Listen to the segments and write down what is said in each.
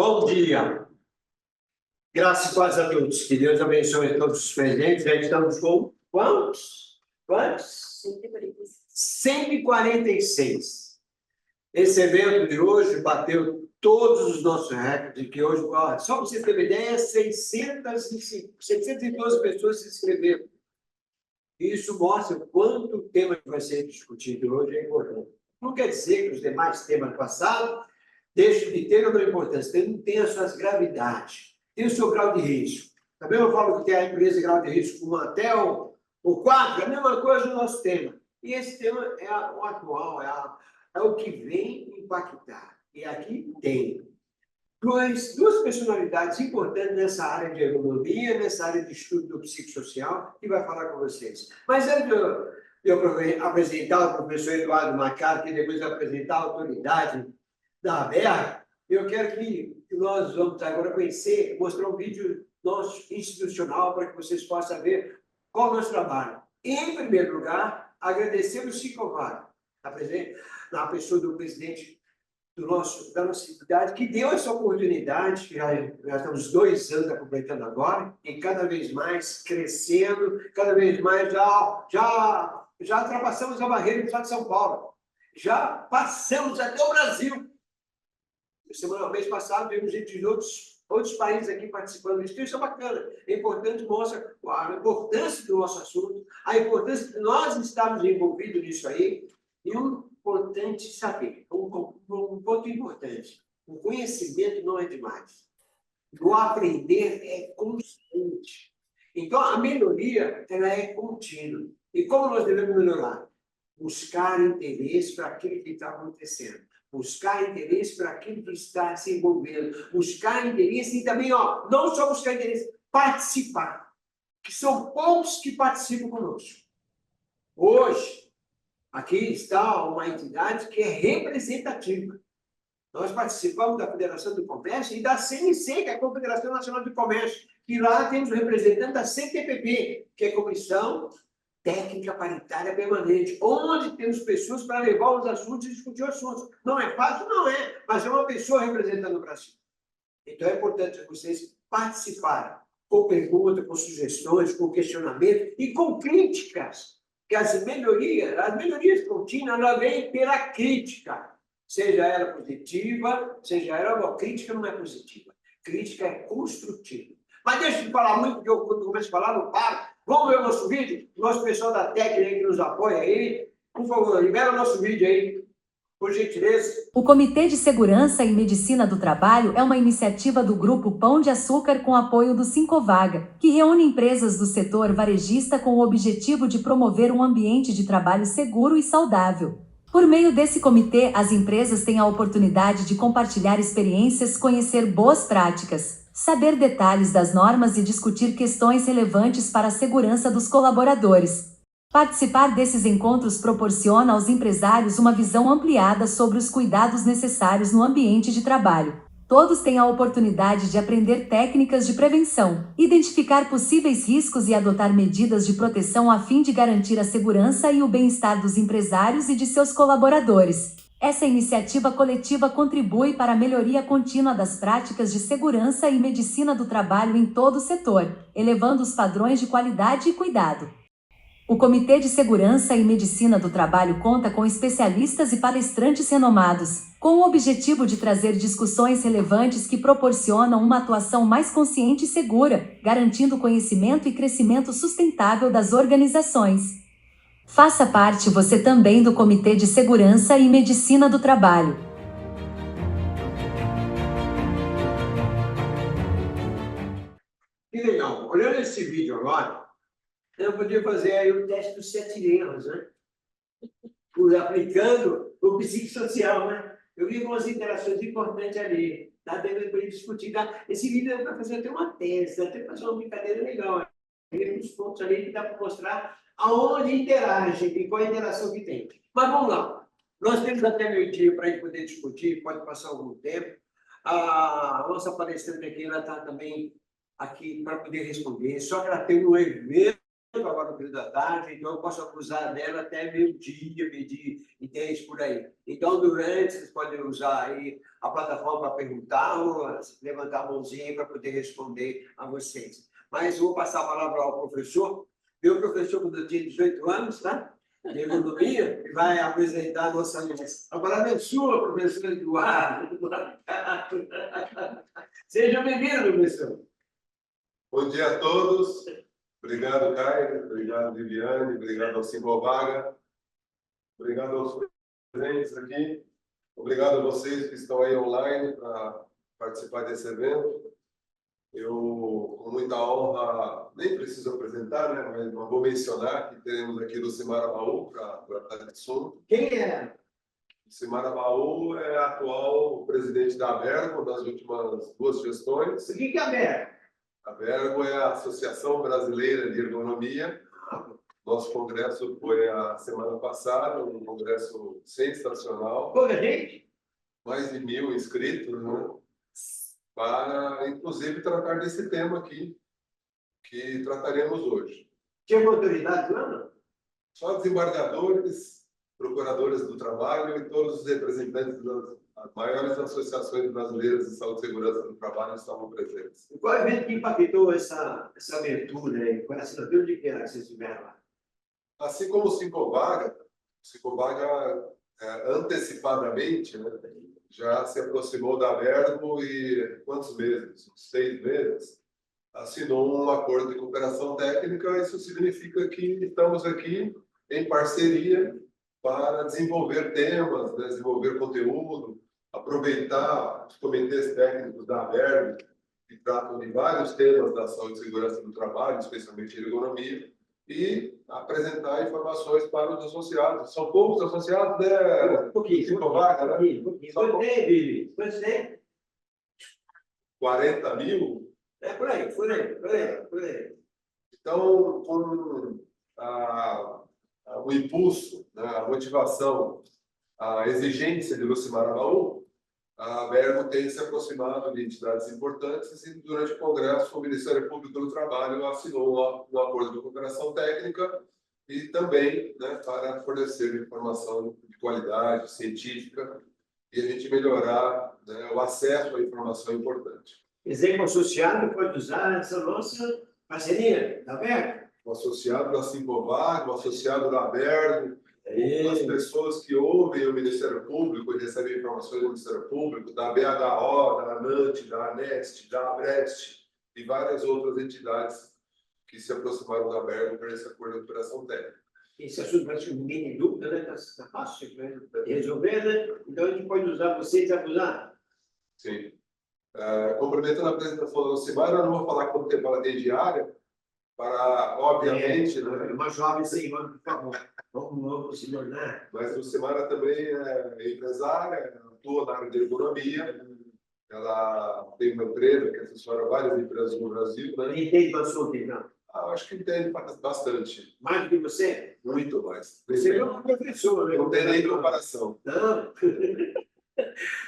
Bom dia. Graças e paz a todos. Que Deus abençoe todos os presentes. Já estamos com quantos? 146. Esse evento de hoje bateu todos os nossos recordes, que hoje, só para vocês terem ideia, 612 pessoas se inscreveram. Isso mostra o quanto o tema que vai ser discutido hoje é importante. Não quer dizer que os demais temas passados deixam de ter uma importância, ele não tem as suas gravidades, tem o seu grau de risco. Também eu falo que tem a empresa grau de risco 1 até o 4, é a mesma coisa no nosso tema. E esse tema é o atual, é o que vem impactar. E aqui tem duas personalidades importantes nessa área de ergonomia, nessa área de estudo do psicossocial, que vai falar com vocês. Mas antes de eu apresentar o professor Eduardo Macaro, que depois vai apresentar a autoridade da ABER, eu quero que nós vamos agora conhecer, mostrar um vídeo nosso institucional para que vocês possam ver qual é o nosso trabalho. Em primeiro lugar, agradecer o Sicovar, na pessoa do presidente da nossa cidade, que deu essa oportunidade, que já estamos 2 anos completando agora, e cada vez mais crescendo, cada vez mais já ultrapassamos a barreira do estado de São Paulo, já passamos até o Brasil. Mês passado, vimos gente de outros países aqui participando disso. Isso é bacana. É importante, mostra a importância do nosso assunto, a importância de nós estarmos envolvidos nisso aí. E importante saber, um ponto importante, o conhecimento não é demais. O aprender é constante. Então, a melhoria ela é contínua. E como nós devemos melhorar? Buscar interesse para aquilo que está acontecendo. Buscar interesse para aquilo que está se envolvendo. Buscar interesse e também, não só buscar interesse, participar. Que são poucos que participam conosco. Hoje, aqui está uma entidade que é representativa. Nós participamos da Federação do Comércio e da CNC, que é a Confederação Nacional do Comércio. E lá temos o representante da CTPP, que é a Comissão Técnica Paritária Permanente, onde temos pessoas para levar os assuntos e discutir os assuntos. Não é fácil? Não é, mas é uma pessoa representando o Brasil. Então é importante que vocês participarem com perguntas, com sugestões, com questionamento e com críticas. Que as melhorias contínuas, ela vem pela crítica. Seja ela positiva, seja ela... Não, crítica não é positiva. Crítica é construtiva. Mas deixa de falar muito, porque eu, quando começo a falar, não paro. Vamos ver o nosso vídeo? O nosso pessoal da técnica que nos apoia aí. Por favor, libera o nosso vídeo aí, por gentileza. O Comitê de Segurança e Medicina do Trabalho é uma iniciativa do Grupo Pão de Açúcar com apoio do Sincovaga, que reúne empresas do setor varejista com o objetivo de promover um ambiente de trabalho seguro e saudável. Por meio desse comitê, as empresas têm a oportunidade de compartilhar experiências, conhecer boas práticas, saber detalhes das normas e discutir questões relevantes para a segurança dos colaboradores. Participar desses encontros proporciona aos empresários uma visão ampliada sobre os cuidados necessários no ambiente de trabalho. Todos têm a oportunidade de aprender técnicas de prevenção, identificar possíveis riscos e adotar medidas de proteção a fim de garantir a segurança e o bem-estar dos empresários e de seus colaboradores. Essa iniciativa coletiva contribui para a melhoria contínua das práticas de segurança e medicina do trabalho em todo o setor, elevando os padrões de qualidade e cuidado. O Comitê de Segurança e Medicina do Trabalho conta com especialistas e palestrantes renomados, com o objetivo de trazer discussões relevantes que proporcionam uma atuação mais consciente e segura, garantindo conhecimento e crescimento sustentável das organizações. Faça parte você também do Comitê de Segurança e Medicina do Trabalho. Que legal. Olhando esse vídeo agora, eu podia fazer aí o teste dos 7 erros, né? Aplicando o psicossocial, né? Eu vi algumas interações importantes ali. Tá tendo para discutir. Tá? Esse vídeo é para fazer até uma tese, até fazer uma brincadeira legal. Tem uns pontos ali que dá para mostrar aonde interage e qual a interação que tem. Mas vamos lá. Nós temos até meio-dia para a gente poder discutir, pode passar algum tempo. A nossa palestrante aqui, ela está também aqui para poder responder, só que ela tem um evento agora período da tarde, então eu posso abusar dela até meio-dia, meio-dia e 10 por aí. Então, durante, vocês podem usar aí a plataforma para perguntar ou levantar a mãozinha para poder responder a vocês. Mas eu vou passar a palavra ao professor. Meu professor, quando eu tinha 18 anos, tá? De economia, que vai apresentar a nossa mesa. A palavra é sua, professor Eduardo. Seja bem-vindo, professor. Bom dia a todos. Obrigado, Caio. Obrigado, Viviane. Obrigado ao Singovaga. Obrigado aos presentes aqui. Obrigado a vocês que estão aí online para participar desse evento. Eu, com muita honra, nem preciso apresentar, né? Mas vou mencionar que teremos aqui Lucimar Abaú para tratar de assunto. Quem é? Lucimar Abaú é atual presidente da Abergo das últimas 2 gestões. O que é aberto? A Abergo é a Associação Brasileira de Ergonomia. Nosso congresso foi a semana passada, um congresso sensacional. Pouca gente? Mais de 1.000 inscritos, né? Para, inclusive, tratar desse tema aqui, que trataremos hoje. Tinha autoridade lá, não? Só desembargadores, procuradores do trabalho e todos os representantes das maiores associações brasileiras de saúde e segurança do trabalho estavam presentes. Qual evento que impactou essa abertura aí? Qual a assinatura de que vocês tiveram lá? Assim como o Singovaga antecipadamente, né, já se aproximou da Abergo e, quantos meses? 6 meses, assinou um acordo de cooperação técnica. Isso significa que estamos aqui em parceria para desenvolver temas, né, desenvolver conteúdo, aproveitar os comitês técnicos da Abergo, que tratam de vários temas da saúde e segurança do trabalho, especialmente ergonomia, e apresentar informações para os associados. São poucos associados, né? Um pouquinho. Singovaga, né? Quanto tem, Bibi? Quantos tem? 40 mil. É por aí. Então, com o impulso, né, a motivação, a exigência de Lucimar Abaú, a Abergo tem se aproximado de entidades importantes e, durante o Congresso, o Ministério Público do Trabalho assinou um acordo de cooperação técnica e também, né, para fornecer informação de qualidade científica e a gente melhorar, né, o acesso à informação importante. Exemplo associado pode usar essa nossa parceria, tá vendo? O associado da Singovaga, o associado da Abergo, as pessoas que ouvem o Ministério Público e recebem informações do Ministério Público, da BHO, da ANANT, da ANEST, da ABREST e várias outras entidades que se aproximaram da Abergo para esse acordo de operação técnica. Esse assunto parece que ninguém tem dúvida, né? Está fácil de resolver, né? Então a gente pode usar vocês e abusar. Sim. Complementando a apresentação da Lucimar, eu não vou falar quanto tempo ela tem diária, para, obviamente, né? Uma jovem sem nome, por favor. Vamos se tornar. Mas a Lucimara também é empresária, atua na área de ergonomia. Ela tem uma empresa que assessora várias empresas no Brasil, né? Entende do assunto, então? Acho que entende bastante. Mais do que você? Muito mais. Você é um professor, né? Não tem nem comparação. Não.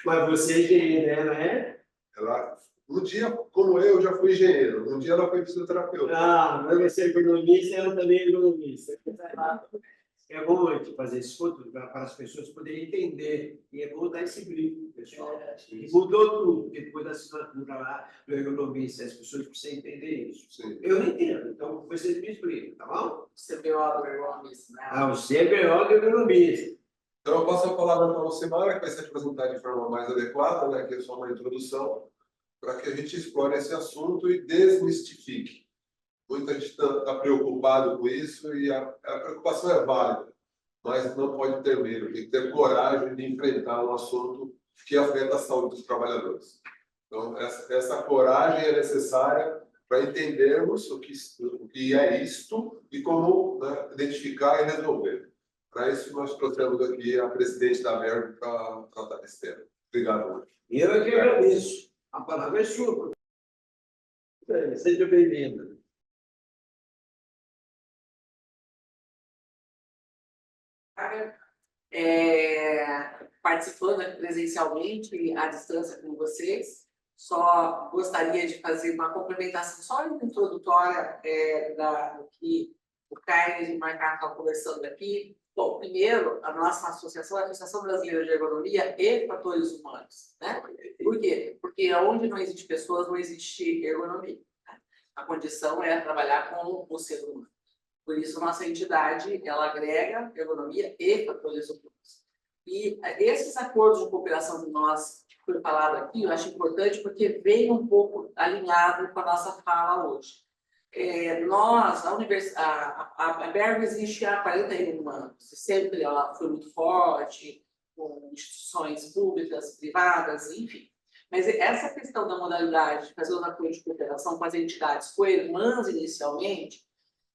Mas você, engenheiro, ela é? Ela, um dia, como eu, já fui engenheiro. Um dia ela foi fisioterapeuta. Ah, mas você é economista, ela também é economista. É bom a gente fazer esse ponto para as pessoas poderem entender. E é bom dar esse brilho, pessoal. E mudou tudo, porque depois da assinatura lá do economista, as pessoas precisam entender isso. Sim. Eu não entendo, então vocês me explicam, tá bom? CBO do economista, né? Ah, o CBO do economista. Então, eu passo a palavra para a Lucimara, que vai se apresentar de forma mais adequada, né, que é só uma introdução, para que a gente explore esse assunto e desmistifique. Muita gente está preocupado com isso e a preocupação é válida, mas não pode ter medo, tem que ter coragem de enfrentar um assunto que afeta a saúde dos trabalhadores. Então, essa coragem é necessária para entendermos o que é isto e como, né, identificar e resolver. Para isso, nós trouxemos aqui a presidente da Abergo para tratar desse tema. Obrigado. E eu é que agradeço. A palavra é sua. Seja bem-vindo. Participando presencialmente à distância com vocês. Só gostaria de fazer uma complementação só introdutória do que o Caio e o Marcado estão conversando aqui. Bom, primeiro, a nossa associação é a Associação Brasileira de Ergonomia e Fatores Humanos, né? Por quê? Porque onde não existe pessoas, não existe ergonomia, né? A condição é trabalhar com o ser humano. Por isso, nossa entidade, ela agrega ergonomia e fatores humanos. E esses acordos de cooperação de nós, que foi falado aqui, eu acho importante porque vem um pouco alinhado com a nossa fala hoje. Nós, a Bergo existe há 41 anos, sempre ela foi muito forte, com instituições públicas, privadas, enfim. Mas essa questão da modalidade de fazer os acordos de cooperação com as entidades co-irmãs inicialmente,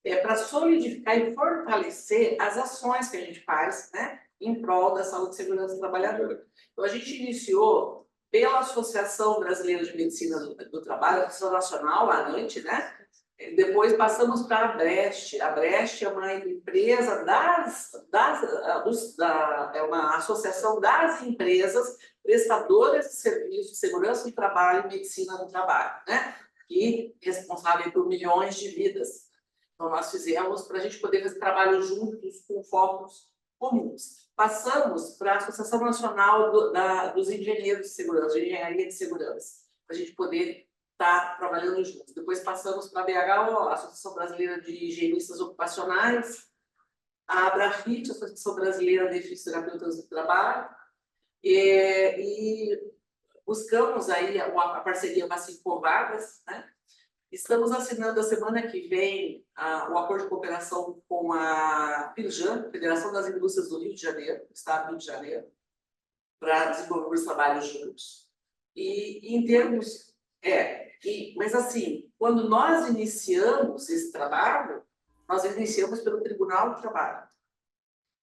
é para solidificar e fortalecer as ações que a gente faz, né, em prol da saúde e segurança do trabalhador. Então, a gente iniciou pela Associação Brasileira de Medicina do Trabalho, a Associação Nacional, a ANANT, né? Depois passamos para a Brecht. A Brecht é uma empresa é uma associação das empresas prestadoras de serviços de segurança do trabalho e medicina do trabalho, né? E responsável por milhões de vidas. Então, nós fizemos para a gente poder fazer trabalho juntos com focos comuns. Passamos para a Associação Nacional dos Engenheiros de Segurança, de Engenharia de Segurança, para a gente poder estar trabalhando juntos. Depois passamos para a BHO, a Associação Brasileira de Higienistas Ocupacionais, a ABRAFIT, a Associação Brasileira de Fisioterapeutas do Trabalho, e buscamos aí a parceria com a Cinco Vagas, né? Estamos assinando a semana que vem o acordo de cooperação com a FIRJAN, Federação das Indústrias do Rio de Janeiro, Estado do Rio de Janeiro, para desenvolver os trabalhos juntos. E em termos... mas assim, quando nós iniciamos esse trabalho, nós iniciamos pelo Tribunal do Trabalho.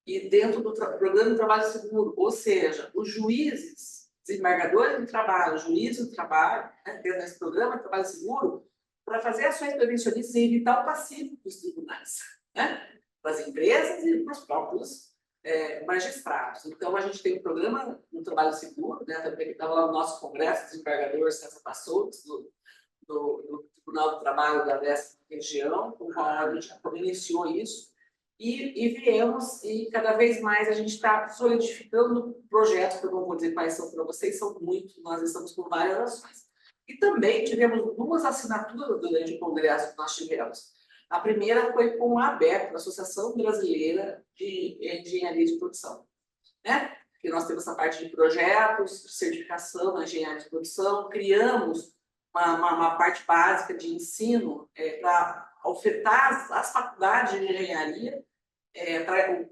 E dentro do Programa de Trabalho Seguro, ou seja, os juízes, desembargadores do trabalho, juízes do trabalho, né, dentro desse Programa de Trabalho Seguro, para fazer ações prevencionistas e evitar o passivo dos tribunais, né? Para as empresas e para os próprios magistrados. Então, a gente tem um programa no trabalho seguro, né? Também que estava lá no nosso congresso, desembargador César Passos, do Tribunal do Trabalho da 10ª região, com a qual a gente iniciou isso, e viemos, e cada vez mais a gente está solidificando projetos, que eu não vou dizer quais são para vocês, são muitos, nós estamos com várias ações. E também tivemos 2 assinaturas durante o congresso que nós tivemos. A primeira foi com a ABEP, a Associação Brasileira de Engenharia de Produção, né? Que nós temos essa parte de projetos, de certificação na engenharia de produção, criamos uma parte básica de ensino para ofertar às faculdades de engenharia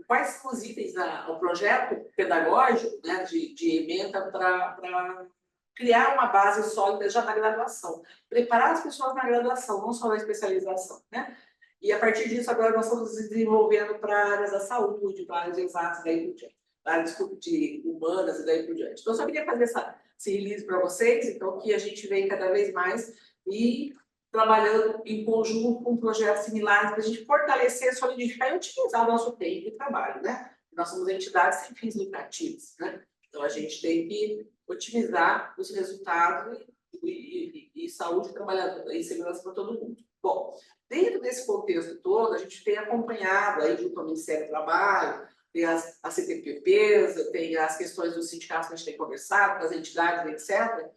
quais são os itens do projeto pedagógico, né, de ementa para criar uma base sólida já na graduação, preparar as pessoas na graduação, não só na especialização, né? E a partir disso, agora nós estamos desenvolvendo para áreas da saúde, para áreas de exatas, daí por diante, para áreas de humanas e daí por diante. Então, eu só queria fazer esse release para vocês, então, que a gente vem cada vez mais e trabalhando em conjunto com projetos similares para a gente fortalecer, solidificar e otimizar o nosso tempo de trabalho, né? Nós somos entidades sem fins lucrativos, né? Então, a gente tem que otimizar os resultados e saúde do trabalhador e segurança para todo mundo. Bom, dentro desse contexto todo, a gente tem acompanhado aí junto ao Ministério do Trabalho, tem as CTPPs, tem as questões dos sindicatos que a gente tem conversado, com as entidades, etc.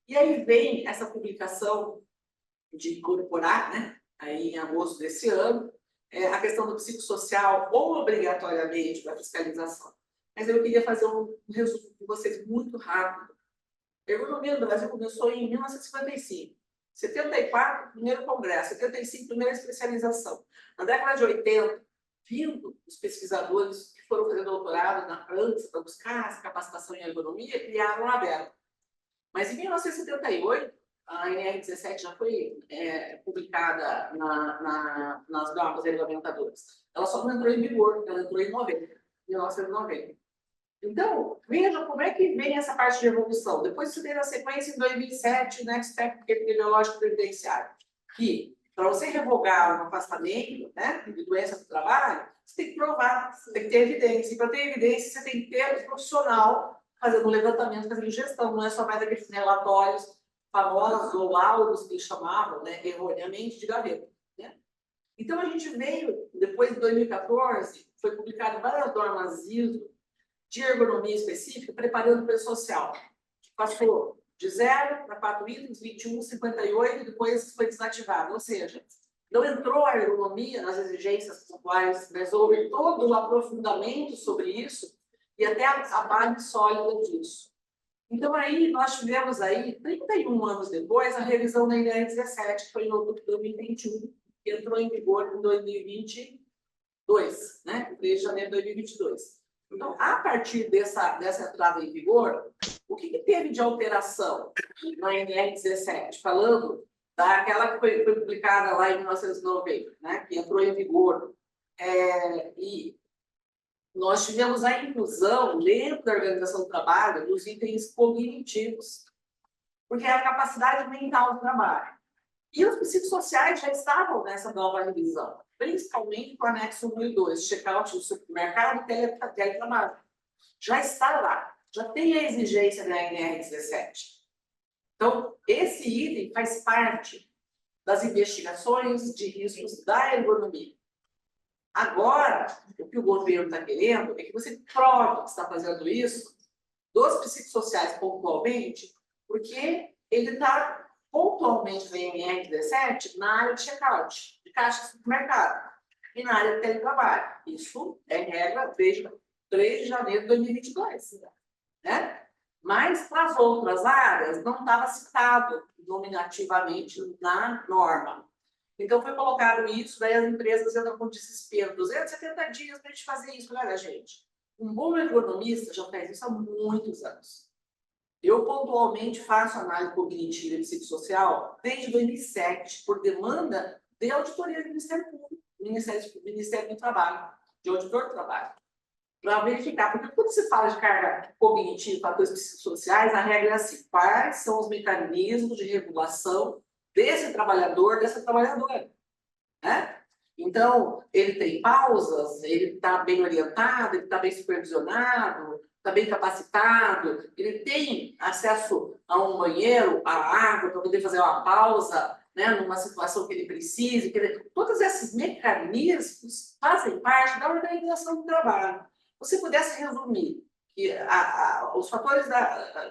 E aí vem essa publicação de incorporar, né, aí em agosto desse ano, a questão do psicossocial obrigatoriamente para fiscalização. Mas eu queria fazer um resumo com vocês muito rápido. A ergonomia no Brasil começou em 1955. 74, primeiro congresso. 75, primeira especialização. Na década de 80, vindo os pesquisadores que foram fazer doutorado na França para buscar essa capacitação em ergonomia, criaram a ABEP. Mas em 1978, a NR17 já foi publicada nas normas regulamentadoras. Ela só não entrou em vigor, ela entrou em 1990. Então, veja como é que vem essa parte de evolução. Depois você teve a sequência em 2007, o Next Step Epidemiológico Previdenciário, que, para você revogar um afastamento, né, de doença do trabalho, você tem que provar, você tem que ter evidência. E para ter evidência, você tem que ter um profissional fazendo um levantamento, fazendo gestão. Não é só mais aqueles relatórios famosos ou laudos que eles chamavam, né, erroneamente, de gaveta, né? Então, a gente veio, depois de 2014, foi publicado várias normas ISO de ergonomia específica, preparando o preço social, que passou de 0 para 4 itens, 21, 58, e depois foi desativado. Ou seja, não entrou a ergonomia nas exigências pontuais, mas houve todo o aprofundamento sobre isso e até a base sólida disso. Então, aí, nós tivemos aí, 31 anos depois, a revisão da NR 17, que foi em outubro de 2021, que entrou em vigor em 2022, né? 3 de janeiro de 2022. Então, a partir dessa entrada em vigor, o que teve de alteração na NR 17? Falando daquela que foi publicada lá em 1990, né? Que entrou em vigor. E nós tivemos a inclusão, dentro da organização do trabalho, dos itens cognitivos, porque é a capacidade mental do trabalho. E os psicossociais já estavam nessa nova revisão, principalmente com o anexo 1 e 2, check-out do supermercado e teletrabalho. Já está lá, já tem a exigência da NR 17. Então, esse item faz parte das investigações de riscos da ergonomia. Agora, o que o governo está querendo é que você prove que está fazendo isso dos psicossociais pontualmente, porque ele está pontualmente na NR 17 na área de check-out, de caixa de supermercado, e na área de teletrabalho. Isso é regra desde 3 de janeiro de 2022. Né? Mas, para as outras áreas, não estava citado nominativamente na norma. Então, foi colocado isso, daí as empresas entram com desespero, 270 dias para a gente fazer isso. Olha, gente, um bom ergonomista já faz isso há muitos anos. Eu, pontualmente, faço análise cognitiva e psicossocial desde 2007, por demanda de auditoria do Ministério Público, Ministério do Trabalho, de auditor do trabalho, para verificar. Porque quando se fala de carga cognitiva, fatores psicossociais, a regra é assim: quais são os mecanismos de regulação desse trabalhador, dessa trabalhadora, né? Então, ele tem pausas, ele está bem orientado, ele está bem supervisionado, está bem capacitado, ele tem acesso a um banheiro, a água, para poder fazer uma pausa, né, numa situação que ele precise. Todos esses mecanismos fazem parte da organização do trabalho. Se você pudesse resumir que os fatores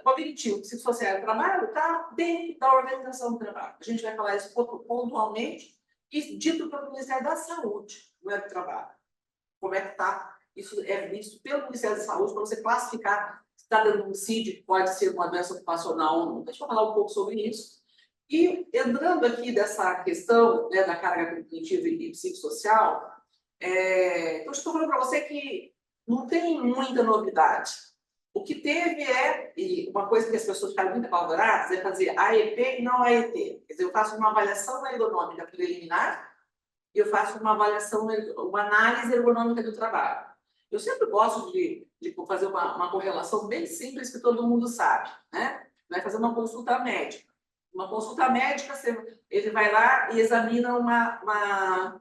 cognitivos, psicossociais do trabalho está dentro da organização do trabalho. A gente vai falar isso pontualmente e dito pelo Ministério da Saúde, não é do Trabalho. Como é que está? Isso é visto pelo Ministério da Saúde para você classificar se está dando um CID, que pode ser uma doença ocupacional ou não. Deixa eu falar um pouco sobre isso. E entrando aqui dessa questão, né, da carga cognitiva e psicossocial, então estou falando para você que não tem muita novidade. O que teve e uma coisa que as pessoas ficam muito apavoradas, é fazer AEP e não AET. Quer dizer, eu faço uma avaliação ergonômica preliminar e eu faço uma análise ergonômica do trabalho. Eu sempre gosto de fazer uma correlação bem simples que todo mundo sabe, né? Vai fazer uma consulta médica. Uma consulta médica, ele vai lá e examina uma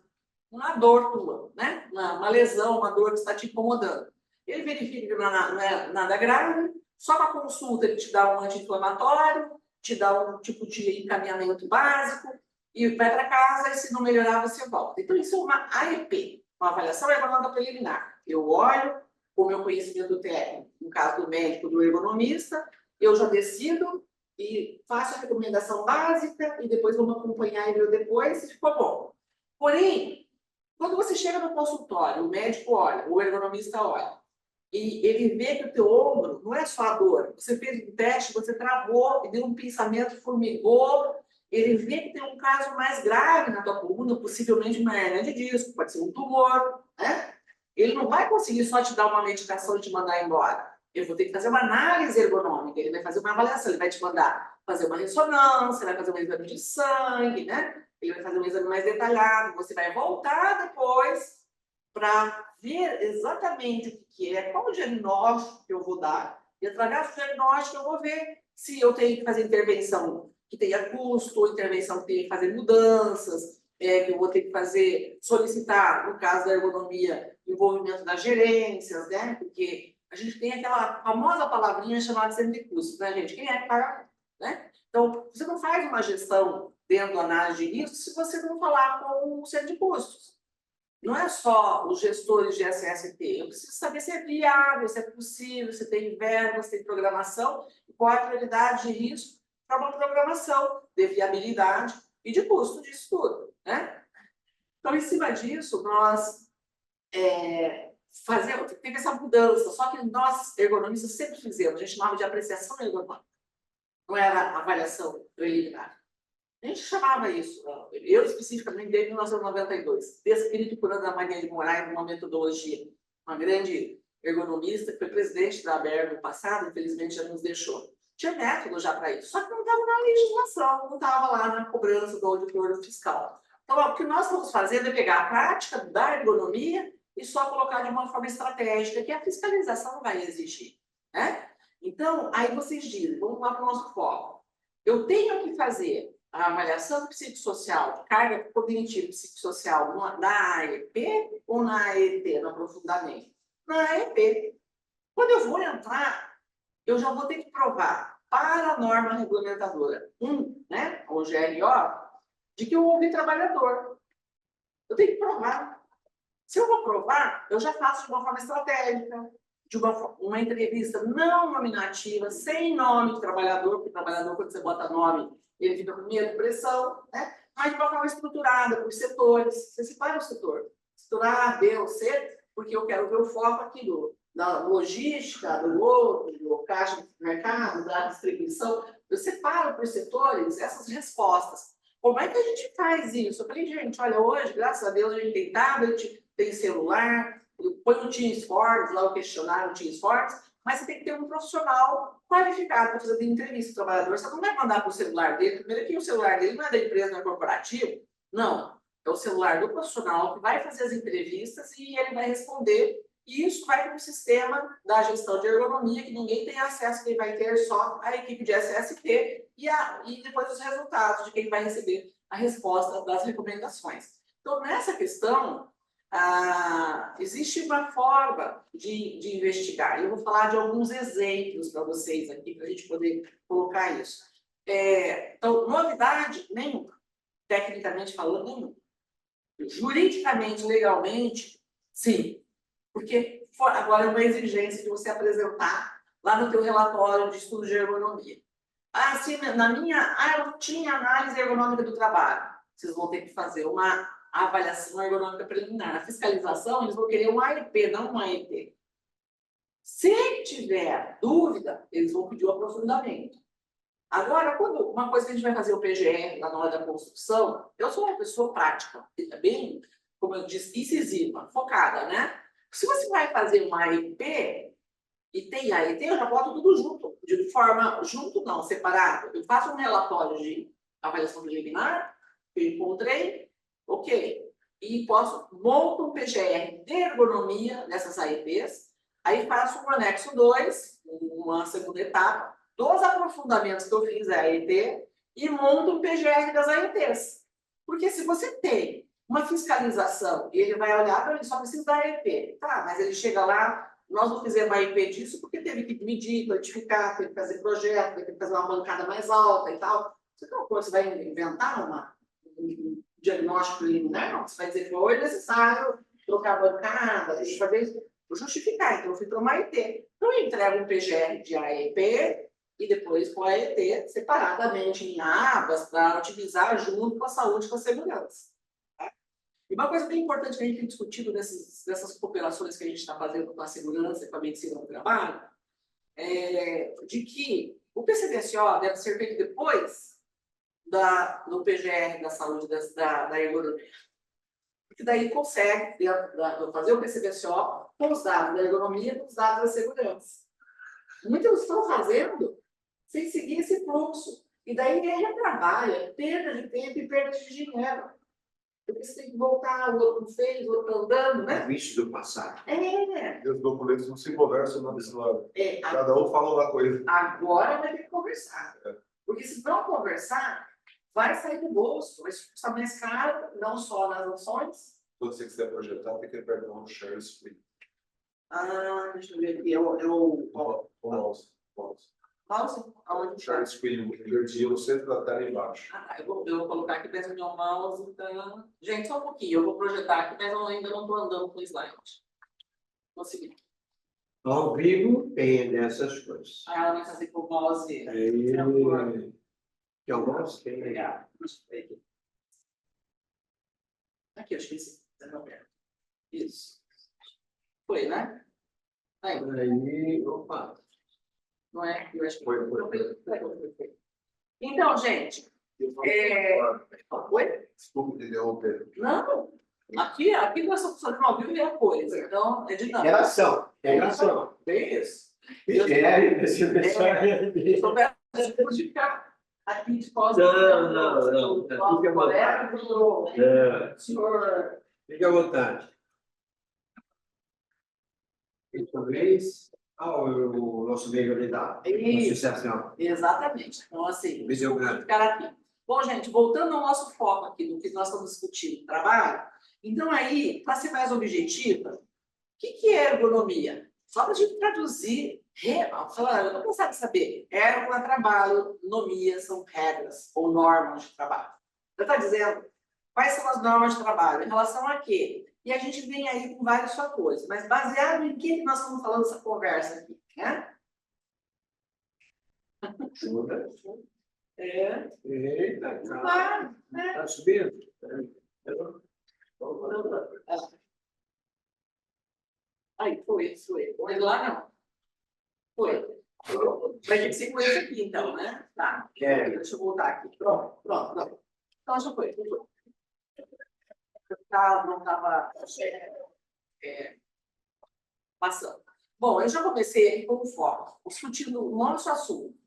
dor tua, né? Uma lesão, uma dor que está te incomodando. Ele verifica que não é nada grave, só na consulta ele te dá um anti-inflamatório, te dá um tipo de encaminhamento básico e vai para casa, e se não melhorar, você volta. Então, isso é uma AEP, uma avaliação ergonômica preliminar. Eu olho com o meu conhecimento técnico, no caso do médico, do ergonomista, eu já decido e faço a recomendação básica e depois vamos acompanhar ele depois se ficou bom. Porém, quando você chega no consultório, o médico olha, o ergonomista olha, e ele vê que o teu ombro não é só a dor. Você fez um teste, você travou, e deu um pinçamento, formigou. Ele vê que tem um caso mais grave na tua coluna, possivelmente uma hernia de disco, pode ser um tumor, né? Ele não vai conseguir só te dar uma medicação e te mandar embora. Eu vou ter que fazer uma análise ergonômica, ele vai fazer uma avaliação, ele vai te mandar fazer uma ressonância, vai fazer um exame de sangue, né? Ele vai fazer um exame mais detalhado, você vai voltar depois para ver exatamente o que é, qual o diagnóstico que eu vou dar, e através do diagnóstico eu vou ver se eu tenho que fazer intervenção que tenha custo, ou intervenção que tenha que fazer mudanças, que eu vou ter que solicitar, no caso da ergonomia, envolvimento das gerências, né? Porque a gente tem aquela famosa palavrinha chamada de custo, né, gente? Quem é que paga, né? Então, você não faz uma gestão dentro da análise de risco se você não falar com o centro de custos. Não é só os gestores de SST. Eu preciso saber se é viável, se é possível, se tem verba, se tem programação, e qual é a prioridade de risco para uma programação de viabilidade e de custo disso tudo, né? Então, em cima disso, nós teve essa mudança, só que nós, ergonomistas, sempre fizemos, a gente chamava de apreciação ergonômica, não era avaliação preliminar. A gente chamava isso, eu especificamente, desde 1992, descrito por Ana Maria de Moraes, numa metodologia, uma grande ergonomista, que foi presidente da ABER no passado, infelizmente já nos deixou. Tinha método já para isso, só que não estava na legislação, não estava lá na cobrança do auditor fiscal. Então, o que nós estamos fazendo é pegar a prática da ergonomia e só colocar de uma forma estratégica, que a fiscalização vai exigir, né? Então, aí vocês dizem, vamos lá para o nosso foco. Eu tenho que fazer a avaliação psicossocial, carga cognitiva psicossocial na AEP ou na AET, no aprofundamento? Na AEP. Quando eu vou entrar, eu já vou ter que provar para a norma regulamentadora, né, ou GRO, de que eu ouvi trabalhador. Eu tenho que provar. Se eu vou provar, eu já faço de uma forma estratégica, de uma entrevista não nominativa, sem nome de trabalhador, porque o trabalhador, quando você bota nome, ele fica com medo, pressão, né? Mas de uma forma estruturada, por setores. Você separa o setor. Setor A, B ou C, porque eu quero ver o foco aqui da logística, do outro, do caixa de mercado, da distribuição. Eu separo por setores essas respostas. Como é que a gente faz isso? Eu falei, gente, olha, hoje, graças a Deus, a gente tem tablet, tem celular, põe o Teams Forms, lá o questionário, o Teams Forms, mas você tem que ter um profissional qualificado para fazer entrevista com o trabalhador. Você não vai mandar para o celular dele. Primeiro que o celular dele não é da empresa, não é corporativo. Não. É o celular do profissional que vai fazer as entrevistas e ele vai responder. E isso vai para o sistema da gestão de ergonomia, que ninguém tem acesso, quem vai ter só a equipe de SST e depois os resultados de quem vai receber a resposta das recomendações. Então, nessa questão, existe uma forma de investigar. Eu vou falar de alguns exemplos para vocês aqui, para a gente poder colocar isso. Então, novidade nenhuma. Tecnicamente falando, nenhuma. Juridicamente, legalmente, sim. Porque agora é uma exigência de você apresentar lá no teu relatório de estudo de ergonomia. Sim, eu não tinha análise ergonômica do trabalho. Vocês vão ter que fazer uma avaliação ergonômica preliminar. Na fiscalização, eles vão querer um AEP, não um AEP. Se tiver dúvida, eles vão pedir o aprofundamento. Agora, uma coisa que a gente vai fazer o PGR lá na hora da construção, eu sou uma pessoa prática, bem, como eu disse, incisiva, focada, né? Se você vai fazer uma AEP e tem AET, eu já boto tudo junto, de forma, junto não, separado. Eu faço um relatório de avaliação preliminar, que eu encontrei, ok. E monto um PGR de ergonomia nessas AEPs, aí faço um anexo 2, uma segunda etapa, dos aprofundamentos que eu fiz da AET, e monto um PGR das AETs. Porque se você tem uma fiscalização e ele vai olhar, ele só precisa da AEP. Tá, mas ele chega lá, nós não fizemos a AEP disso porque teve que medir, quantificar, teve que fazer projeto, teve que fazer uma bancada mais alta e tal. Você vai inventar um diagnóstico preliminar? Não, você vai dizer que foi necessário trocar a bancada, justificar. Então, eu fui para uma AET. Então, eu entrego um PGR de AEP e depois com a AET separadamente em abas para utilizar junto com a saúde e com a segurança. E uma coisa bem importante que a gente tem discutido nessas cooperações que a gente está fazendo com a segurança e com a medicina do trabalho, é de que o PCDSO deve ser feito depois do PGR da saúde da ergonomia. Porque daí consegue fazer o PCDSO com os dados da ergonomia e com os dados da segurança. Muitos estão fazendo sem seguir esse fluxo. E daí ninguém retrabalha, perda de tempo e perda de dinheiro. Porque você tem que voltar, o outro não fez, o outro andando, né? É vício do passado. E os documentos não se conversam desse lado. Cada um fala uma coisa. Agora vai ter que conversar. Porque se não conversar, vai sair do bolso, vai custar mais caro, não só nas ações. Quando você quiser projetar, tem que apertar um share split. Deixa eu ver aqui. Mouse. Mouse? Aonde está? Charles Quinn, verdinho no centro da tela embaixo. Ah, tá. Eu vou colocar aqui perto do meu mouse, então... Gente, só um pouquinho. Eu vou projetar aqui, mas eu ainda não estou andando com o slide. Consegui. Ao vivo tem dessas coisas. Aí ela vai fazer com o mouse. Aí, que é o nosso, tem Pegar. Aqui, eu esqueci. Isso. Foi, né? Aí, Aí, opa. não é? Eu acho que Foi. foi. Então, gente. Oi? Desculpa te interromper. Não. Aqui nós estamos fazendo ao vivo e a coisa. Então, é dinâmico. Relação. É isso. Esse pessoal Estou vendo de ficar aqui de costas. Não. Fique à vontade. Senhor. Fique à vontade. Talvez o nosso meio ali da associação. Exatamente. Então, assim, Viseu Grande. ficar aqui. Bom, gente, voltando ao nosso foco aqui, do que nós estamos discutindo, trabalho. Então, aí, para ser mais objetiva, o que é ergonomia? Só para a gente traduzir, eu não consigo saber. Ergo é trabalho, nomia são regras ou normas de trabalho. Eu estou dizendo quais são as normas de trabalho, em relação a quê? E a gente vem aí com vários fatores, mas baseado em que nós estamos falando essa conversa aqui, né? Ajuda. Eita, Claro. né? Está subindo? Aí, foi. Mas lá não. Foi. Vai ter que ser com esse aqui, então, né? Tá. Deixa eu voltar aqui. Pronto. Então, já foi. Não estava passando. Bom, eu já comecei aqui com foco, discutindo o nosso assunto.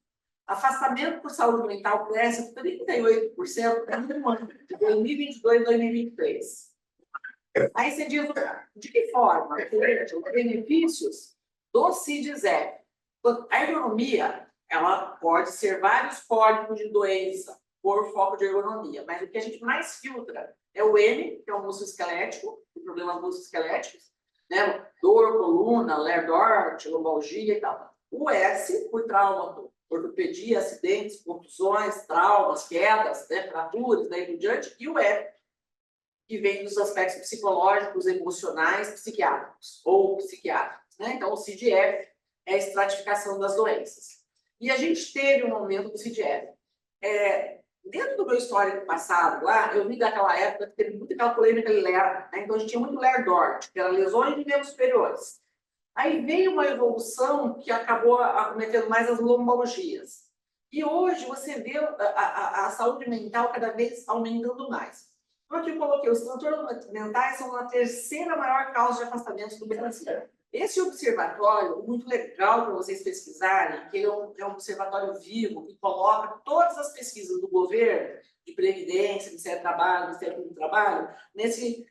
Afastamento por saúde mental cresce 38% no ano de 2022 e 2023. Aí você diz, de que forma? Os benefícios do CIDES-EF. A ergonomia, ela pode ser vários códigos de doença por foco de ergonomia, mas o que a gente mais filtra é o M, que é o músculo esquelético, o problema musculoesqueléticos, né? Dor, coluna, lerdor, lombalgia e tal. O S, por trauma, ortopedia, acidentes, contusões, traumas, quedas, né? Fraturas, daí por diante. E o F, que vem dos aspectos psicológicos, emocionais, psiquiátricos ou psiquiátricos, né? Então, o CID-F é a estratificação das doenças. E a gente teve um aumento do CID-F. Dentro do meu histórico passado lá, eu vi daquela época que teve muita aquela polêmica LER, né? Então a gente tinha muito LER-DORT, que era lesões de membros superiores. Aí veio uma evolução que acabou acometendo mais as lombalgias. E hoje você vê a saúde mental cada vez aumentando mais. Então aqui eu coloquei, os transtornos mentais são a terceira maior causa de afastamentos do Brasil. Esse observatório, muito legal para vocês pesquisarem, que ele é um observatório vivo, que coloca todas as pesquisas do governo, de Previdência, Ministério do Trabalho, Ministério Público do Trabalho, nesse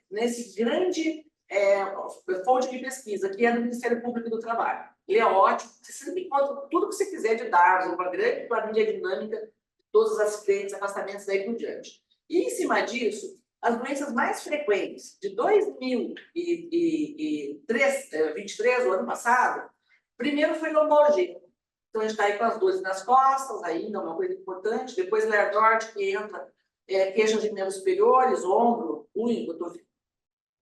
grande fonte de pesquisa, que é do Ministério Público do Trabalho. Ele é ótimo, você sempre encontra tudo que você quiser de dados, uma grande planilha dinâmica de todos os acidentes, afastamentos, daí por diante. E em cima disso, as doenças mais frequentes de 2023, o ano passado, primeiro foi lombalgia. Então, a gente está aí com as dores nas costas, ainda uma coisa importante. Depois, lerdort, que entra queixas de membros superiores, ombro, punho, cotovelo.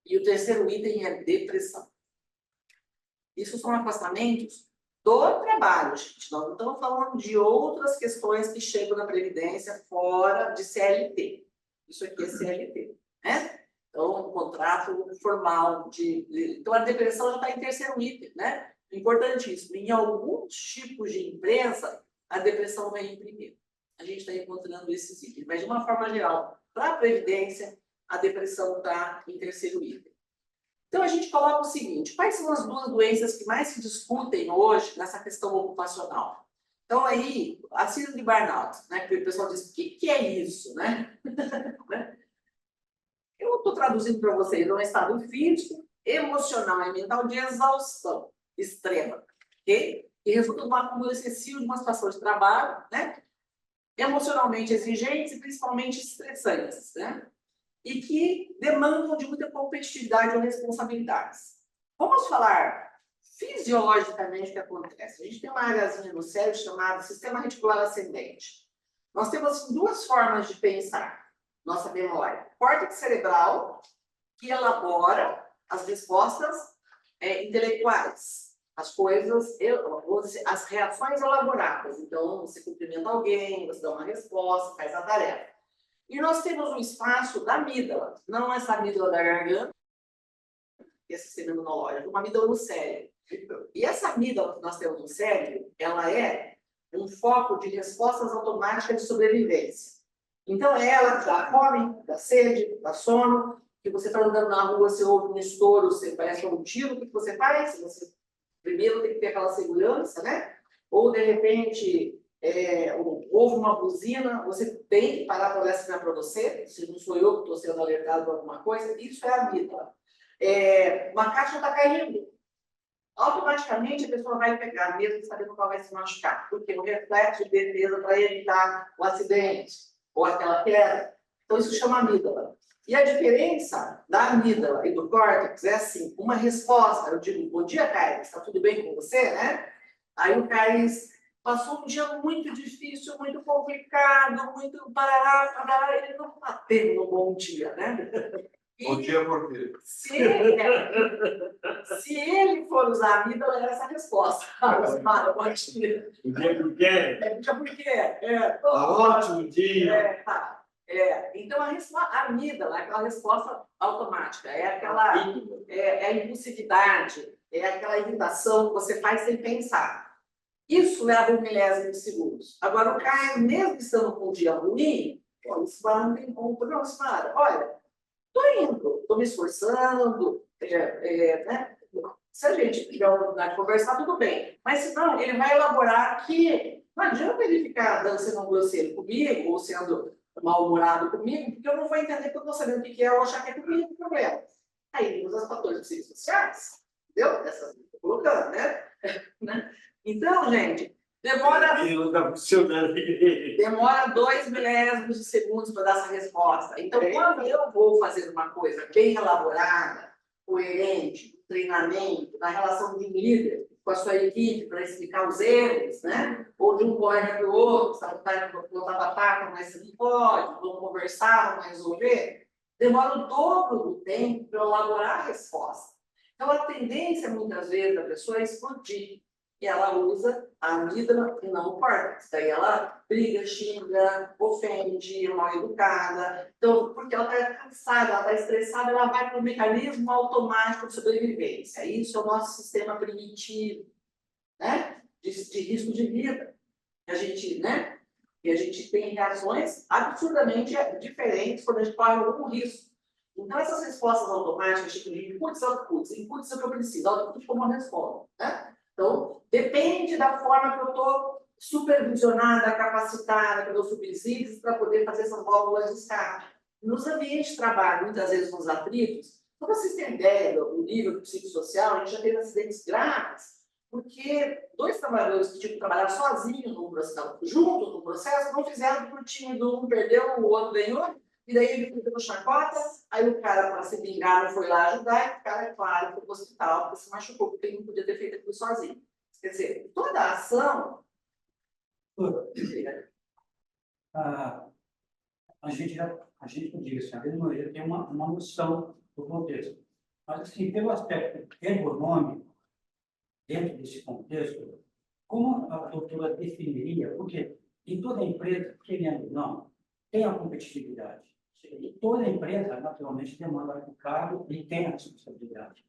E o terceiro item é depressão. Isso são afastamentos do trabalho, gente. Nós não estamos falando de outras questões que chegam na Previdência fora de CLT. Isso aqui é CLT, né? Então, um contrato formal Então, a depressão já está em terceiro item, né? Importantíssimo. Em alguns tipos de empresa, a depressão vem em primeiro. A gente está encontrando esses itens. Mas, de uma forma geral, para a Previdência, a depressão está em terceiro item. Então, a gente coloca o seguinte, quais são as duas doenças que mais se discutem hoje nessa questão ocupacional? Então, aí, a síndrome de burnout, né? Que o pessoal diz, o que é isso, né? Eu estou traduzindo para vocês, é um estado físico, emocional e mental de exaustão extrema, ok? Que resulta de um acúmulo excessivo de uma situação de trabalho, né? Emocionalmente exigentes e principalmente estressantes, né? E que demandam de muita competitividade ou responsabilidades. Vamos falar fisiologicamente o que acontece. A gente tem uma areazinha no cérebro chamada sistema reticular ascendente. Nós temos assim, duas formas de pensar nossa memória. Córtex cerebral, que elabora as respostas intelectuais, as coisas, as reações elaboradas. Então, você cumprimenta alguém, você dá uma resposta, faz a tarefa. E nós temos um espaço da amígdala, não essa amígdala da garganta, esse sistema imunológico, uma amígdala no cérebro. E essa amígdala que nós temos no cérebro, ela é um foco de respostas automáticas de sobrevivência. Então, é ela que dá fome, dá sede, dá sono, que você está andando na rua, você ouve um estouro, você parece um tiro, o que você faz? Você primeiro tem que ter aquela segurança, né? Ou, de repente, houve uma buzina, você tem que parar para olhar se não é para você, se não sou eu que estou sendo alertado por alguma coisa, isso é a amígdala. Uma caixa está caindo. Automaticamente a pessoa vai pegar, mesmo sabendo que ela vai se machucar, porque o reflexo de defesa para evitar o acidente ou aquela queda. Então, isso chama amígdala. E a diferença da amígdala e do córtex é assim, uma resposta, eu digo, bom dia, Carlos, está tudo bem com você, né? Aí o Carlos passou um dia muito difícil, muito complicado, muito parará, ele não está tendo um bom dia, né? Bom dia, por quê? Se ele for usar a amígdala, é essa a resposta. Bom dia. O dia por quê? Por quê? Ótimo dia. Tá. Então, a amígdala é aquela resposta automática, é a impulsividade, é aquela irritação que você faz sem pensar. Isso leva 1 milésimo de segundos. Agora, o Caio, mesmo estando com um dia ruim, isso não tem como. Não, para. Olha, estou indo, estou me esforçando, né? Se a gente tiver a oportunidade de conversar, tudo bem. Mas, se não, ele vai elaborar que não adianta ele ficar sendo grosseiro comigo ou sendo mal-humorado comigo, porque eu não vou entender que eu não estou sabendo o que é ou achar que é comigo o problema. Aí ele usa os fatores psicossociais, entendeu? Essas que eu estou colocando, né? Então, gente, demora 2 milésimos de segundos para dar essa resposta. Então, quando eu vou fazer uma coisa bem elaborada, coerente, treinamento, na relação de um líder com a sua equipe para explicar os erros, né? Ou de um colega para o outro, sabe, botar batata, mas você não pode, vamos conversar, vamos resolver, demora o dobro do tempo para elaborar a resposta. Então, a tendência, muitas vezes, da pessoa é explodir. E ela usa a amígdala e não o córtex. Daí ela briga, xinga, ofende, é mal educada. Então, porque ela está cansada, ela está estressada, ela vai para o mecanismo automático de sobrevivência. Isso é o nosso sistema primitivo, né? De risco de vida. A gente, né? E a gente tem reações absurdamente diferentes quando a gente corre algum risco. Então, essas respostas automáticas, tipo de inputs, outputs. Inputs é o que eu preciso, outputs como eu respondo, né? Então, depende da forma que eu estou supervisionada, capacitada, que eu dou subsídios para poder fazer essas válvulas de escape. Nos ambientes de trabalho, muitas vezes nos atritos, para vocês terem ideia do nível psicossocial, a gente já teve acidentes graves, porque 2 trabalhadores que tinham que trabalhar sozinhos no processo, juntos no processo, não fizeram porque o time do um perdeu, o outro ganhou, e daí ele deu chacota, aí o cara, para se vingar, não foi lá ajudar, e o cara, é claro, foi para o hospital, porque se machucou, porque ele não podia ter feito aquilo sozinho. Quer dizer, toda a ação... A gente, como diz, a maioria tem uma noção do contexto. Mas, assim, pelo aspecto ergonômico, dentro desse contexto, como a doutora definiria? Porque em toda empresa, querendo ou não, tem a competitividade. E toda empresa, naturalmente, demanda o cargo e tem a responsabilidade.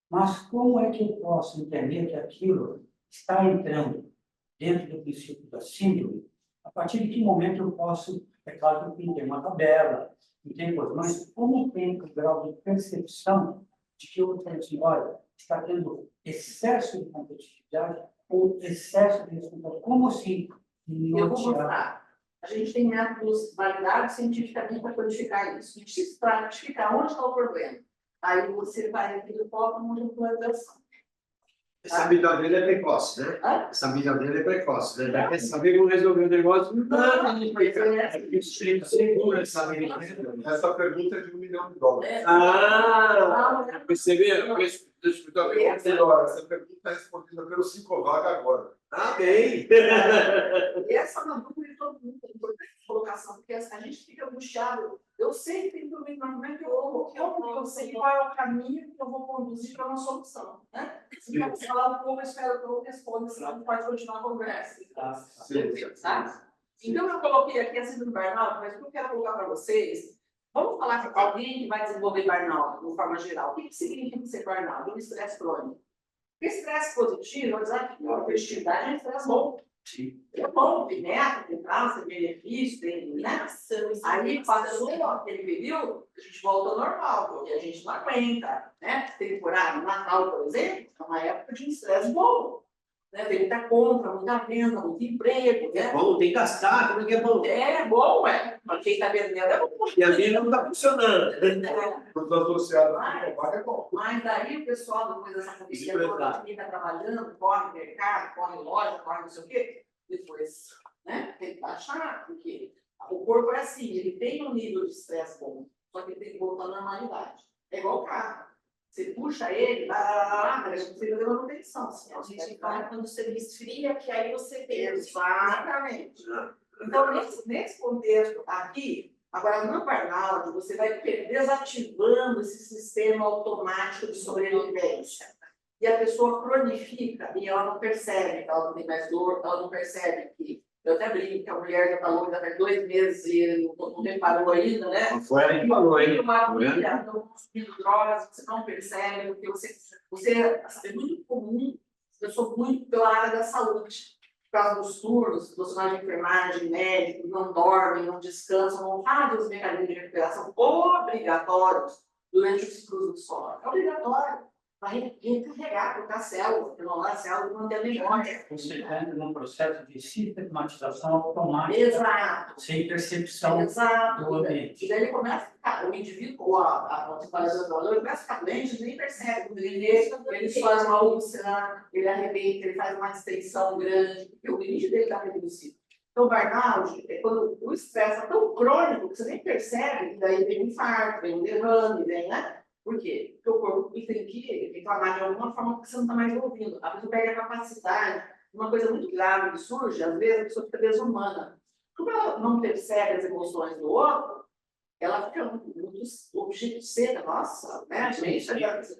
Mas como é que eu posso entender que aquilo está entrando dentro do princípio da síndrome? A partir de que momento eu posso... É claro que tem uma tabela, não tem coisa, mas como tem o grau de percepção de que eu estou assim, olha, está tendo excesso de competitividade ou excesso de responsabilidade? Como assim? Eu vou mostrar. A gente tem métodos validados cientificamente para codificar isso. A gente precisa identificar onde está o problema. Aí você vai aqui do foco onde a implantação. Essa vida dele é precoce, né? Hã? Essa vida dele é precoce, né? Já quer saber como resolver o negócio. Segura essa vida. Essa pergunta é de $1 milhão. Perceberam? Deixa eu Agora, essa pergunta é respondida pelo Sincovaga agora. Amém. E essa é uma dúvida de todo mundo, é importante a colocação, porque a gente fica angustiado. Eu sei que tem dúvida, mas como é que eu sei qual é o caminho que eu vou conduzir para uma solução, né? Se eu falar um pouco, eu espero que eu responda, senão a gente pode continuar a conversa. Tá? Então, eu coloquei aqui a síndrome do burnout, mas o que eu quero colocar para vocês, vamos falar com alguém que vai desenvolver burnout, de forma geral. O que significa ser burnout? Um estresse crônico. O estresse positivo, apesar que a competitividade é um estresse bom. Sim. É bom, tem meta, tem prazo, tem benefício, tem, né? Aí passou aquele período, a gente volta ao normal, porque a gente não aguenta, né? Temporada, Natal, por exemplo, é uma época de estresse bom. Né? Tem muita compra, muita venda, muito emprego, né? Bom, tem que gastar, como é que é bom? É bom, para quem está vendendo é bom. E a minha não está funcionando. Para os associados do Sincovaga é bom. Mas daí o pessoal, depois dessa correria toda, quem está trabalhando, corre mercado, corre loja, corre não sei o quê, depois, né, tem que baixar, porque o corpo é assim, ele tem um nível de estresse bom, só que ele tem que voltar à normalidade. É igual o carro. Você puxa ele, mas não precisa de manutenção. A gente fala quando você esfria, que aí você tem. Exatamente. Então, nesse contexto aqui, agora no burnout, você vai desativando esse sistema automático de sobrevivência. E a pessoa cronifica e ela não percebe que ela não tem mais dor, ela não percebe que. Eu até brinco que a mulher já falou que faz 2 meses e ele não reparou ainda, né? Foi ela que falou, hein? Uma filha, estão consumindo drogas, você não percebe, porque você é muito comum, eu sou muito pela área da saúde. Por causa dos turnos, profissionais de enfermagem, médicos, não dormem, não descansam, não fazem os mecanismos de recuperação obrigatórios durante os ciclos do sono. É obrigatório. Para recarregar, trocar célula, renovar a célula e manter a memória. Você entra num processo de sistematização automática, Exato. sem percepção Exato. do ambiente. E daí ele começa a ficar, o indivíduo, ou a trabalhadora, ele começa a ficar doente, nem percebe. Ele faz uma úlcera, ele arrebenta, ele faz uma distensão grande, porque o limite dele está reduzido. Então, o burnout é quando o estresse é tão crônico que você nem percebe, e daí vem um infarto, vem um derrame, vem, né? Por quê? Porque o corpo tem que reclamar de alguma forma porque você não está mais ouvindo. A pessoa perde a capacidade. Uma coisa muito grave que surge, às vezes a pessoa fica desumana. Como ela não percebe as emoções do outro, ela fica muito objeto seca. Nossa, né? A gente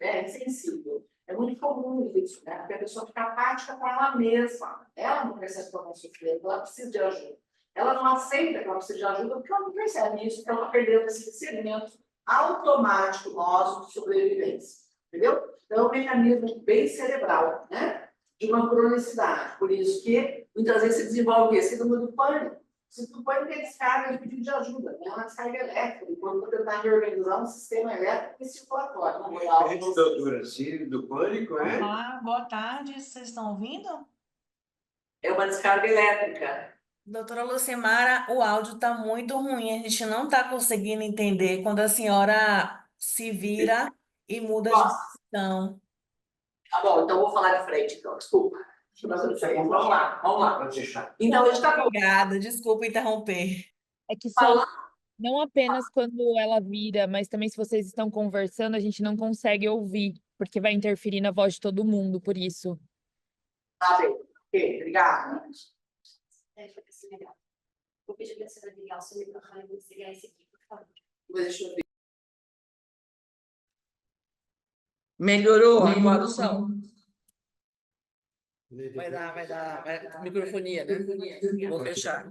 é insensível. É muito comum isso, né? Porque a pessoa fica apática para ela mesma. Ela não percebe que ela está sofrendo, ela precisa de ajuda. Ela não aceita que ela precisa de ajuda porque ela não percebe isso, porque ela está perdendo esse segmento automático nosso de sobrevivência, entendeu? Então, é um mecanismo bem cerebral, né? De uma cronicidade. Por isso que, muitas vezes, se desenvolve esse síndrome do pânico. O síndrome do pânico é descarga de pedido de ajuda, é uma descarga elétrica, enquanto eu tentar reorganizar um sistema elétrico e circulatório. Não vou dar Doutora, síndrome do pânico, é? Olá, boa tarde, vocês estão ouvindo? É uma descarga elétrica. Doutora Lucimara, o áudio está muito ruim, a gente não está conseguindo entender quando a senhora se vira e muda de posição. Tá bom, então eu vou falar de frente, então, desculpa. Vamos lá. Pode deixar. Então, a gente está Obrigada, desculpa interromper. É que só não apenas quando ela vira, mas também se vocês estão conversando, a gente não consegue ouvir, porque vai interferir na voz de todo mundo, por isso. Tá bem. Ok, obrigada. Vou pedir para a senhora ligar o seu microfone e desligar esse aqui, por favor. Deixa eu ver. Melhorou agora o som? Vai dar. Microfonia, né? Vou fechar.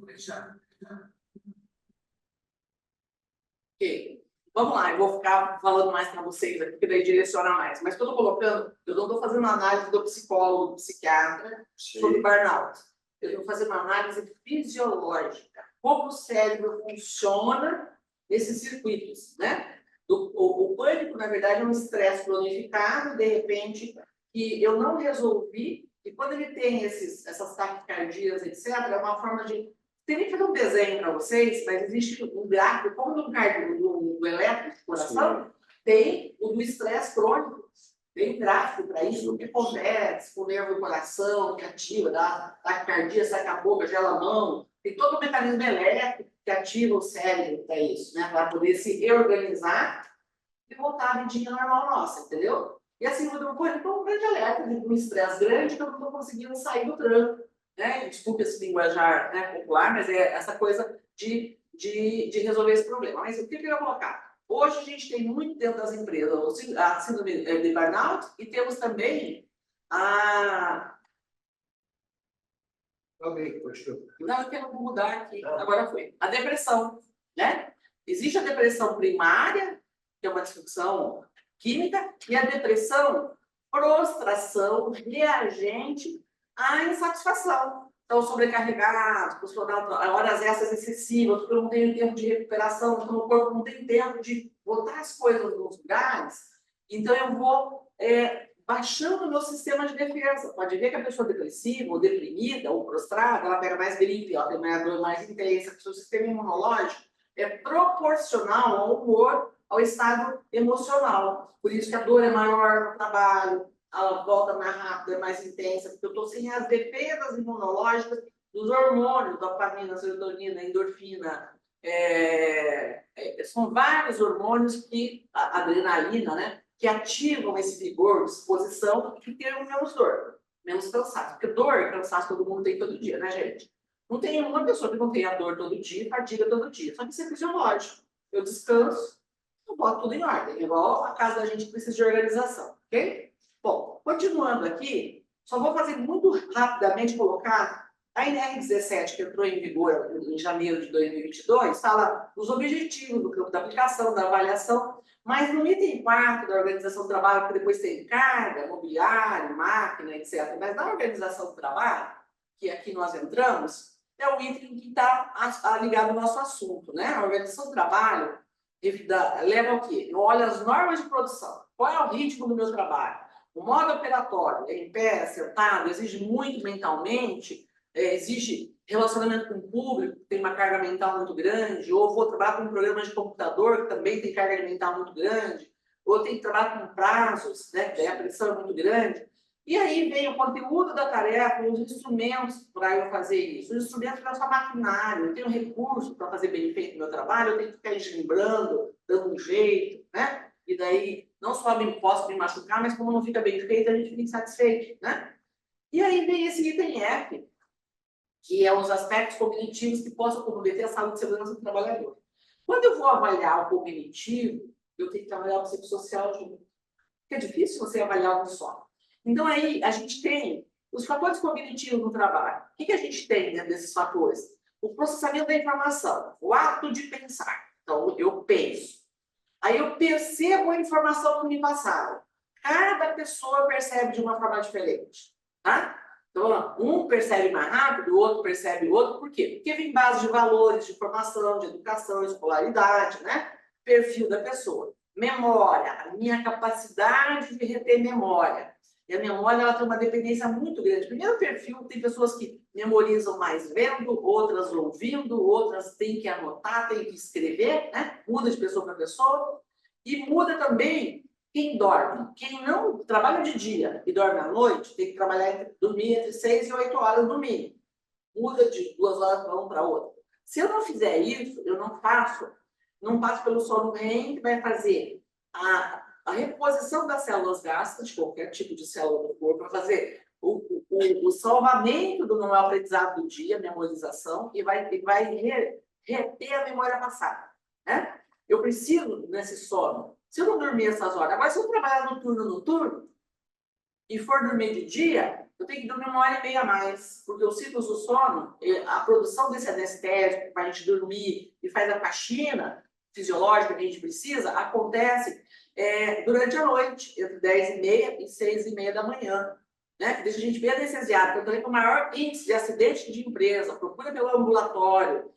Ok. Vamos lá, eu vou ficar falando mais para vocês aqui, porque daí direciona mais. Mas estou colocando, eu não estou fazendo análise do psicólogo, do psiquiatra sobre burnout. Eu estou fazendo uma análise fisiológica. Como o cérebro funciona nesses circuitos, né? O pânico, na verdade, é um estresse cronificado, de repente, que eu não resolvi. E quando ele tem essas taquicardias, etc., é uma forma de... Teria que fazer um desenho para vocês, mas existe um gráfico, como no elétrico do coração, tem o do estresse crônico. Tem gráfico para isso, o que acontece com o nervo do coração, que ativa, dá taquicardia, saca a boca, gela a mão. Tem todo um mecanismo elétrico que ativa o cérebro para isso, né? Para poder se reorganizar e voltar à vidinha normal nossa, entendeu? E assim, eu estou um grande alerta de um estresse grande que eu não estou conseguindo sair do tranco, né? Desculpe esse linguajar, né, popular, mas é essa coisa de resolver esse problema. Mas o que eu ia colocar? Hoje a gente tem muito dentro das empresas a síndrome de burnout e temos também a... Também, continua. Não, eu quero mudar aqui, agora foi. A depressão, né? Existe a depressão primária, que é uma disfunção química, e a depressão prostração reagente à insatisfação. Então, sobrecarregado, horas extras excessivas, porque eu não tenho tempo de recuperação, porque o meu corpo não tem tempo de botar as coisas nos lugares. Então, eu vou baixando o meu sistema de defesa. Pode ver que a pessoa depressiva, ou deprimida, ou prostrada, ela pega mais gripe, ela tem uma dor mais intensa, porque o seu sistema imunológico é proporcional ao humor, ao estado emocional. Por isso que a dor é maior no trabalho, a volta mais rápida, é mais intensa, porque eu estou sem as defesas imunológicas dos hormônios, dopamina, serotonina, endorfina. São vários hormônios que, a adrenalina, né, que ativam esse vigor, disposição e que tem menos dor, menos cansaço. Porque dor e cansaço todo mundo tem todo dia, né, gente? Não tem uma pessoa que não tenha dor todo dia, fadiga todo dia. Só que isso é fisiológico. Eu descanso, eu boto tudo em ordem. Igual a casa da gente precisa de organização, ok? Bom, continuando aqui, só vou fazer muito rapidamente colocar a NR17, que entrou em vigor em janeiro de 2022, fala dos objetivos do campo da aplicação, da avaliação, mas no item 4 da organização do trabalho, que depois tem carga, mobiliário, máquina, etc. Mas na organização do trabalho, que aqui nós entramos, é o item que está ligado ao nosso assunto, né? A organização do trabalho leva ao quê? Eu olho as normas de produção. Qual é o ritmo do meu trabalho? O modo operatório, é em pé, sentado, exige muito mentalmente, exige relacionamento com o público, que tem uma carga mental muito grande, ou vou trabalhar com um programa de computador, que também tem carga mental muito grande, ou tenho que trabalhar com prazos, né, que a pressão é muito grande. E aí vem o conteúdo da tarefa, os instrumentos para eu fazer isso. Os instrumentos para sua maquinário, eu tenho recurso para fazer bem feito o meu trabalho, eu tenho que ficar engembrando, dando um jeito, né? E daí, não só posso me machucar, mas como não fica bem feito, a gente fica insatisfeito, né? E aí vem esse item F, que é os aspectos cognitivos que possam comprometer a saúde e segurança do trabalhador. Quando eu vou avaliar o cognitivo, eu tenho que trabalhar o psicossocial junto. Porque é difícil você avaliar um só. Então, aí, a gente tem os fatores cognitivos no trabalho. O que a gente tem dentro desses fatores? O processamento da informação, o ato de pensar. Então, eu penso. Aí eu percebo a informação que me passaram. Cada pessoa percebe de uma forma diferente, tá? Então, um percebe mais rápido, o outro percebe o outro. Por quê? Porque vem base de valores, de formação, de educação, escolaridade, né? Perfil da pessoa. Memória, a minha capacidade de reter memória. E a memória, ela tem uma dependência muito grande. Primeiro perfil, tem pessoas que memorizam mais vendo, outras ouvindo, outras têm que anotar, têm que escrever, né? Muda de pessoa para pessoa. E muda também quem dorme. Quem não trabalha de dia e dorme à noite, tem que dormir entre 6 e 8 horas no mínimo. Muda de 2 horas para uma para outra. Se eu não fizer isso, eu não passo pelo sono REM, que vai fazer a reposição das células gastas, de qualquer tipo de célula do corpo, para fazer o salvamento do normal aprendizado do dia, memorização, e vai reter a memória passada, né? Eu preciso nesse sono. Se eu não dormir essas horas, agora se eu trabalhar noturno, e for dormir de dia, eu tenho que dormir 1h30 a mais, porque os ciclos do sono, a produção desse anestésico para a gente dormir e faz a faxina fisiológica que a gente precisa, acontece durante a noite, entre 10h30 e 6h30 da manhã, né? Que deixa a gente bem anestesiado. Eu também com o maior índice de acidente de empresa, procura pelo ambulatório,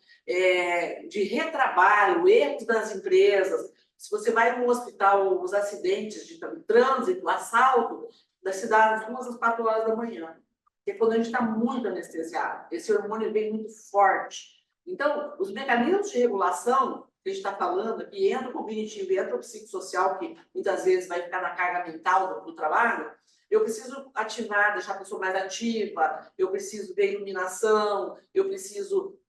de retrabalho, erros das empresas. Se você vai no hospital, os acidentes de trânsito, assalto, das cidades, 2 às 4 horas da manhã. Porque quando a gente está muito anestesiado, esse hormônio vem muito forte. Então, os mecanismos de regulação que a gente está falando, que entra o cognitivo e entra o psicossocial, que muitas vezes vai ficar na carga mental do trabalho, eu preciso ativar, deixar a pessoa mais ativa, eu preciso ter iluminação, eu preciso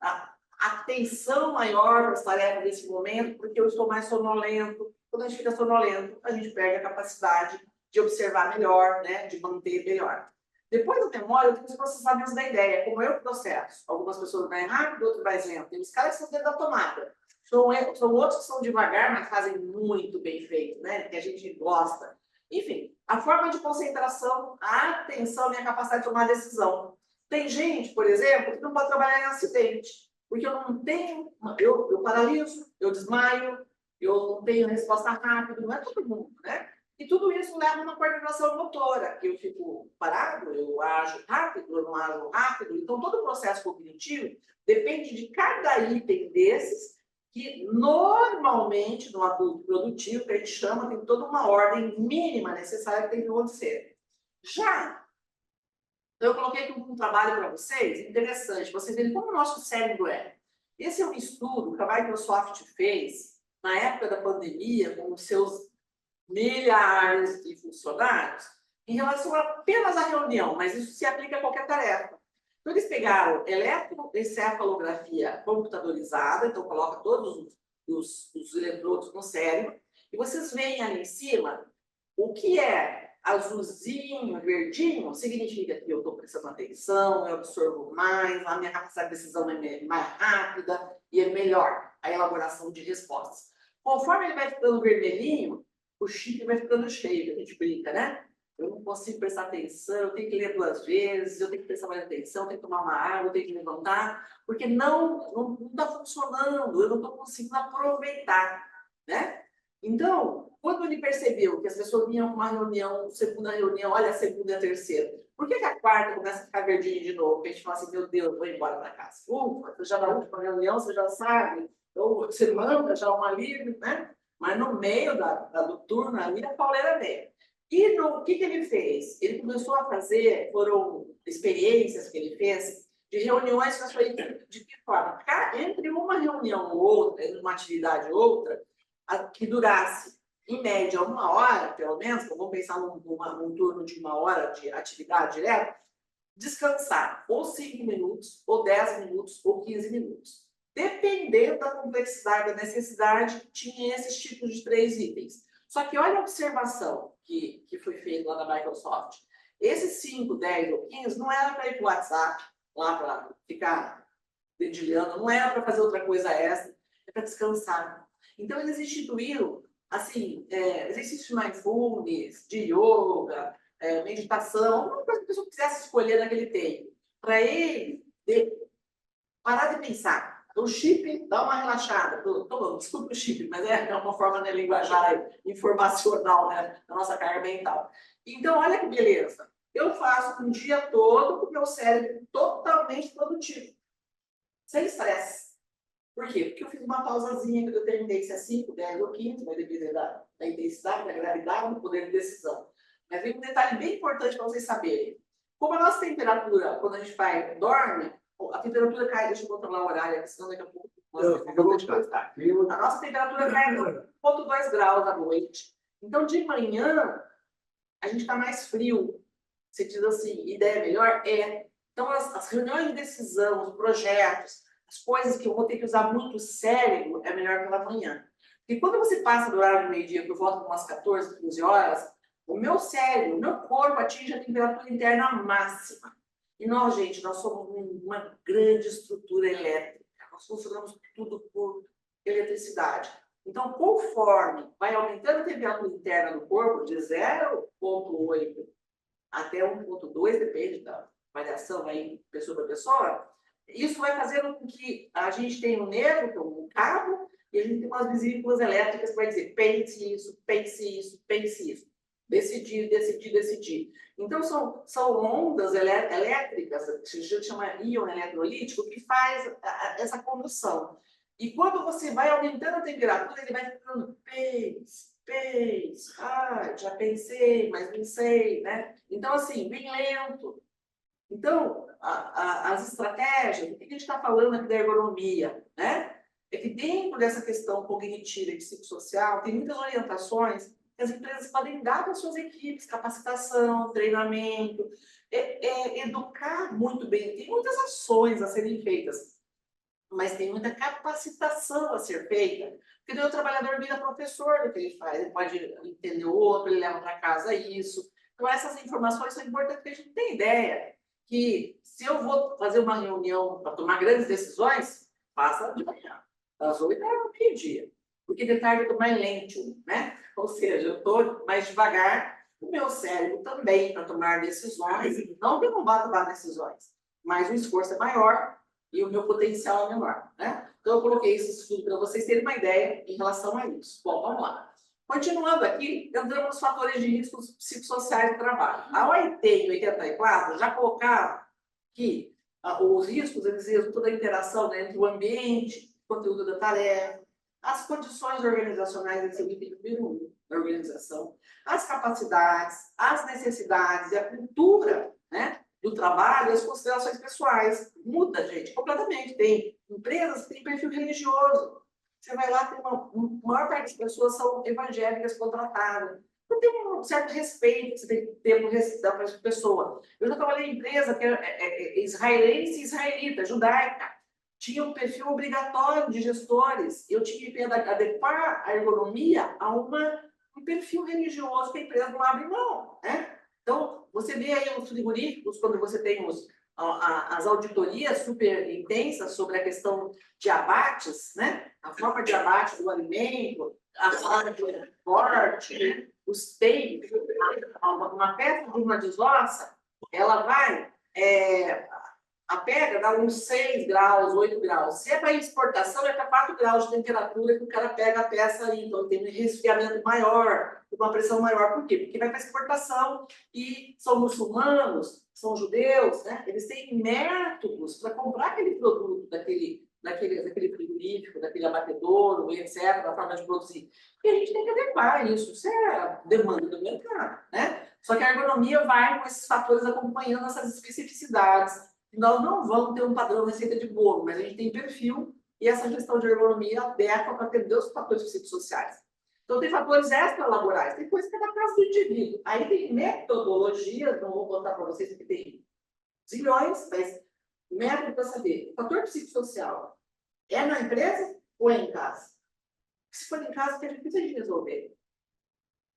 atenção maior para as tarefas desse momento, porque eu estou mais sonolento. Quando a gente fica sonolento, a gente perde a capacidade de observar melhor, né, de manter melhor. Depois da memória, eu tenho os processamentos da ideia, como eu processo. Algumas pessoas vai rápido, outros mais lento. Tem os caras que são dentro da tomada. São outros que são devagar, mas fazem muito bem feito, né, que a gente gosta. Enfim, a forma de concentração, a atenção, minha capacidade de tomar decisão. Tem gente, por exemplo, que não pode trabalhar em acidente, porque eu não tenho, eu paraliso, eu desmaio, eu não tenho resposta rápida, não é todo mundo, né? E tudo isso leva a uma coordenação motora, que eu fico parado, eu ajo rápido, eu não ajo rápido. Então, todo o processo cognitivo depende de cada item desses, que normalmente, no adulto produtivo, que a gente chama, tem toda uma ordem mínima necessária que tem que acontecer. Já, eu coloquei aqui um trabalho para vocês, interessante, vocês verem como o nosso cérebro é. Esse é um estudo que a Microsoft fez na época da pandemia, com os seus milhares de funcionários, em relação apenas à reunião, mas isso se aplica a qualquer tarefa. Então, eles pegaram eletroencefalografia computadorizada, então coloca todos os eletrodos no cérebro, e vocês veem ali em cima o que é azulzinho, verdinho, significa que eu estou prestando atenção, eu absorvo mais, a minha capacidade de decisão é mais rápida e é melhor a elaboração de respostas. Conforme ele vai ficando vermelhinho, o chip vai ficando cheio, a gente brinca, né? Eu não consigo prestar atenção, eu tenho que ler 2 vezes, eu tenho que prestar mais atenção, eu tenho que tomar uma água, eu tenho que levantar, porque não está funcionando, eu não estou conseguindo aproveitar, né? Então, quando ele percebeu que as pessoas vinham com uma reunião, segunda reunião, olha a segunda e a terceira, por que a quarta começa a ficar verdinha de novo? Porque a gente fala assim, meu Deus, vou embora para casa. Ufa, já na última reunião, você já sabe, então você manda já uma livre, né? Mas no meio do turno ali, a pauleira veio. E o que ele fez? Ele começou a fazer, foram experiências que ele fez, de reuniões com a sua equipe. De que forma? Entre uma reunião ou outra, entre uma atividade ou outra, que durasse, em média, 1 hora, pelo menos, vamos pensar num turno de 1 hora de atividade direta, descansar ou 5 minutos, ou 10 minutos, ou 15 minutos. Dependendo da complexidade, da necessidade, tinha esses tipos de 3 itens. Só que olha a observação que foi feita lá na Microsoft. Esses 5, 10 ou 15 não era para ir para o WhatsApp, lá para ficar dedilhando, não era para fazer outra coisa extra, é para descansar. Então, eles instituíram, assim, exercícios de mindfulness, de yoga, meditação, uma coisa que a pessoa quisesse escolher naquele tempo, para ele parar de pensar. O chip dá uma relaxada. Desculpa o chip, mas é uma forma de linguajar informacional, né, da nossa carga mental. Então, olha que beleza. Eu faço um dia todo com o meu cérebro totalmente produtivo, sem estresse. Por quê? Porque eu fiz uma pausazinha que eu terminei, se é 5, 10 ou 15, vai depender da intensidade, da gravidade, do poder de decisão. Mas tem um detalhe bem importante para vocês saberem. Como a nossa temperatura, quando a gente dorme, a temperatura cai, deixa eu controlar o horário aqui, senão daqui a pouco... A nossa temperatura cai 1,2 graus à noite. Então, de manhã, a gente está mais frio. Você diz assim, ideia melhor? Então, as reuniões de decisão, os projetos, as coisas que eu vou ter que usar muito o cérebro, é melhor pela manhã. Porque quando você passa do horário do meio-dia por volta de umas 14, 15 horas, o meu cérebro, o meu corpo atinge a temperatura interna máxima. E nós, gente, nós somos uma grande estrutura elétrica. Nós funcionamos tudo por eletricidade. Então, conforme vai aumentando a temperatura interna do corpo, de 0,8 até 1,2, depende da variação aí, pessoa para pessoa, isso vai fazendo com que a gente tenha um nervo, que é um cabo, e a gente tem umas vesículas elétricas que vai dizer pense isso, pense isso, pense isso. Decidir, decidir, decidir. Então, são ondas elétricas, que a gente chama íon eletrolítico, que faz essa condução. E quando você vai aumentando a temperatura, ele vai ficando pense, já pensei, mas não sei, né? Então, assim, bem lento. Então, as estratégias, o que a gente está falando aqui da ergonomia, né? É que dentro dessa questão cognitiva e psicossocial, tem muitas orientações que as empresas podem dar para suas equipes, capacitação, treinamento, educar muito bem. Tem muitas ações a serem feitas, mas tem muita capacitação a ser feita, porque daí o trabalhador vira professor do que ele faz, ele pode entender o outro, ele leva para casa isso. Então, essas informações são importantes, porque a gente tem ideia que se eu vou fazer uma reunião para tomar grandes decisões, passa de manhã, das 8 ao meio-dia, porque de tarde eu estou mais lento, né? Ou seja, eu estou mais devagar, o meu cérebro também para tomar decisões, não que eu não vá tomar decisões, mas o esforço é maior e o meu potencial é menor, né? Então, eu coloquei esse estudo para vocês terem uma ideia em relação a isso. Bom, vamos lá. Continuando aqui, entramos nos fatores de riscos psicossociais do trabalho. A OIT, em 84, já colocava que os riscos, eles resultam da interação, né, entre o ambiente, o conteúdo da tarefa, as condições organizacionais, esse é o item número 1 da organização, as capacidades, as necessidades e a cultura, né, do trabalho e as considerações pessoais. Muda, gente, completamente. Tem empresas que têm perfil religioso. Você vai lá, tem a maior parte das pessoas são evangélicas contratadas. Não tem um certo respeito que você tem que ter da pessoa. Eu já trabalhei em empresa que é israelense e israelita, judaica. Tinha um perfil obrigatório de gestores. Eu tinha que adequar a ergonomia a um perfil religioso que a empresa não abre mão, né? Então, você vê aí os frigoríficos, quando você tem as auditorias super intensas sobre a questão de abates, né? A forma de abate do alimento, a forma de transporte, né? Os tempos, uma peça de uma desossa, ela vai, a pega dá uns 6 graus, 8 graus. Se é para exportação, é para 4 graus de temperatura que o cara pega a peça aí. Então, tem um resfriamento maior, uma pressão maior. Por quê? Porque vai para exportação e são muçulmanos, são judeus, né? Eles têm métodos para comprar aquele produto daquele frigorífico, daquele abatedouro, etc., da forma de produzir. E a gente tem que adequar isso. Isso é a demanda do mercado, né? Só que a ergonomia vai com esses fatores acompanhando essas especificidades. Nós não vamos ter um padrão receita de bolo, mas a gente tem perfil e essa gestão de ergonomia aberta para atender os fatores psicossociais. Então, tem fatores extra-laborais, tem coisa que é da casa do indivíduo. Aí tem metodologias, não vou contar para vocês que tem zilhões, mas método para saber. O fator psicossocial é na empresa ou é em casa? Se for em casa, é difícil de resolver.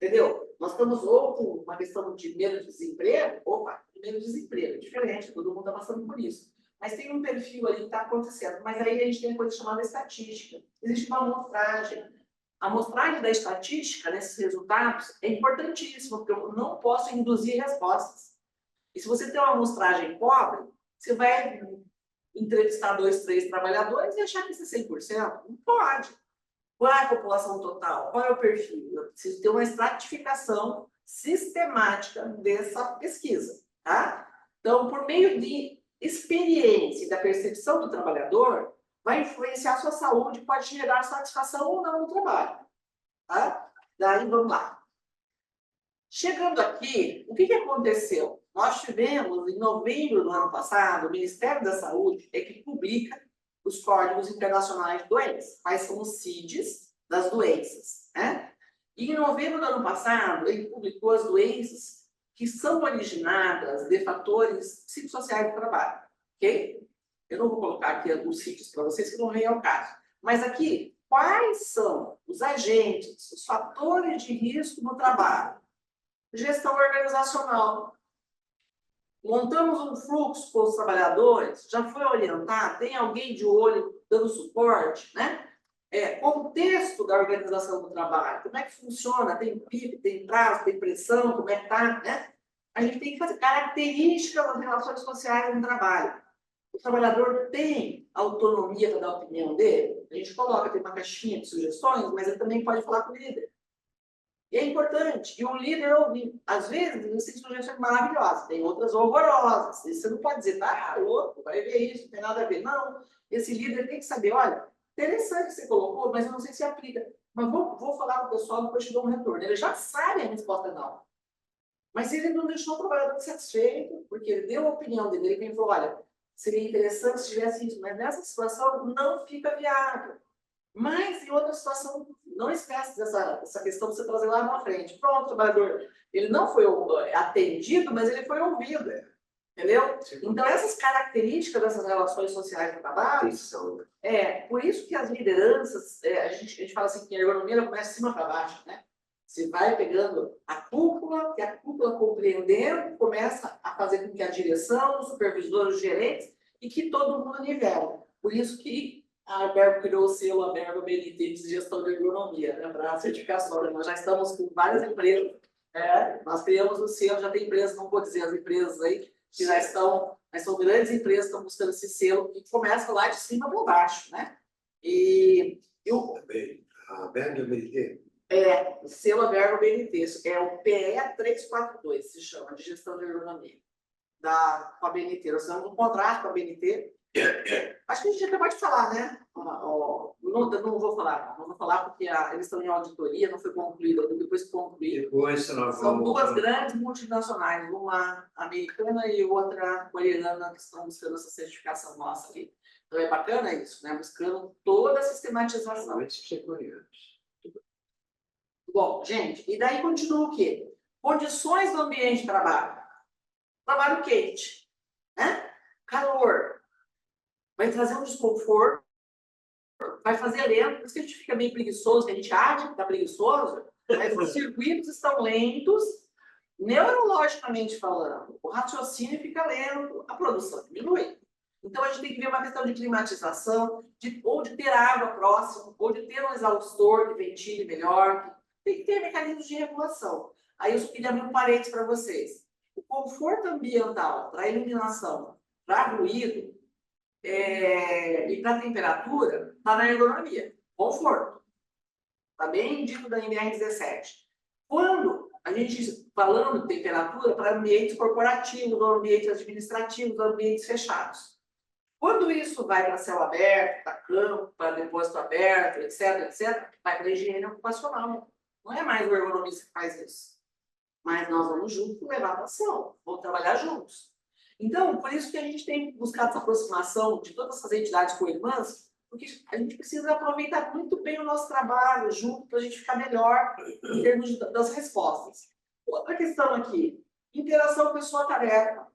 Entendeu? Nós estamos ou com uma questão de medo de desemprego, medo de desemprego, é diferente, todo mundo está passando por isso. Mas tem um perfil ali que está acontecendo. Mas aí a gente tem uma coisa chamada estatística. Existe uma amostragem. A amostragem da estatística, nesses resultados, é importantíssima, porque eu não posso induzir respostas. E se você tem uma amostragem pobre, você vai entrevistar 2, 3 trabalhadores e achar que isso é 100%? Não pode. Qual é a população total? Qual é o perfil? Eu preciso ter uma estratificação sistemática dessa pesquisa, tá? Então, por meio de experiência e da percepção do trabalhador, vai influenciar a sua saúde, pode gerar satisfação ou não no trabalho, tá? Daí, vamos lá. Chegando aqui, o que aconteceu? Nós tivemos, em novembro do ano passado, o Ministério da Saúde é que publica os Códigos Internacionais de Doenças, quais são os CIDs das doenças, né? E em novembro do ano passado, ele publicou as doenças que são originadas de fatores psicossociais do trabalho, ok? Eu não vou colocar aqui os CIDs para vocês, que não vem ao caso. Mas aqui, quais são os agentes, os fatores de risco no trabalho? Gestão organizacional. Montamos um fluxo com os trabalhadores, já foi orientar, tem alguém de olho dando suporte, né? Contexto da organização do trabalho, como é que funciona, tem PIB, tem prazo, tem pressão, como é que está, né? A gente tem que fazer características das relações sociais no trabalho. O trabalhador tem autonomia para dar a opinião dele, a gente coloca, tem uma caixinha de sugestões, mas ele também pode falar com o líder. E é importante. E o líder ouvir. Às vezes, existem sugestões maravilhosas, tem outras horrorosas. Você não pode dizer, tá louco, vai ver isso, não tem nada a ver. Não. Esse líder tem que saber, olha, interessante que você colocou, mas eu não sei se aplica. Mas vou falar com o pessoal, depois te dou um retorno. Ele já sabe a resposta não. Mas ele não deixou o trabalhador satisfeito, porque ele deu a opinião dele. Ele falou, olha, seria interessante se tivesse isso, mas nessa situação não fica viável. Mas em outra situação, não esquece dessa questão de você trazer lá na frente. Pronto, o trabalhador, ele não foi atendido, mas ele foi ouvido. Entendeu? Então, essas características dessas relações sociais do trabalho, por isso que as lideranças, a gente fala assim que a ergonomia ela começa de cima para baixo, né? Você vai pegando a cúpula, que a cúpula compreendendo, começa a fazer com que a direção, os supervisores, os gerentes, e que todo mundo nivela. Por isso que a Albergo criou o selo Albergo BNT de gestão de ergonomia, né, para a certificação. Nós já estamos com várias empresas, nós criamos o selo, já tem empresas, não vou dizer as empresas aí, que já estão, mas são grandes empresas que estão buscando esse selo, que começa lá de cima para baixo, né? E eu... A Berg BNT? O selo Albergo BNT, isso é o PE 342, se chama, de gestão de ergonomia, com a BNT. Nós temos um contrato com a BNT. Acho que a gente acabou de falar, né? Não vou falar porque eles estão em auditoria, não foi concluída, depois que concluir. São duas grandes multinacionais, uma americana e outra coreana, que estão buscando essa certificação nossa aqui. Então é bacana isso, né? Buscando toda a sistematização. Bom, gente, e daí continua o quê? Condições do ambiente de trabalho. Trabalho quente, né? Calor. Vai trazer um desconforto, vai fazer lento, por isso que a gente fica meio preguiçoso, que a gente acha que está preguiçoso, mas os circuitos estão lentos, neurologicamente falando, o raciocínio fica lento, a produção diminui. Então a gente tem que ver uma questão de climatização, ou de ter água próxima, ou de ter um exaustor que ventile melhor, tem que ter mecanismos de regulação. Aí eu só queria abrir um parênteses para vocês. O conforto ambiental para iluminação, para ruído, e para a temperatura, está na ergonomia. Conforto. Está bem dito da NBR17. Quando a gente, falando de temperatura, para ambientes corporativos, ou ambientes administrativos, ou ambientes fechados. Quando isso vai para céu aberto, para campo, para depósito aberto, etc., vai para a higiene ocupacional. Não é mais o ergonomista que faz isso. Mas nós vamos juntos levar para ação. Vamos trabalhar juntos. Então, por isso que a gente tem buscado essa aproximação de todas essas entidades co-irmãs, porque a gente precisa aproveitar muito bem o nosso trabalho junto para a gente ficar melhor em termos das respostas. Outra questão aqui, interação pessoa-tarefa.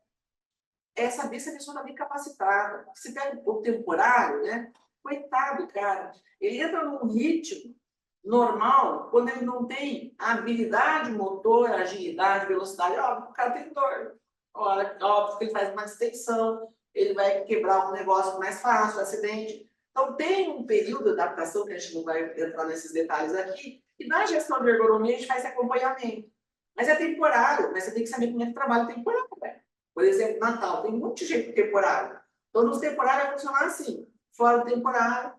É saber se a pessoa está bem capacitada. Se pega o temporário, né? Coitado, cara. Ele entra num ritmo normal quando ele não tem a habilidade motor, agilidade, velocidade. Óbvio, o cara tem dor. Óbvio que ele faz uma extensão, ele vai quebrar um negócio mais fácil, um acidente. Então, tem um período de adaptação, que a gente não vai entrar nesses detalhes aqui, e na gestão de ergonomia a gente faz esse acompanhamento. Mas é temporário, mas você tem que saber como é que trabalha temporário. Né? Por exemplo, Natal, tem muito jeito temporário. Então, nos temporários vai funcionar assim, fora do temporário,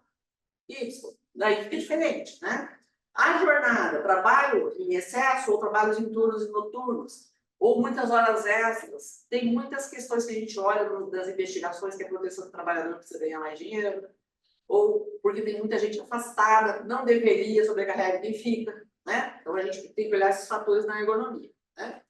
isso. Daí fica diferente, né? A jornada, trabalho em excesso ou trabalhos em turnos e noturnos, ou muitas horas extras. Tem muitas questões que a gente olha das investigações que a proteção do trabalhador precisa ganhar mais dinheiro, ou porque tem muita gente afastada, não deveria, sobrecarrega e fica, né? Então a gente tem que olhar esses fatores na ergonomia, né?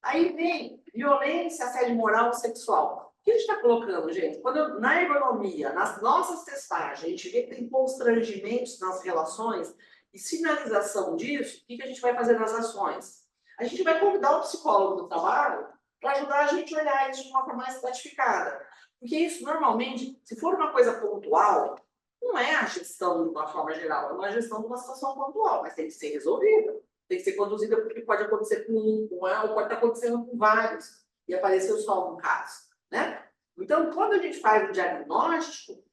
Aí vem violência, assédio moral e sexual. O que a gente está colocando, gente? Quando na ergonomia, nas nossas testagens, a gente vê que tem constrangimentos nas relações e sinalização disso, o que a gente vai fazer nas ações? A gente vai convidar o psicólogo do trabalho para ajudar a gente a olhar isso de uma forma mais estratificada. Porque isso, normalmente, se for uma coisa pontual, não é a gestão de uma forma geral, é uma gestão de uma situação pontual, mas tem que ser resolvida. Tem que ser conduzida porque pode acontecer com um, ou pode estar acontecendo com vários, e apareceu só um caso, né? Então, quando a gente faz o diagnóstico,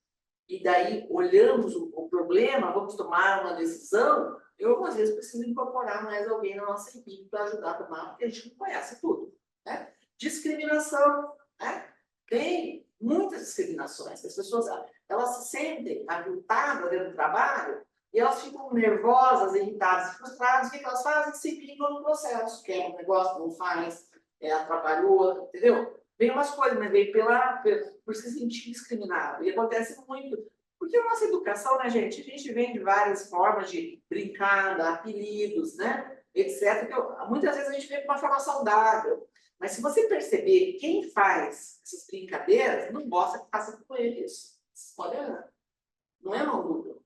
e daí olhamos o problema, vamos tomar uma decisão, eu, às vezes, preciso incorporar mais alguém na nossa equipe para ajudar a tomar, porque a gente não conhece tudo, né? Discriminação, né? Tem muitas discriminações, as pessoas, elas se sentem aviltadas dentro do trabalho, e elas ficam nervosas, irritadas, frustradas, o que elas fazem? Se pingam no processo, quer um negócio, não faz, atrapalhou, entendeu? Vem umas coisas, mas vem por se sentir discriminado. E acontece muito. Porque a nossa educação, né, gente? A gente vem de várias formas de brincar, dar apelidos, né? Etc. Então, muitas vezes a gente vê de uma forma saudável. Mas se você perceber quem faz essas brincadeiras, não gosta que faça com ele isso. Olha, não é mal dúvida.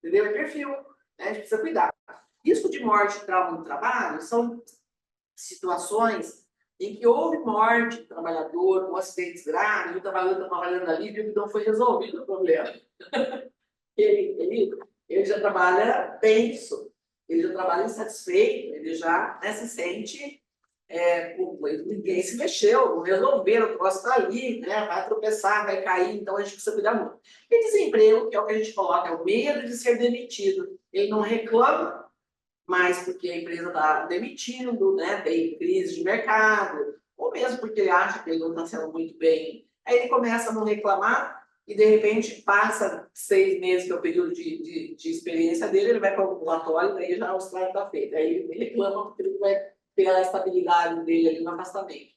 entendeu? É perfil, né? A gente precisa cuidar. Risco de morte e trauma no trabalho são situações em que houve morte do trabalhador, com acidentes graves, o trabalhador está trabalhando ali, viu que não foi resolvido o problema. Ele já trabalha tenso, ele já trabalha insatisfeito, ele já, né, se sente, ninguém se mexeu, não resolveram, o troço está ali, né, vai tropeçar, vai cair, então a gente precisa cuidar muito. E desemprego, que é o que a gente coloca, é o medo de ser demitido. Ele não reclama, mas porque a empresa está demitindo, né, tem crise de mercado, ou mesmo porque ele acha que ele não está sendo muito bem. Aí ele começa a não reclamar e, de repente, passa 6 meses, que é o período de experiência dele, ele vai para o ambulatório, daí já o estrago está feito. Aí ele reclama porque ele vai ter a estabilidade dele ali no afastamento.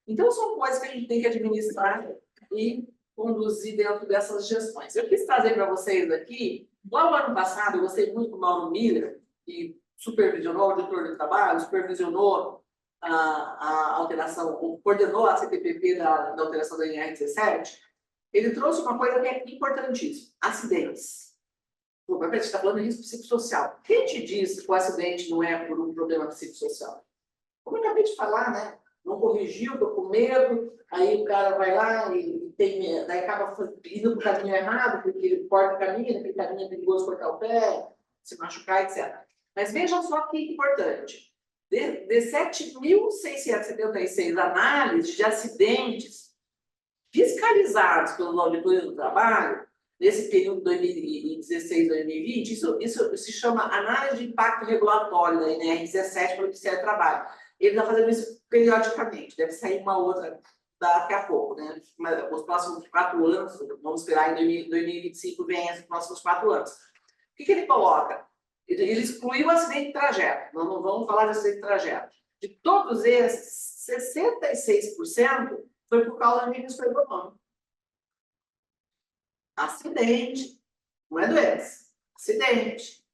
Então, são coisas que a gente tem que administrar e conduzir dentro dessas gestões. Eu quis trazer para vocês aqui, lá no ano passado, eu gostei muito do Mauro Miller, que supervisionou, o auditor do trabalho, supervisionou a alteração, coordenou a CTPP da alteração da NR17, ele trouxe uma coisa que é importantíssima: acidentes. Pô, mas a gente está falando de risco psicossocial. Quem te diz que o acidente não é por um problema psicossocial? Como eu acabei de falar, né? Não corrigiu, estou com medo, aí o cara vai lá e daí acaba indo para o caminho errado, porque ele corta o caminho, aquele caminho é perigoso cortar o pé, se machucar, etc. Mas veja só que importante. De 7.676 análises de acidentes fiscalizados pelos auditores do trabalho, nesse período de 2016 2020, isso se chama análise de impacto regulatório da NR17 pelo Ministério do Trabalho. Ele está fazendo isso periodicamente, deve sair uma outra daqui a pouco, né? Mas os próximos 4 anos, vamos esperar em 2025 venha os próximos 4 anos. O que ele coloca? Ele excluiu o acidente de trajeto, nós não vamos falar de acidente de trajeto. De todos esses, 66% foi por causa de risco ergonômico. Acidente, não é doença, acidente.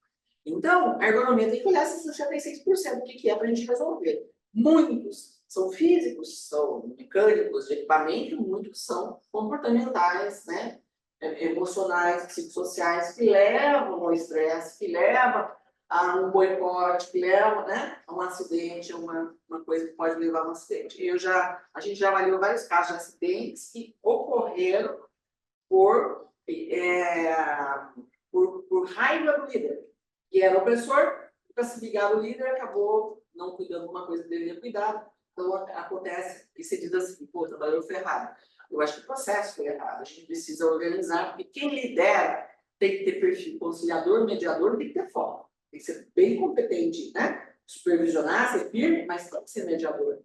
Então, a ergonomia tem que olhar esses 66%, o que é para a gente resolver. Muitos são físicos, são mecânicos de equipamento, muitos são comportamentais, né? Emocionais, psicossociais, que levam ao estresse, que levam a um boicote, que levam, né, a um acidente, uma coisa que pode levar a um acidente. A gente já avaliou vários casos de acidentes que ocorreram por raiva do líder, que era opressor, para se ligar ao líder, acabou não cuidando de uma coisa que deveria cuidar. Então, acontece que se diz assim: pô, trabalhou ferrado. Eu acho que o processo foi errado. A gente precisa organizar, porque quem lidera tem que ter perfil conciliador, mediador, tem que ter foco. Tem que ser bem competente, né? Supervisionar, ser firme, mas tem que ser mediador.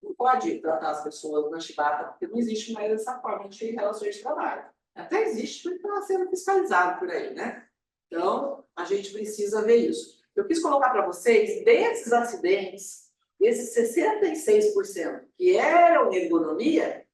Não pode tratar as pessoas na chibata, porque não existe mais essa forma de relações de trabalho. Até existe, mas está sendo fiscalizado por aí, né? Então, a gente precisa ver isso. Eu quis colocar para vocês, desses acidentes, esses 66% que eram ergonomia,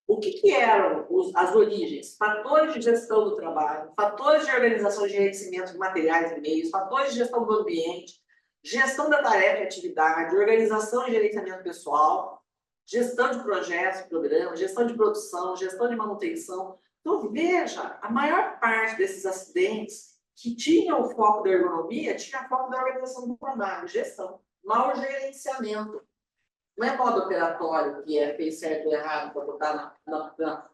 o que eram as origens? Fatores de gestão do trabalho, fatores de organização e gerenciamento de materiais e meios, fatores de gestão do ambiente, gestão da tarefa e atividade, organização e gerenciamento pessoal, gestão de projetos, programas, gestão de produção, gestão de manutenção. Então, veja, a maior parte desses acidentes que tinham o foco da ergonomia, tinha foco da organização do trabalho, gestão, mau gerenciamento. Não é modo operatório, que fez certo ou errado para botar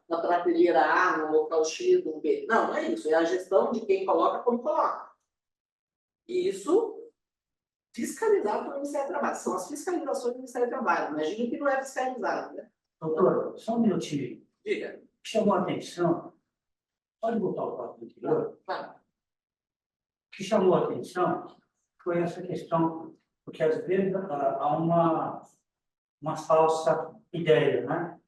na prateleira A, no local X, no B. Não, não é isso. É a gestão de quem coloca como coloca. E isso fiscalizado pelo Ministério do Trabalho. São as fiscalizações do Ministério do Trabalho. Imagina que não é fiscalizado, né? Doutor, só um minutinho. Diga. Chamou a atenção, pode botar o papo anterior? Vai. O que chamou a atenção foi essa questão, porque às vezes há uma falsa ideia, né?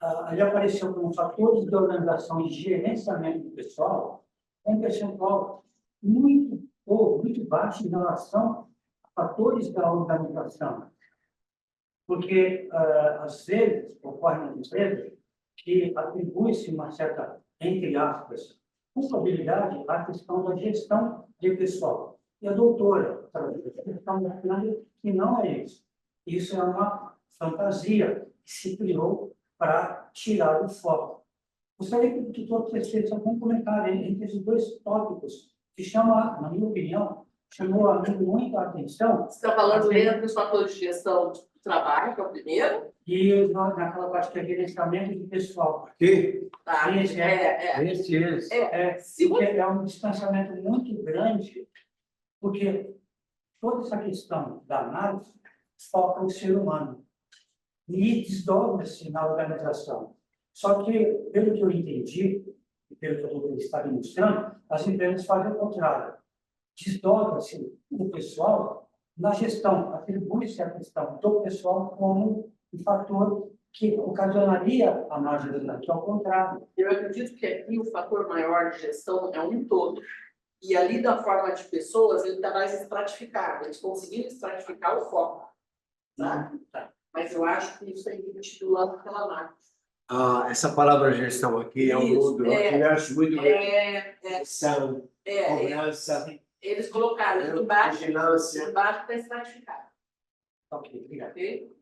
Ali apareceu como fatores de organização e gerenciamento do pessoal, um percentual muito baixo em relação a fatores da organização. Porque, às vezes, ocorre nas empresas que atribui-se uma certa, entre aspas, culpabilidade à questão da gestão de pessoal. E a doutora está mostrando que não é isso. Isso é uma fantasia que se criou para tirar o foco. Gostaria que todos fizessem algum comentário entre esses dois tópicos, que chama, na minha opinião, chamou a mim muito a atenção. Você está falando mesmo dos fatores de gestão do trabalho, que é o primeiro? E naquela parte que é gerenciamento de pessoal. Aqui, Tá? Esse esse. Se Porque você... é um distanciamento muito grande, porque toda essa questão da análise foca o ser humano e desdobra-se na organização. Só que, pelo que eu entendi, e pelo que eu está demonstrando, as empresas fazem o contrário. Desdobra-se o pessoal na gestão, atribui-se a questão do pessoal como um fator que ocasionaria a marginalidade, que é o contrário. Eu acredito que aqui o fator maior de gestão é um todo. E ali da forma de pessoas, ele está mais estratificado. Eles conseguiram estratificar o foco. Tá? Mas eu acho que isso é individual pela marca. Essa palavra gestão aqui é um Isso, mundo, eu acho muito gestão, É, cobrança, eles colocaram aqui embaixo, vigilância. embaixo está estratificado. Ok, obrigado. Ok?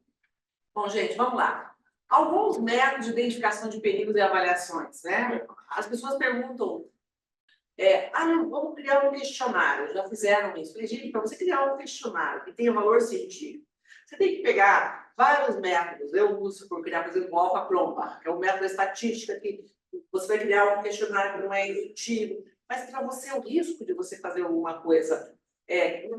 Bom, gente, vamos lá. Alguns métodos de identificação de perigos e avaliações, né? As pessoas perguntam, vamos criar um questionário. Já fizeram isso. Falei, gente, para você criar um questionário que tenha valor científico, você tem que pegar vários métodos. Eu uso por criar, por exemplo, o Alpha-Crompa, que é um método de estatística que você vai criar um questionário que não é intuitivo, mas para você o risco de você fazer alguma coisa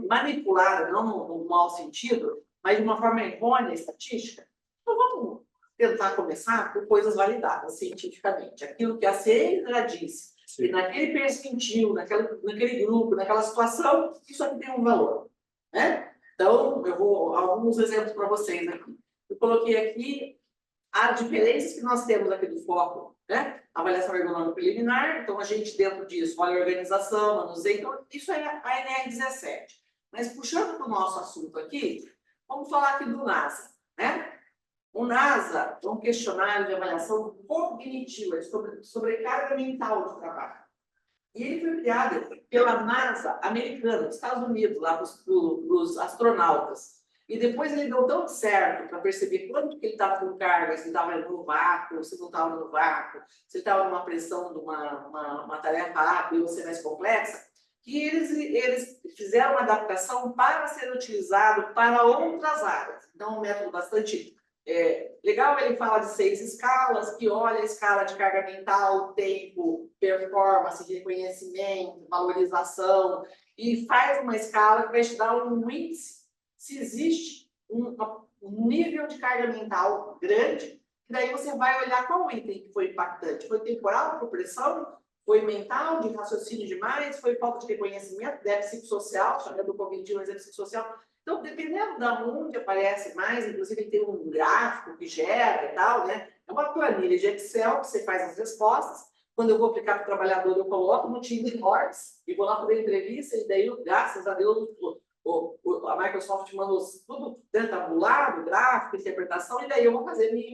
manipulada, não no mau sentido, mas de uma forma errônea estatística. Então vamos tentar começar por coisas validadas cientificamente. Aquilo que a ciência já disse, e naquele percentil, naquele grupo, naquela situação, isso aqui tem um valor, né? Então, eu vou alguns exemplos para vocês aqui. Eu coloquei aqui as diferenças que nós temos aqui do foco, né? Avaliação ergonômica preliminar, então a gente dentro disso olha a organização, manuseio, então isso é a NR17. Mas puxando para o nosso assunto aqui, vamos falar aqui do NASA, né? O NASA é um questionário de avaliação cognitiva, sobre sobrecarga mental de trabalho. E ele foi criado pela NASA americana, dos Estados Unidos, lá para os astronautas. E depois ele deu tão certo para perceber quanto que ele estava com carga, se estava no vácuo, se não estava no vácuo, se estava numa pressão de uma tarefa rápida ou ser mais complexa, que eles fizeram uma adaptação para ser utilizado para outras áreas. Então, um método bastante legal. Ele fala de 6 escalas, que olha a escala de carga mental, tempo, performance, reconhecimento, valorização, e faz uma escala que vai te dar um índice se existe um nível de carga mental grande, e daí você vai olhar qual item que foi impactante. Foi temporal, por pressão? Foi mental, de raciocínio demais? Foi falta de reconhecimento, déficit social, chamando o cognitivo, déficit social? Então, dependendo da onde aparece mais, inclusive tem um gráfico que gera e tal, né? É uma planilha de Excel que você faz as respostas. Quando eu vou aplicar para o trabalhador, eu coloco no Teams Reports e vou lá fazer entrevista, e daí, graças a Deus, a Microsoft mandou tudo tabulado, gráfico, interpretação, e daí eu vou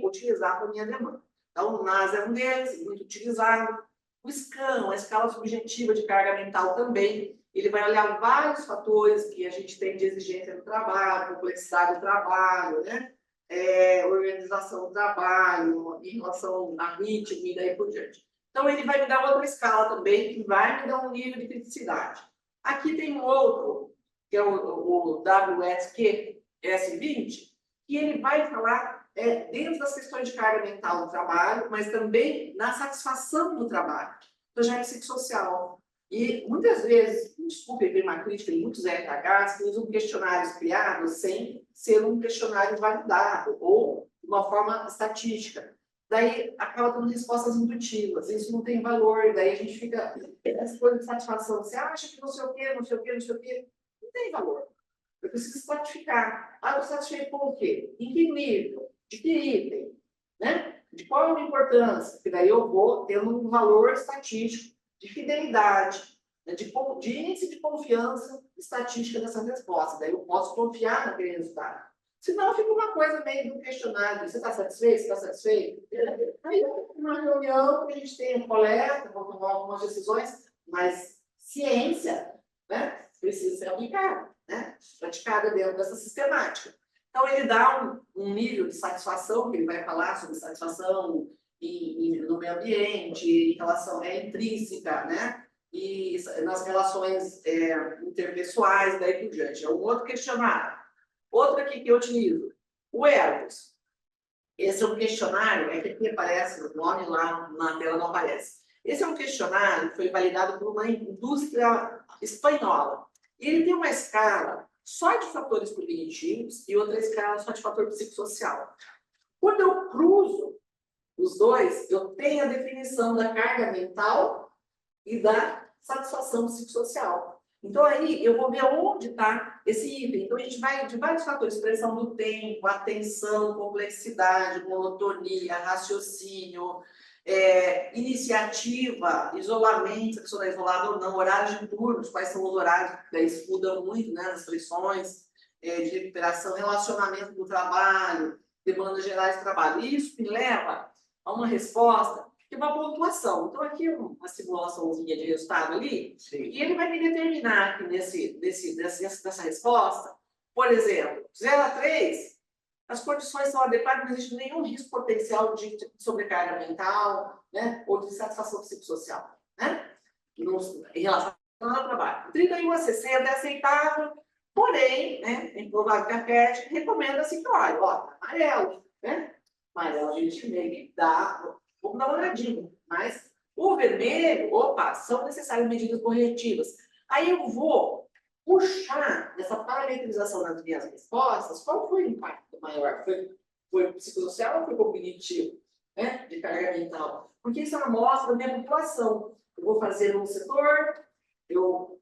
utilizar para a minha demanda. Então, o NASA é um deles, muito utilizado. O SCAN, a escala subjetiva de carga mental também, ele vai olhar vários fatores que a gente tem de exigência do trabalho, complexidade do trabalho, né? Organização do trabalho, em relação a ritmo e daí por diante. Então, ele vai me dar outra escala também, que vai me dar um nível de criticidade. Aqui tem um outro, que é o WSQ S20, que ele vai falar dentro das questões de carga mental do trabalho, mas também na satisfação do trabalho, projeto psicossocial. E muitas vezes, desculpe ver uma crítica em muitos RHs, que usam questionários criados sem ser um questionário validado ou de uma forma estatística. Daí acaba tendo respostas intuitivas, isso não tem valor, daí a gente fica essa coisa de satisfação. Você acha que não sei o quê, não sei o quê, não sei o quê. Não tem valor. Eu preciso estratificar. Estou satisfeito com o quê? Em que nível? De que item? Né? De qual é a importância? Porque daí eu vou tendo um valor estatístico de fidelidade, né? de índice de confiança estatística dessa resposta. Daí eu posso confiar naquele resultado. Senão fica uma coisa meio do questionário. Você está satisfeito? Você está satisfeito? Aí, uma reunião que a gente tem coleta, vamos tomar algumas decisões, mas ciência, né? Precisa ser aplicada, né? Praticada dentro dessa sistemática. Então, ele dá um nível de satisfação, que ele vai falar sobre satisfação no meio ambiente, em relação intrínseca, né? E nas relações interpessoais, daí por diante. É um outro questionário. Outro aqui que eu utilizo, o Eros. Esse é um questionário, que aqui aparece o nome lá na tela, não aparece. Esse é um questionário que foi validado por uma indústria espanhola. E ele tem uma escala só de fatores cognitivos e outra escala só de fator psicossocial. Quando eu cruzo os dois, eu tenho a definição da carga mental e da satisfação psicossocial. Então, aí, eu vou ver onde está esse item. Então, a gente vai de vários fatores, expressão do tempo, atenção, complexidade, monotonia, raciocínio, iniciativa, isolamento, se a pessoa está isolada ou não, horários de turnos, quais são os horários, que daí mudam muito, né, nas pressões de recuperação, relacionamento do trabalho, demandas gerais de trabalho. Isso me leva a uma resposta que é uma pontuação. Então, aqui uma simulaçãozinha de resultado ali, e ele vai me determinar aqui nessa resposta, por exemplo, 0 a 3, as condições são adequadas, não existe nenhum risco potencial de sobrecarga mental, né, ou de satisfação psicossocial, né, em relação ao trabalho. 31 a 60 é aceitável, porém, né, em provável que a PET recomenda-se que, olha, amarelo, né, amarelo a gente meio que dá, vamos dar uma olhadinha, mas o vermelho, são necessárias medidas corretivas. Aí eu vou puxar nessa parametrização das minhas respostas, qual foi o impacto maior? Foi psicossocial ou foi cognitivo? Né? De carga mental? Porque isso é uma amostra da minha população. Eu vou fazer um setor, eu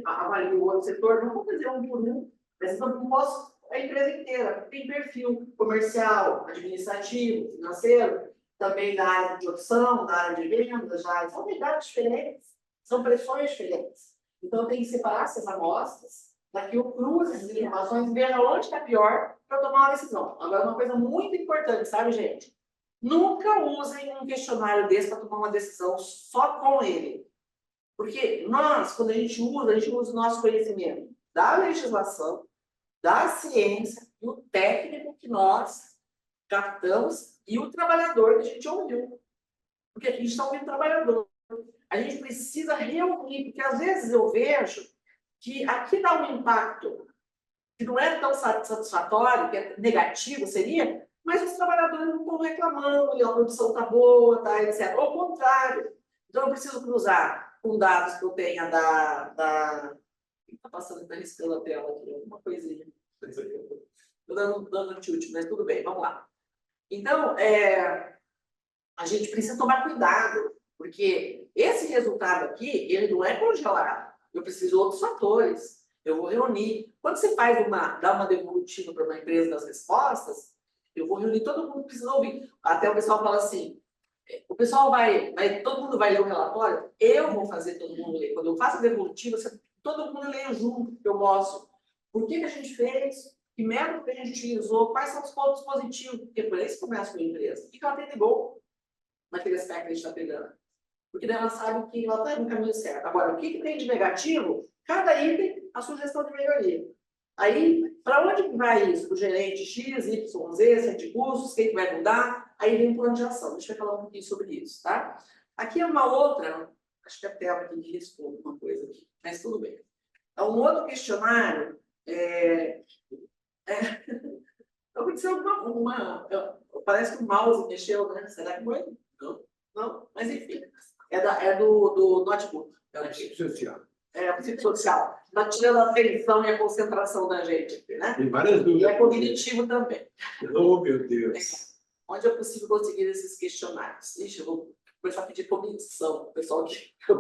avalio o outro setor, não vou fazer um por um, mas eu posso a empresa inteira. Tem perfil comercial, administrativo, financeiro, também da área de produção, da área de vendas, são unidades diferentes, são pressões diferentes. Então, tem que separar essas amostras, para que eu cruze essas informações e veja onde está pior para tomar uma decisão. Agora, uma coisa muito importante, sabe, gente? Nunca usem um questionário desse para tomar uma decisão só com ele. Porque nós, quando a gente usa o nosso conhecimento da legislação, da ciência, do técnico que nós captamos e o trabalhador que a gente ouviu. Porque a gente está ouvindo o trabalhador. A gente precisa reunir, porque às vezes eu vejo que aqui dá um impacto que não é tão satisfatório, que é negativo, seria, mas os trabalhadores não estão reclamando, a produção está boa, tá, etc. Ao contrário. Então, eu preciso cruzar com dados que eu tenha da... Está passando, está riscando a tela aqui, alguma coisinha. Estou dando tilt, mas tudo bem, vamos lá. Então, a gente precisa tomar cuidado, porque esse resultado aqui, ele não é congelado. Eu preciso de outros fatores. Eu vou reunir. Quando você dá uma devolutiva para uma empresa das respostas, eu vou reunir todo mundo que precisa ouvir. Até o pessoal fala assim, todo mundo vai ler o relatório, eu vou fazer todo mundo ler. Quando eu faço a devolutiva, todo mundo lê junto, eu mostro por que a gente fez, que método que a gente utilizou, quais são os pontos positivos, porque por isso começa com a empresa. O que ela tem de bom naquele aspecto que a gente está pegando? Porque daí ela sabe que ela está no caminho certo. Agora, o que tem de negativo? Cada item, a sugestão de melhoria. Aí, para onde vai isso? O gerente X, Y, Z, sete custos, quem que vai mudar? Aí vem o plano de ação. Deixa eu falar um pouquinho sobre isso, tá? Aqui é uma outra, acho que a tela aqui riscou alguma coisa aqui, mas tudo bem. É um outro questionário. Aconteceu parece que o mouse mexeu, né? Será que foi? Não, mas enfim. É do notebook. É o psicossocial. É o psicossocial. Está tirando a atenção e a concentração da gente aqui, né? Tem várias dúvidas. E é cognitivo também. Oh, meu Deus. Onde é possível conseguir esses questionários? Ixi, eu vou começar a pedir cognição, o pessoal que eu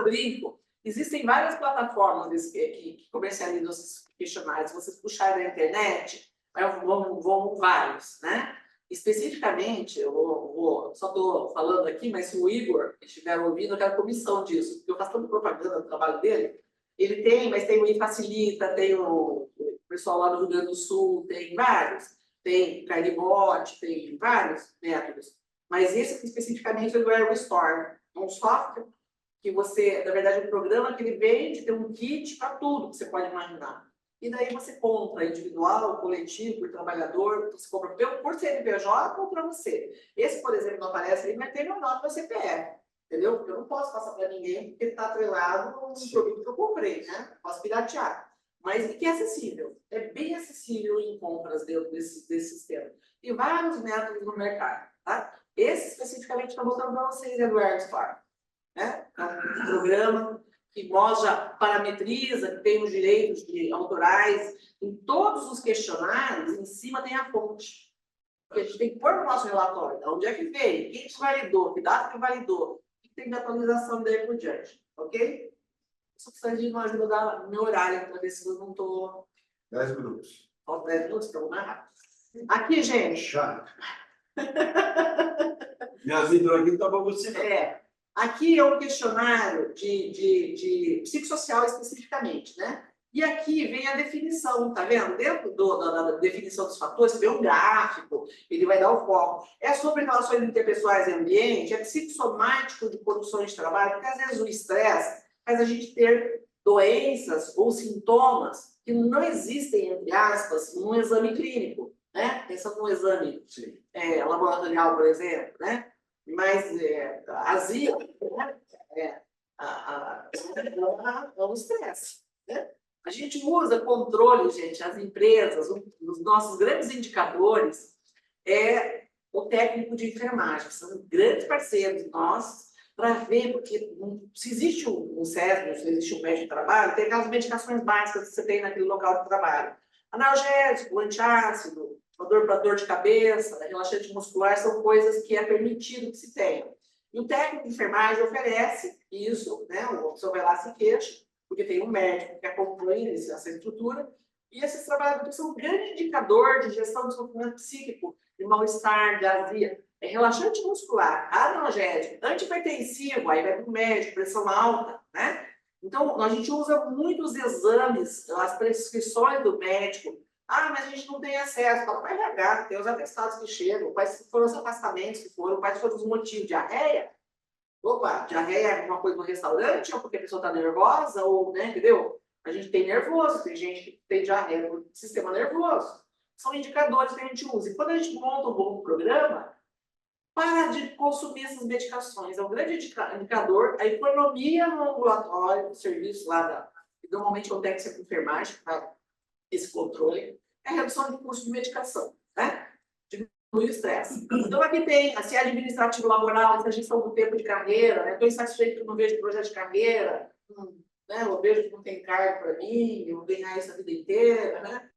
brinco. Existem várias plataformas que comercializam esses questionários. Se vocês puxarem na internet, vão vários, né? Especificamente, só estou falando aqui, mas se o Igor estiver ouvindo, eu quero comissão disso, porque eu faço tanta propaganda do trabalho dele. Ele tem, mas tem o eFacilita, tem o pessoal lá do Rio Grande do Sul, tem vários. Tem Carnibot, tem vários métodos. Mas esse aqui, especificamente, é do AeroStorm. É um software que você, na verdade, um programa que ele vende, tem um kit para tudo que você pode imaginar. e daí você compra individual, coletivo, por trabalhador, você compra por CNPJ ou para você. Esse, por exemplo, não aparece ali, mas tem meu nome no CPF, entendeu? Eu não posso passar para ninguém porque está atrelado no produto que eu comprei, né? Posso piratear. Mas que é acessível, é bem acessível em compras dentro desse sistema. Tem vários métodos no mercado, tá? Esse especificamente estou mostrando para vocês, Eduardo Farm, né? É um programa que mostra, parametriza, que tem os direitos autorais. Em todos os questionários, em cima tem a fonte. Porque a gente tem que pôr no nosso relatório, de onde é que veio, quem te validou, que data que validou, o que tem de atualização daí por diante, ok? Só precisa de uma ajuda do meu horário, para ver se eu não estou... 10 minutos. Falta 10 minutos, então vamos mais rápido. Aqui, gente... Chato. Minha vida aqui tá para você. Aqui é um questionário de psicossocial especificamente, né? E aqui vem a definição, tá vendo? Dentro da definição dos fatores, você vê um gráfico, ele vai dar o foco. É sobre relações interpessoais e ambiente, é psicossomático de condições de trabalho, porque às vezes o estresse faz a gente ter doenças ou sintomas que não existem, entre aspas, num exame clínico, né? Pensando num exame laboratorial, por exemplo, né? Mas azia, né? É um estresse, né? A gente usa controle, gente, as empresas, os nossos grandes indicadores é o técnico de enfermagem, são grandes parceiros nossos para ver, porque se existe um CESB, se existe um médico de trabalho, tem aquelas medicações básicas que você tem naquele local de trabalho. Analgésico, antiácido, para dor de cabeça, relaxante muscular, são coisas que é permitido que se tenha. E o técnico de enfermagem oferece isso, né? A pessoa vai lá se queixa, porque tem um médico que acompanha essa estrutura, e esses trabalhadores são um grande indicador de gestão de sofrimento psíquico, de mal-estar, de azia. É relaxante muscular, analgésico, antihipertensivo, aí vai para o médico, pressão alta, né? Então, a gente usa muitos exames, as prescrições do médico. Ah, mas a gente não tem acesso. Fala para o RH, tem os atestados que chegam, quais foram os afastamentos que foram, quais foram os motivos. Diarreia? Opa, diarreia é uma coisa no restaurante, ou porque a pessoa está nervosa, ou, né, entendeu? A gente tem nervoso, tem gente que tem diarreia no sistema nervoso. São indicadores que a gente usa. E quando a gente monta um bom programa, para de consumir essas medicações. É um grande indicador. A economia no ambulatório, no serviço lá, normalmente eu tenho que ser com enfermagem, tá? Esse controle, é a redução de custo de medicação, né? Diminui o estresse. Então, aqui tem, se é administrativo laboral, se é gestão do tempo de carreira, né? Estou insatisfeito que não vejo projeto de carreira, né? Eu vejo que não tem cargo para mim, eu vou ganhar isso a vida inteira, né?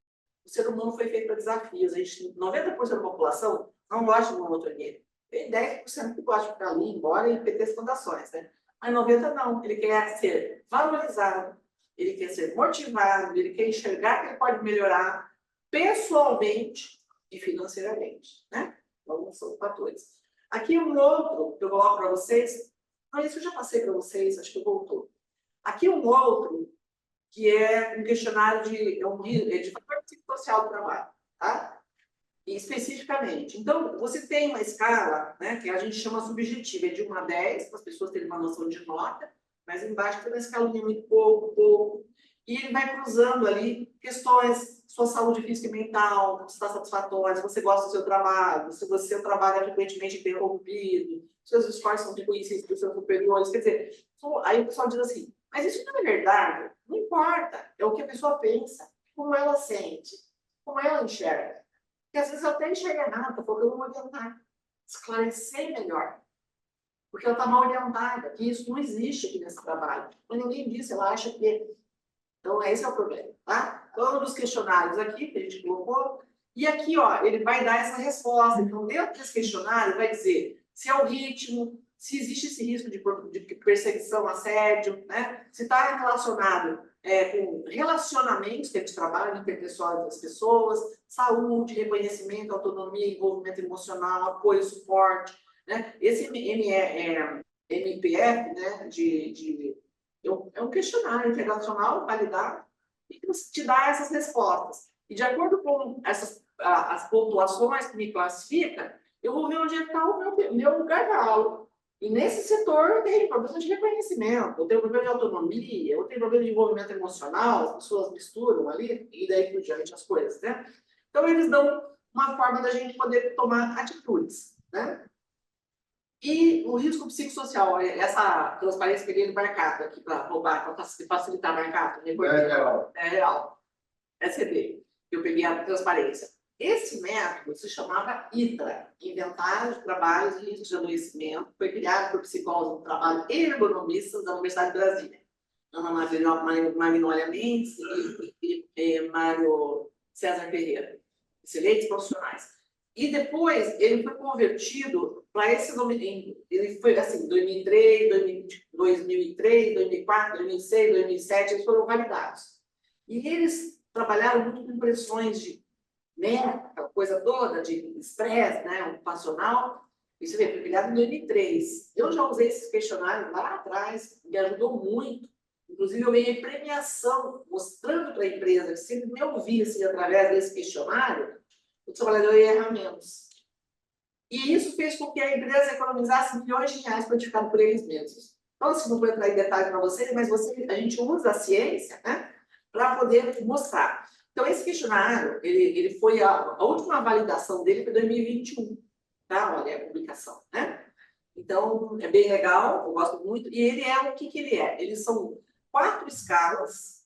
O ser humano foi feito para desafios. A gente, 90% da população não gosta de um outro ninguém. Tem 10% que gosta de ficar ali, embora e ter fundações, né? Mas 90% não. Ele quer ser valorizado, ele quer ser motivado, ele quer enxergar que ele pode melhorar pessoalmente e financeiramente, né? Então, são fatores. Aqui um outro que eu coloco para vocês, isso eu já passei para vocês, acho que voltou. Aqui um outro, que é um questionário de fator psicossocial do trabalho, tá? E especificamente. Então, você tem uma escala, né, que a gente chama subjetiva, é de 1 a 10, para as pessoas terem uma noção de nota, mas embaixo tem uma escala de muito pouco, e ele vai cruzando ali questões, sua saúde física e mental, se está satisfatória, se você gosta do seu trabalho, se você trabalha frequentemente interrompido, seus esforços são reconhecidos por seus superiores, quer dizer, aí o pessoal diz assim, mas isso não é verdade? Não importa, é o que a pessoa pensa, como ela sente, como ela enxerga. Porque às vezes eu até enxergo errado, estou falando orientar, esclarecer melhor. Porque ela está mal orientada, que isso não existe aqui nesse trabalho. Mas ninguém disse, ela acha que... Então, esse é o problema, tá? Então, dos questionários aqui, que a gente colocou, e aqui, ó, ele vai dar essa resposta. Então, dentro desse questionário, vai dizer se é o ritmo, se existe esse risco de perseguição, assédio, né? Se está relacionado com relacionamentos, tempo de trabalho, interpessoal das pessoas, saúde, reconhecimento, autonomia, envolvimento emocional, apoio, suporte, né? Esse MPF, né, é um questionário internacional validado e que te dá essas respostas. E de acordo com as pontuações que me classifica, eu vou ver onde está o meu gargalo. E nesse setor eu tenho problema de reconhecimento, eu tenho problema de autonomia, eu tenho problema de envolvimento emocional, as pessoas misturam ali, e daí por diante as coisas, né? Então, eles dão uma forma da gente poder tomar atitudes, né? E o risco psicossocial, olha, essa transparência que eu dei no mercado aqui para roubar, para facilitar o mercado, É real. é real, SCD, eu peguei a transparência. Esse método se chamava ITRA, Inventário de Trabalhos e Riscos de Adoecimento, foi criado por psicólogos do trabalho e ergonomistas da Universidade de Brasília. Ana Magnólia Mendes e Mário César Ferreira, excelentes profissionais. E depois ele foi convertido para esse nome, ele foi assim, 2003, 2004, 2006, 2007, eles foram validados. E eles trabalharam muito com pressões de, né, aquela coisa toda de estresse, né, ocupacional. Isso foi criado em 2003. Eu já usei esses questionários lá atrás, me ajudou muito. Inclusive, eu ganhei premiação, mostrando para a empresa que se me ouvisse através desse questionário, o trabalhador ia errar menos. E isso fez com que a empresa economizasse milhões de reais codificado por eles mesmos. Então, assim, não vou entrar em detalhes para vocês, mas a gente usa a ciência, né, para poder mostrar. Então, esse questionário, ele foi a última validação dele foi em 2021, tá? Olha a publicação, né? Então, é bem legal, eu gosto muito. E ele é o que ele é? Eles são 4 escalas,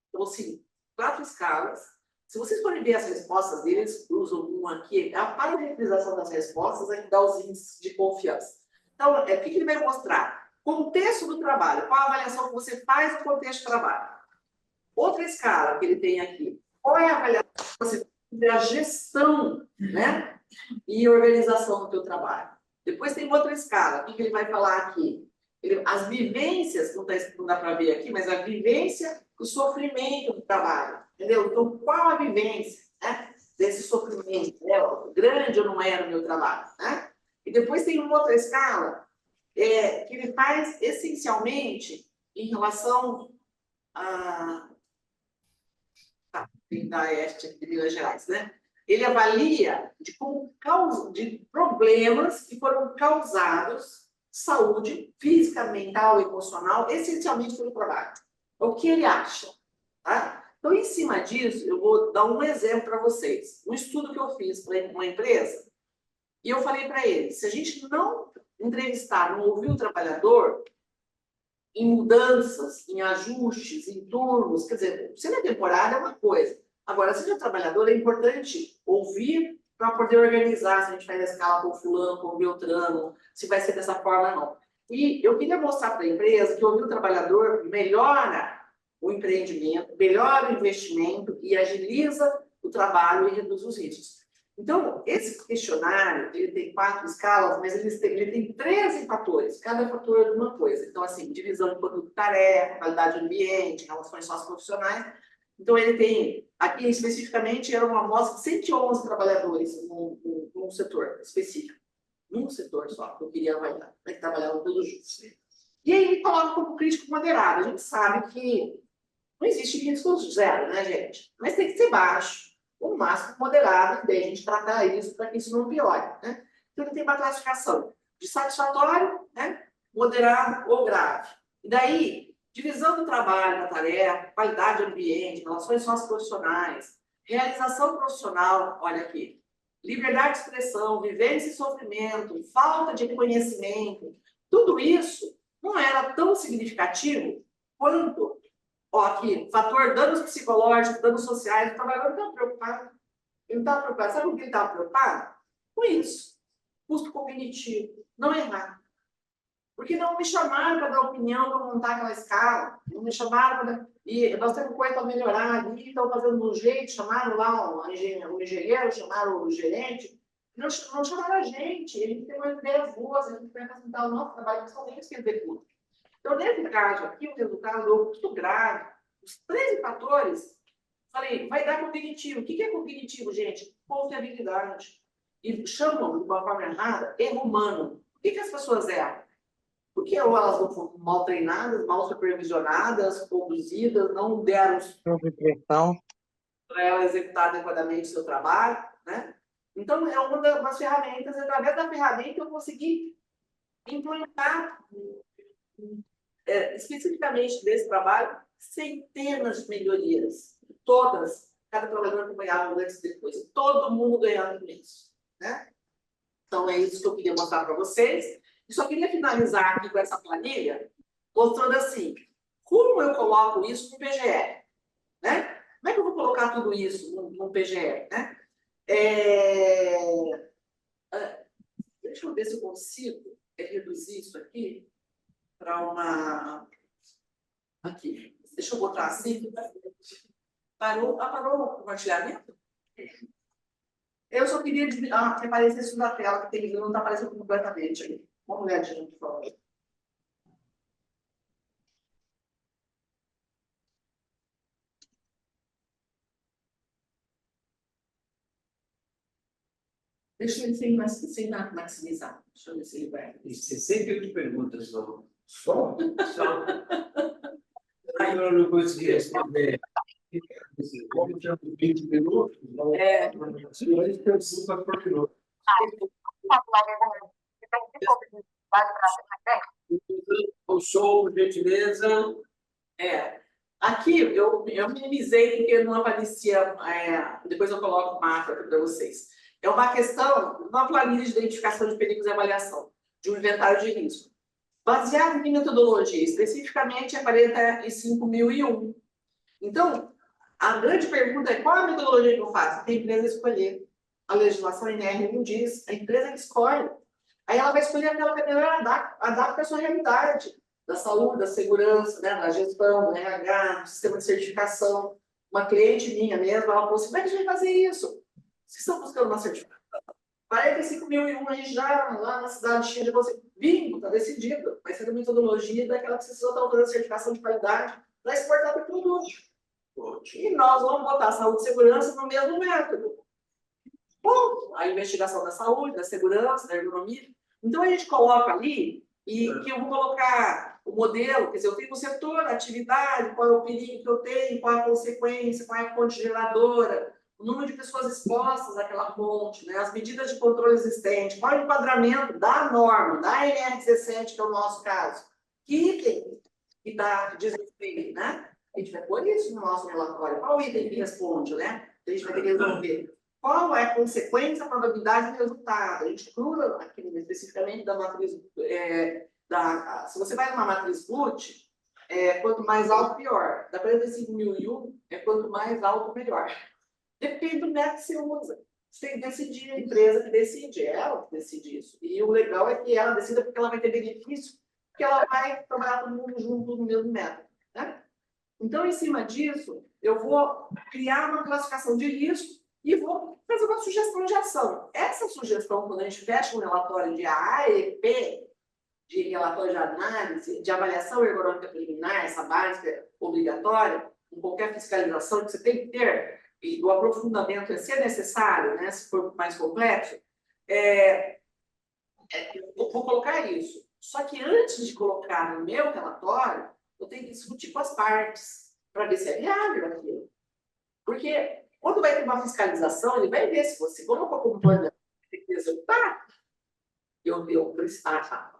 então, assim, 4 escalas. Se vocês forem ver as respostas deles, usam um aqui, a parametrização das respostas é que dá os índices de confiança. Então, o que ele vai mostrar? Contexto do trabalho, qual a avaliação que você faz no contexto do trabalho. Outra escala que ele tem aqui, qual é a avaliação que você faz da gestão, né, e organização do teu trabalho. Depois tem outra escala, o que ele vai falar aqui? As vivências, não dá para ver aqui, mas a vivência, o sofrimento do trabalho, entendeu? Então, qual a vivência, né, desse sofrimento? Né? Grande ou não era o meu trabalho, né? E depois tem uma outra escala, que ele faz essencialmente em relação a... da Este de Minas Gerais, né? Ele avalia de problemas que foram causados saúde física, mental, emocional, essencialmente pelo trabalho. É o que ele acha, tá? Então, em cima disso, eu vou dar um exemplo para vocês. Um estudo que eu fiz para uma empresa, e eu falei para eles, se a gente não entrevistar, não ouvir o trabalhador, em mudanças, em ajustes, em turnos, quer dizer, se na temporada é uma coisa. Agora, seja trabalhador, é importante ouvir para poder organizar, se a gente faz a escala com fulano, com Beltrano, se vai ser dessa forma ou não. E eu queria mostrar para a empresa que ouvir o trabalhador melhora o empreendimento, melhora o investimento e agiliza o trabalho e reduz os riscos. Então, esse questionário, ele tem 4 escalas, mas ele tem 13 fatores, cada fator é de uma coisa. Então, assim, divisão de produto-tarefa, qualidade do ambiente, relações socioprofissionais. Então, ele tem, aqui especificamente, era uma amostra de 111 trabalhadores num setor específico. Num setor só, que eu queria avaliar, né, que trabalhavam todos juntos. E aí, ele coloca como crítico moderado. A gente sabe que não existe risco zero, né, gente? Mas tem que ser baixo. O máximo moderado, e daí a gente tratar isso para que isso não piore, né? Então, ele tem uma classificação de satisfatório, né, moderado ou grave. E daí, divisão do trabalho, da tarefa, qualidade do ambiente, relações socioprofissionais, realização profissional, olha aqui, liberdade de expressão, vivência e sofrimento, falta de reconhecimento, tudo isso não era tão significativo quanto... Ó, aqui, fator danos psicológicos, danos sociais, o trabalhador não está preocupado. Ele não está preocupado. Sabe com que ele estava preocupado? Com isso. Custo cognitivo. Não errar. Porque não me chamaram para dar opinião, para montar aquela escala. Não me chamaram para... E nós temos coisa para melhorar ali, estão fazendo de um jeito, chamaram lá o engenheiro, chamaram o gerente. Não chamaram a gente. Ele tem uma ideia boa, a gente vai apresentar o nosso trabalho, principalmente isso que ele executa. Então, nesse caso aqui, o resultado deu muito grave. Os 13 fatores, falei, vai dar cognitivo. O que é cognitivo, gente? Confiabilidade. E chamam, de uma forma errada, erro humano. Por que as pessoas erram? Porque ou elas não foram mal treinadas, mal supervisionadas, conduzidas, não deram para ela executar adequadamente o seu trabalho, né? Então, é uma das ferramentas, através da ferramenta eu consegui implantar, especificamente desse trabalho, centenas de melhorias, todas, cada trabalhador ganhava antes e depois, todo mundo ganhava com isso, né? Então, é isso que eu queria mostrar para vocês. E só queria finalizar aqui com essa planilha, mostrando assim, como eu coloco isso no PGE, né? Como é que eu vou colocar tudo isso no PGE, né? Deixa eu ver se eu consigo reduzir isso aqui para uma... Aqui. Deixa eu botar assim. Parou o compartilhamento? Eu só queria que aparecesse isso na tela, que não está aparecendo completamente ali. Uma olhadinha, por favor. Deixa ele sem maximizar. Deixa eu ver se ele vai. E 68 perguntas só. Só? Só. Aí eu não consegui responder. Como tinha 20 minutos, senhores perguntas por minuto. O show, gentileza. Aqui eu minimizei porque não aparecia. Depois eu coloco o mapa para vocês. É uma questão, uma planilha de identificação de perigos e avaliação de um inventário de risco. Baseado em metodologia, especificamente a 45.001. Então, a grande pergunta é qual a metodologia que eu faço? Tem empresa escolher. A legislação NR não diz, a empresa que escolhe. Aí ela vai escolher aquela que melhor adapta à sua realidade, da saúde, da segurança, né, da gestão, do RH, do sistema de certificação. Uma cliente minha mesmo, ela falou assim, como é que a gente vai fazer isso? Vocês estão buscando uma certificação? 45.001 aí já, lá na cidade cheia de você. Bingo, está decidido. Vai ser a metodologia daquela que vocês estão fazendo certificação de qualidade para exportar para o produto. E nós vamos botar a saúde e segurança no mesmo método. Bom, a investigação da saúde, da segurança, da ergonomia. Então, a gente coloca ali, e que eu vou colocar o modelo, quer dizer, eu tenho o setor, a atividade, qual é o perigo que eu tenho, qual é a consequência, qual é a fonte geradora, o número de pessoas expostas àquela fonte, né, as medidas de controle existente, qual é o enquadramento da norma, da NR17, que é o nosso caso, que item que diz respeito, né? A gente vai pôr isso no nosso relatório, qual item que responde, né? A gente vai ter que resolver. Qual é a consequência, a probabilidade do resultado? A gente inclui aqui especificamente da matriz, se você vai numa matriz GUT, quanto mais alto, pior. Da 45.001, quanto mais alto, melhor. Depende do método que você usa. Você tem que decidir, a empresa que decide, é ela que decide isso. E o legal é que ela decida porque ela vai ter benefício, porque ela vai trabalhar todo mundo junto no mesmo método, né? Então, em cima disso, eu vou criar uma classificação de risco e vou fazer uma sugestão de ação. Essa sugestão, quando a gente fecha um relatório de AEP, de relatório de análise, de avaliação ergonômica preliminar, essa base obrigatória, com qualquer fiscalização que você tem que ter, e o aprofundamento se é necessário, né, se for mais complexo, eu vou colocar isso. Só que antes de colocar no meu relatório, eu tenho que discutir com as partes, para ver se é viável aquilo. Porque quando vai ter uma fiscalização, ele vai ver se você colocou como plano, tem que executar.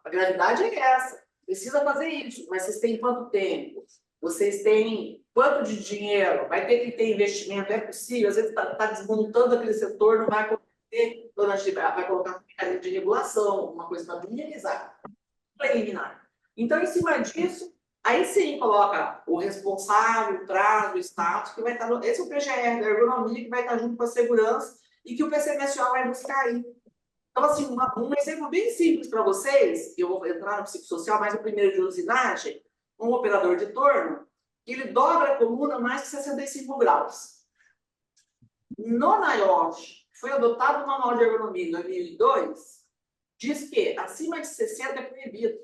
A gravidade é essa. Precisa fazer isso, mas vocês têm quanto tempo? Vocês têm quanto de dinheiro? Vai ter que ter investimento? É possível? Às vezes está desmontando aquele setor, não vai acontecer. Então, a gente vai colocar um mecanismo de regulação, uma coisa para minimizar, para eliminar. Então, em cima disso, aí sim coloca o responsável, o prazo, o status, que vai estar esse é o PGR da ergonomia, que vai estar junto com a segurança e que o PCMSO vai buscar aí. Então, assim, um exemplo bem simples para vocês, eu vou entrar no psicossocial, mas o primeiro de usinagem, um operador de torno, ele dobra a coluna mais que 65 graus. No NIOSH, foi adotado o Manual de Ergonomia em 2002, diz que acima de 60 é proibido.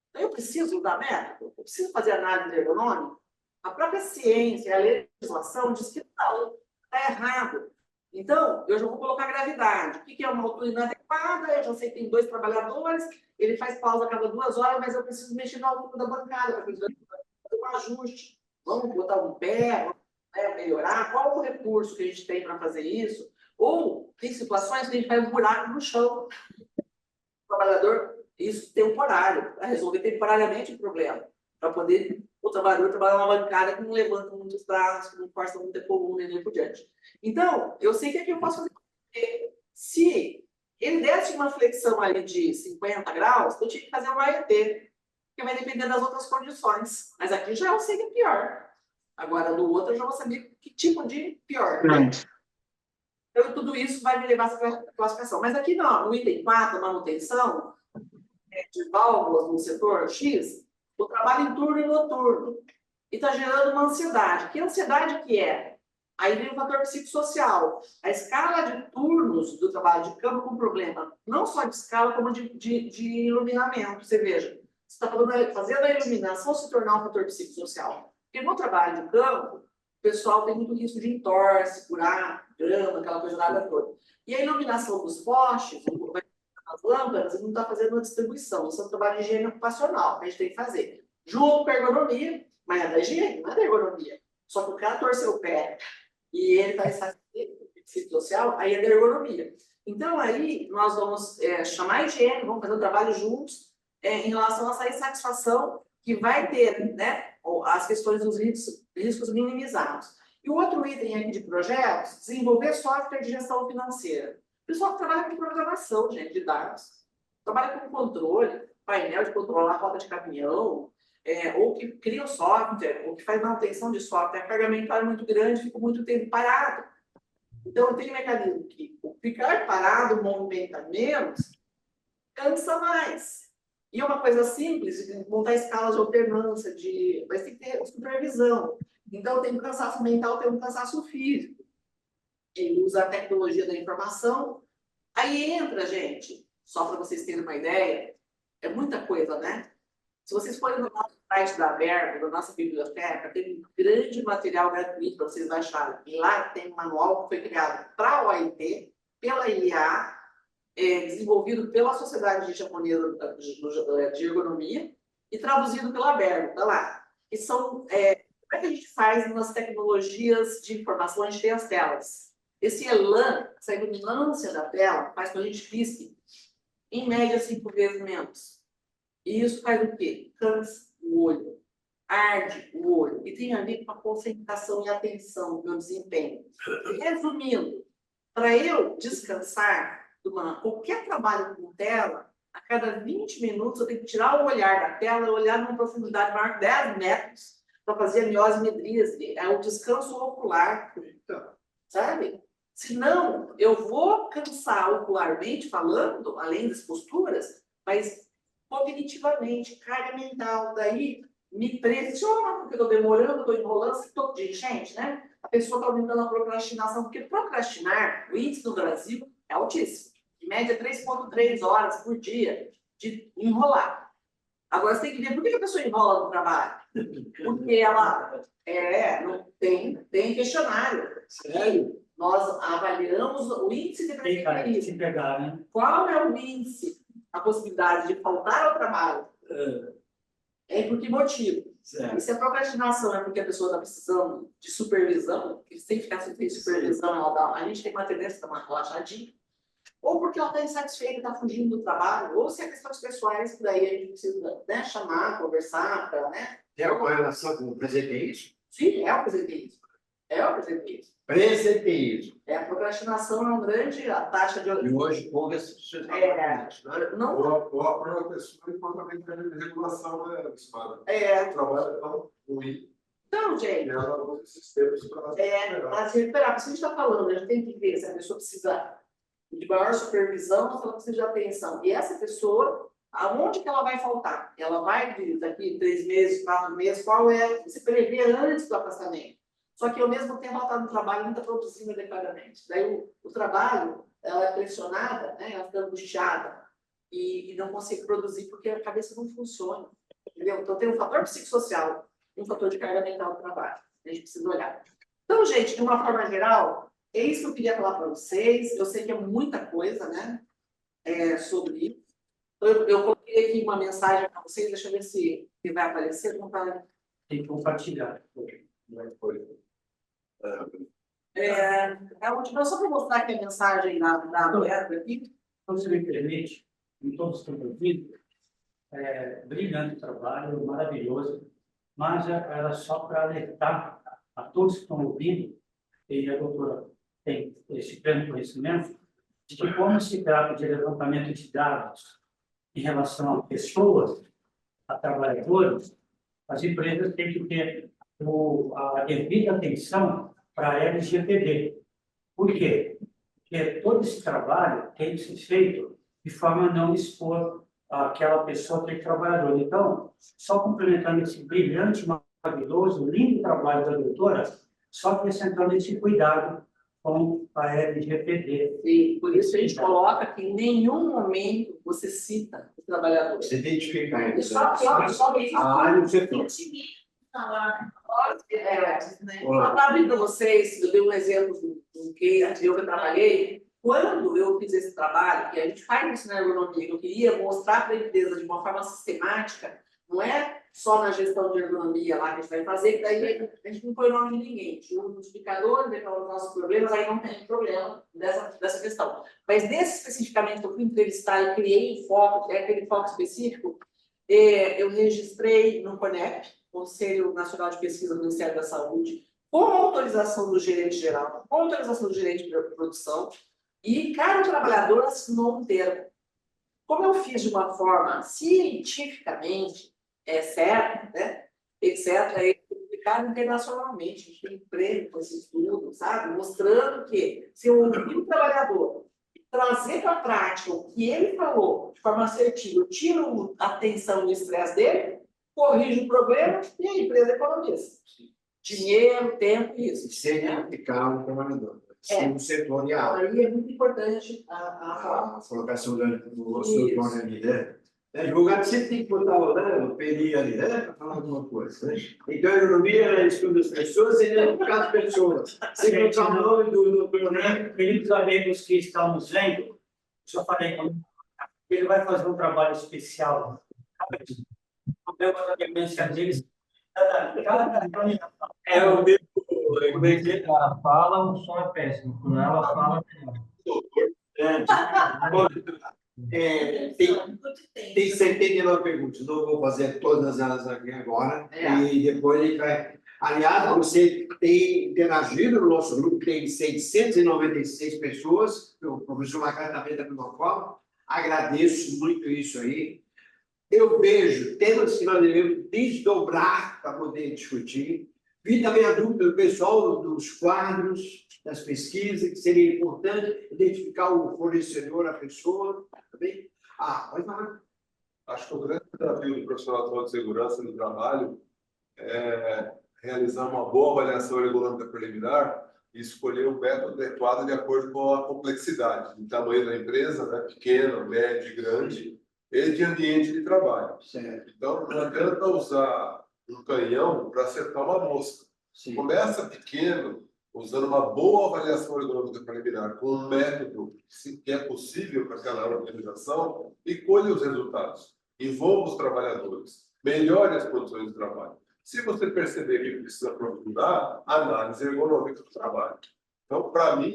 Então, eu preciso usar método? Eu preciso fazer análise ergonômica? A própria ciência, a legislação diz que não, está errado. Então, eu já vou colocar gravidade. O que é uma altura inadequada? Eu já sei que tem 2 trabalhadores, ele faz pausa a cada 2 horas, mas eu preciso mexer na altura da bancada para fazer um ajuste. Vamos botar um pé, melhorar? Qual o recurso que a gente tem para fazer isso? Ou tem situações que a gente faz um buraco no chão. O trabalhador isso temporário, para resolver temporariamente o problema, para poder o trabalhador trabalhar numa bancada que não levanta muitos braços, que não força muita coluna e assim por diante. Então, eu sei que aqui eu posso fazer. Se ele desse uma flexão ali de 50 graus, eu tinha que fazer uma AET, que vai depender das outras condições. Mas aqui já eu sei que é pior. Agora, no outro, eu já vou saber que tipo de pior. Né? Então, tudo isso vai me levar a essa classificação. Mas aqui, não, no item 4, manutenção de válvulas no setor X, o trabalho em turno e noturno. E está gerando uma ansiedade. Que ansiedade que é? Aí vem o fator psicossocial. A escala de turnos do trabalho de campo com problema, não só de escala, como de iluminamento. Você veja, você está fazendo a iluminação se tornar um fator psicossocial. Porque no trabalho de campo, o pessoal tem muito risco de entorse, curar, grama, aquela coisa nada toda. E a iluminação dos postes, as lâmpadas, não está fazendo uma distribuição. Isso é um trabalho de higiene ocupacional que a gente tem que fazer. Junto com a ergonomia, mas é da higiene, não é da ergonomia. Só que o cara torceu o pé e ele está insatisfeito com o psicossocial, aí é da ergonomia. Então, aí, nós vamos chamar a higiene, vamos fazer um trabalho juntos em relação a essa insatisfação que vai ter, né, as questões dos riscos minimizados. E o outro item aqui de projetos, desenvolver software de gestão financeira. O pessoal que trabalha com programação, gente, de dados. Trabalha com controle, painel de controlar a rota de caminhão, ou que cria o software, ou que faz manutenção de software. A carga mental é muito grande, fica muito tempo parado. Então, tem um mecanismo que o ficar parado movimenta menos, cansa mais. E é uma coisa simples, de montar escalas de alternância, mas tem que ter supervisão. Então, tem um cansaço mental, tem um cansaço físico. Ele usa a tecnologia da informação. Aí entra, gente, só para vocês terem uma ideia, é muita coisa, né? Se vocês forem no nosso site da Verba, da nossa biblioteca, tem um grande material gratuito para vocês baixarem. E lá tem um manual que foi criado para a OIT, pela IEA, desenvolvido pela Sociedade Japonesa de Ergonomia e traduzido pela Verba, tá lá. E são, como é que a gente faz nas tecnologias de informação? A gente tem as telas. Esse ELAN, essa iluminância da tela, faz com que a gente pisque, em média, 5 vezes menos. E isso faz o quê? Cansa o olho, arde o olho, e tem a ver com a concentração e atenção do meu desempenho. Resumindo, para eu descansar de qualquer trabalho com tela, a cada 20 minutos eu tenho que tirar o olhar da tela e olhar numa profundidade maior de 10 metros para fazer a miose medríase, é o descanso ocular, sabe? Senão, eu vou cansar ocularmente falando, além das posturas, mas cognitivamente, carga mental, daí me pressiona, porque eu estou demorando, estou enrolando, estou dirigente, né? A pessoa está aumentando a procrastinação, porque procrastinar, o índice no Brasil é altíssimo. Em média, 3,3 horas por dia de enrolar. Agora, você tem que ver por que a pessoa enrola no trabalho. Porque ela não tem questionário. Sério? Nós avaliamos o índice de preferência. Se pegar, né? Qual é o índice, a possibilidade de faltar ao trabalho? E por que motivo? Certo. E se a procrastinação é porque a pessoa está precisando de supervisão, que sem ficar sem supervisão, a gente tem uma tendência a dar uma relaxadinha, ou porque ela está insatisfeita, está fugindo do trabalho, ou se é questões pessoais, que daí a gente precisa, né, chamar, conversar, para, né? Tem alguma relação com o presenteísmo? Sim, é o presenteísmo. É o presenteísmo. Presenteísmo. A procrastinação é uma grande taxa de... E hoje, com esse... não... Ou a própria pessoa enquanto de regulação, né, Espada? O trabalho é tão ruim. Não, gente. E ela usa esses termos para se recuperar. Se a gente está falando, a gente tem que ver se a pessoa precisa de maior supervisão ou se ela precisa de atenção. E essa pessoa, aonde que ela vai faltar? Ela vai daqui 3 meses, 4 meses, qual é? Você prevê antes do afastamento. Só que ao mesmo tempo ela está no trabalho e não está produzindo adequadamente. Daí o trabalho, ela é pressionada, né? Ela fica angustiada e não consegue produzir porque a cabeça não funciona. Entendeu? Então tem um fator psicossocial e um fator de carga mental do trabalho. A gente precisa olhar. Então, gente, de uma forma geral, é isso que eu queria falar para vocês. Eu sei que é muita coisa, né? Sobre isso. Eu coloquei aqui uma mensagem para vocês. Deixa eu ver se vai aparecer. Tem que compartilhar. Só para mostrar aqui a mensagem da Noeda aqui. Então, se me permite, em todos os que eu ouvido, brilhante trabalho, maravilhoso, mas era só para alertar a todos que estão ouvindo, e a doutora tem esse grande conhecimento, de que como se trata de levantamento de dados em relação a pessoas, a trabalhadores, as empresas têm que ter a devida atenção para a LGPD. Por quê? Porque todo esse trabalho tem que ser feito de forma a não expor aquela pessoa, aquele trabalhador. Então, só complementando esse brilhante, maravilhoso, lindo trabalho da doutora, só acrescentando esse cuidado com a LGPD. E por isso a gente coloca que em nenhum momento você cita o trabalhador. Você identifica ele. Só A área do setor. Só para abrir para vocês, eu dei um exemplo do que eu trabalhei. Quando eu fiz esse trabalho, que a gente faz isso na ergonomia, que eu queria mostrar para a empresa de uma forma sistemática, não é só na gestão de ergonomia lá que a gente vai fazer, que daí a gente não põe o nome de ninguém. A gente usa o multiplicador, declara os nossos problemas, aí não tem problema dessa questão. Mas nesse especificamente que eu fui entrevistar e criei um foco, que é aquele foco específico, eu registrei no CONEP, Conselho Nacional de Pesquisa do Ministério da Saúde, com autorização do gerente geral, com autorização do gerente de produção, e cada trabalhador assinou um termo. Como eu fiz de uma forma cientificamente certa, né, etc., é publicado internacionalmente, a gente tem emprego com esse estudo, sabe? Mostrando que se eu ouvir o trabalhador trazer para a prática o que ele falou de forma assertiva, eu tiro a tensão do estresse dele, corrijo o problema e a empresa economiza. Dinheiro, tempo e isso. Sem aplicar o trabalhador. Sim, o setor de aula. Aí é muito importante A colocação do setor ali, né? Advogado sempre tem que botar o PNI ali, né? Para falar alguma coisa, né? Então, a economia estuda as pessoas e identifica as pessoas. Sem colocar o nome do programa. Queridos amigos que estão nos vendo, já falei com ele, vai fazer um trabalho especial. O meu demência deles, É o mesmo. Como é que é? ela fala, o som é péssimo. Quando ela fala, Tem 79 perguntas, não vou fazer todas elas aqui agora, e depois a gente vai. Aliás, você tem interagido no nosso grupo, tem 696 pessoas, o professor Macaco também da mesma forma, agradeço muito isso aí. Eu vejo temas que nós devemos desdobrar para poder discutir. Vi também a dúvida do pessoal dos quadros, das pesquisas, que seria importante identificar o fornecedor, a pessoa. Também. Pode falar. Acho que o grande desafio do profissional de segurança no trabalho é realizar uma boa avaliação ergonômica preliminar e escolher o método adequado de acordo com a complexidade, do tamanho da empresa, né, pequena, média e grande, e de ambiente de trabalho. Certo. Então, não adianta usar um canhão para acertar uma mosca. Sim. Começa pequeno, usando uma boa avaliação ergonômica preliminar, com um método que é possível para aquela organização, e colhe os resultados. Envolva os trabalhadores, melhore as condições de trabalho. Se você perceber que precisa aprofundar, análise ergonômica do trabalho. Então, para mim,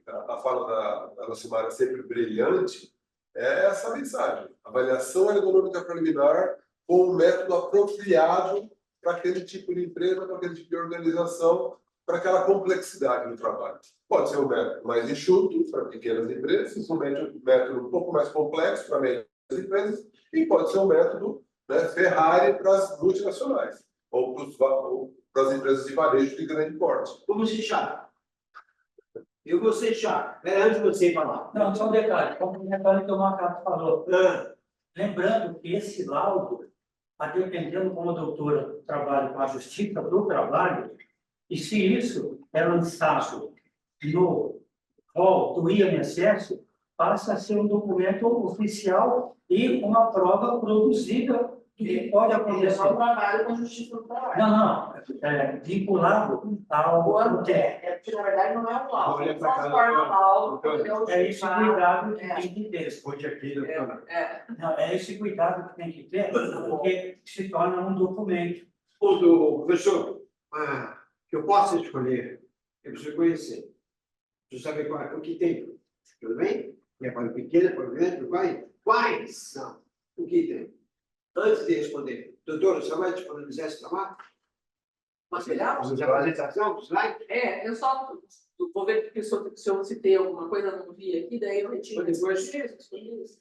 a fala da Lucimara é sempre brilhante, é essa mensagem. Avaliação ergonômica preliminar com um método apropriado para aquele tipo de empresa, para aquele tipo de organização, para aquela complexidade do trabalho. Pode ser um método mais enxuto para pequenas empresas, um método um pouco mais complexo para médias empresas, e pode ser um método, né, Ferrari para as multinacionais, ou para as empresas de varejo de grande porte. Vamos fechar. Eu vou fechar. Antes de você falar. não, só um detalhe, como o detalhe que o Macaco falou. Lembrando que esse laudo, a dependendo como a doutora trabalha com a justiça do trabalho, e se isso é lançado no rol do INSS, passa a ser um documento oficial e uma prova produzida do que pode acontecer. Eu trabalho com a justiça do trabalho. Não, vinculado ao Quando porque na verdade não é um laudo, Olha não pra cá, transforma o laudo, doutor. é esse cuidado que tem que ter. Responde aqui, doutora. Não, é esse cuidado que tem que ter, porque se torna um documento. Professor, que eu possa escolher, eu preciso conhecer. Preciso saber o que tem. Tudo bem? É para o pequeno, para o grande, quais são? O que tem? Antes de responder, doutora, você vai disponibilizar esse trabalho? Material? De apresentação, slide? Eu só vou ver porque se eu citei alguma coisa, não vi aqui, daí eu retiro. Depois- Isso.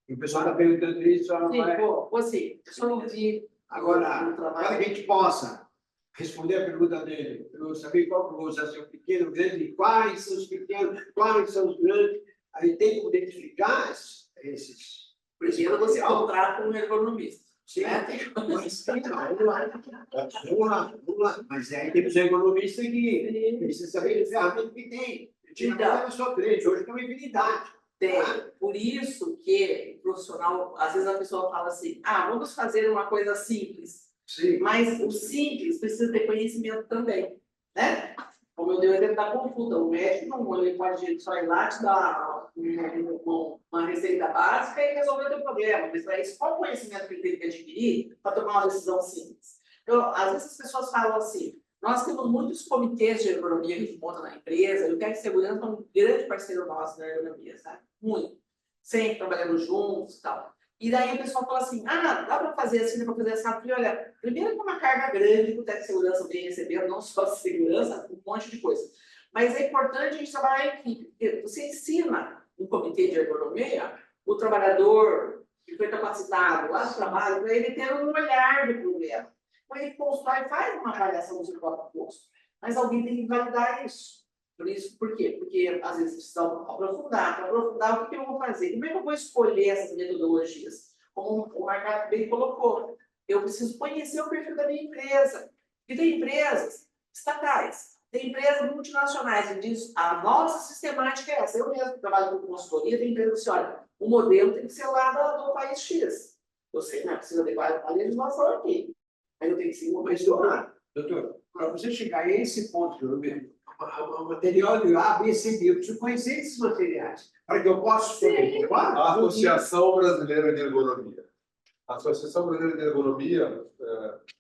E o pessoal está perguntando isso, ela Sim, vai... vou sim. Eu só não vi. Agora, o trabalho. para que a gente possa responder a pergunta dele, eu saber qual que eu vou usar, se é o pequeno, o grande, e quais são os pequenos, quais são os grandes, aí tem como identificar esses... Primeiro você contrata um ergonomista. Sim, né? mas, vamos lá. Mas aí temos um economista que precisa saber que ferramenta que tem. Antigamente era só 3, hoje tem uma infinidade. Tem. Por isso que o profissional, às vezes a pessoa fala assim, vamos fazer uma coisa simples. Sim. Mas o simples precisa ter conhecimento também, né? Como eu dei o exemplo da consulta, o médico não ele pode só ir lá te dar uma receita básica e resolver o teu problema. Mas para isso, qual o conhecimento que ele tem que adquirir para tomar uma decisão simples? Então, às vezes as pessoas falam assim, nós temos muitos comitês de ergonomia que a gente monta na empresa, e o Tec Segurança é um grande parceiro nosso na ergonomia, sabe? Muito. Sempre trabalhando juntos e tal. E daí o pessoal fala assim, dá para fazer assim, dá para fazer assim. Eu falei, olha, primeiro que é uma carga grande que o Tec Segurança vem recebendo, não só de segurança, um monte de coisa. Mas é importante a gente trabalhar em equipe, porque você ensina um comitê de ergonomia, o trabalhador que foi capacitado lá no trabalho, para ele ter um olhar do problema. Então ele constrói, faz uma avaliação do seu próprio posto. Mas alguém tem que validar isso. Por quê? Porque às vezes precisam aprofundar. Para aprofundar, o que eu vou fazer? Como é que eu vou escolher essas metodologias? Como o Marcato bem colocou, eu preciso conhecer o perfil da minha empresa. E tem empresas estatais, tem empresas multinacionais, e diz, a nossa sistemática é essa. Eu mesmo trabalho com consultoria, tem empresas que olha, o modelo tem que ser lá do país X. Eu sei, não precisa adequar a legislação aqui. Mas eu tenho que seguir uma coisa do lado. Doutor, para você chegar a esse ponto, o material de A, B, C, D, eu preciso conhecer esses materiais, para que eu possa... A Associação Brasileira de Ergonomia. A Associação Brasileira de Ergonomia,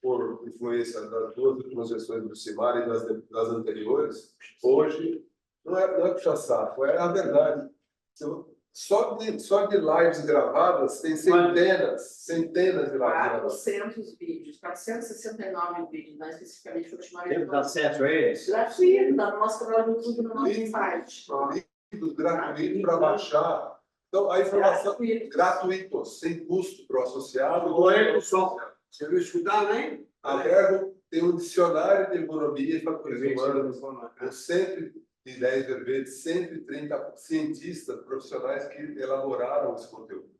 por influência das duas últimas gestões do CIMAR e das anteriores, hoje, não é puxa-saco, é a verdade. Só de lives gravadas, tem centenas de lives gravadas. 400 vídeos, 469 vídeos, né? Especificamente o último Temos acesso a eles? gratuito, no nosso canal do YouTube, no nosso site. Livros gratuitos para baixar. Então, a informação gratuito, sem custo para o associado. Oi, pessoal. Você viu escutar, né? A Verbo tem um dicionário de ergonomia e fatores humanos, com 110 verbetes, 130 cientistas profissionais que elaboraram esse conteúdo.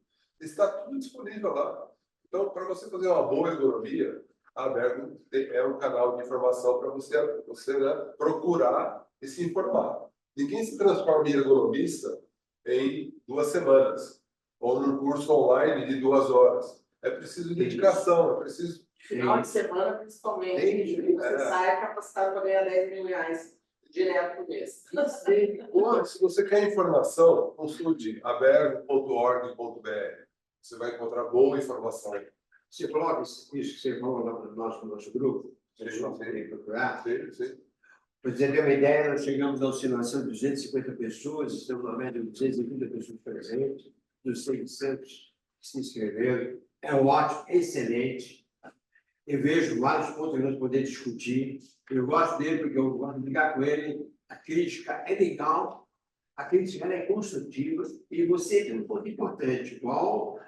Está tudo disponível lá. Então, para você fazer uma boa ergonomia, a Verbo é um canal de informação para você procurar e se informar. Ninguém se transforma em ergonomista em 2 semanas, ou num curso online de 2 horas. É preciso dedicação, é preciso... Final de semana, principalmente, você sai capacitado para ganhar 10 mil reais direto por mês. Se você quer informação, consulte abergo.org.br. Você vai encontrar boa informação. Você coloca isso que você falou no nosso grupo? Vocês vão procurar? Sim. Para você ter uma ideia, nós chegamos à oscilação de 250 pessoas, estamos na média de 230 pessoas presentes, dos 600 que se inscreveram. É um ótimo, excelente. Eu vejo vários pontos que nós podemos discutir. Eu gosto dele porque eu gosto de ligar com ele. A crítica é legal, a crítica é construtiva e você tem um ponto importante, igual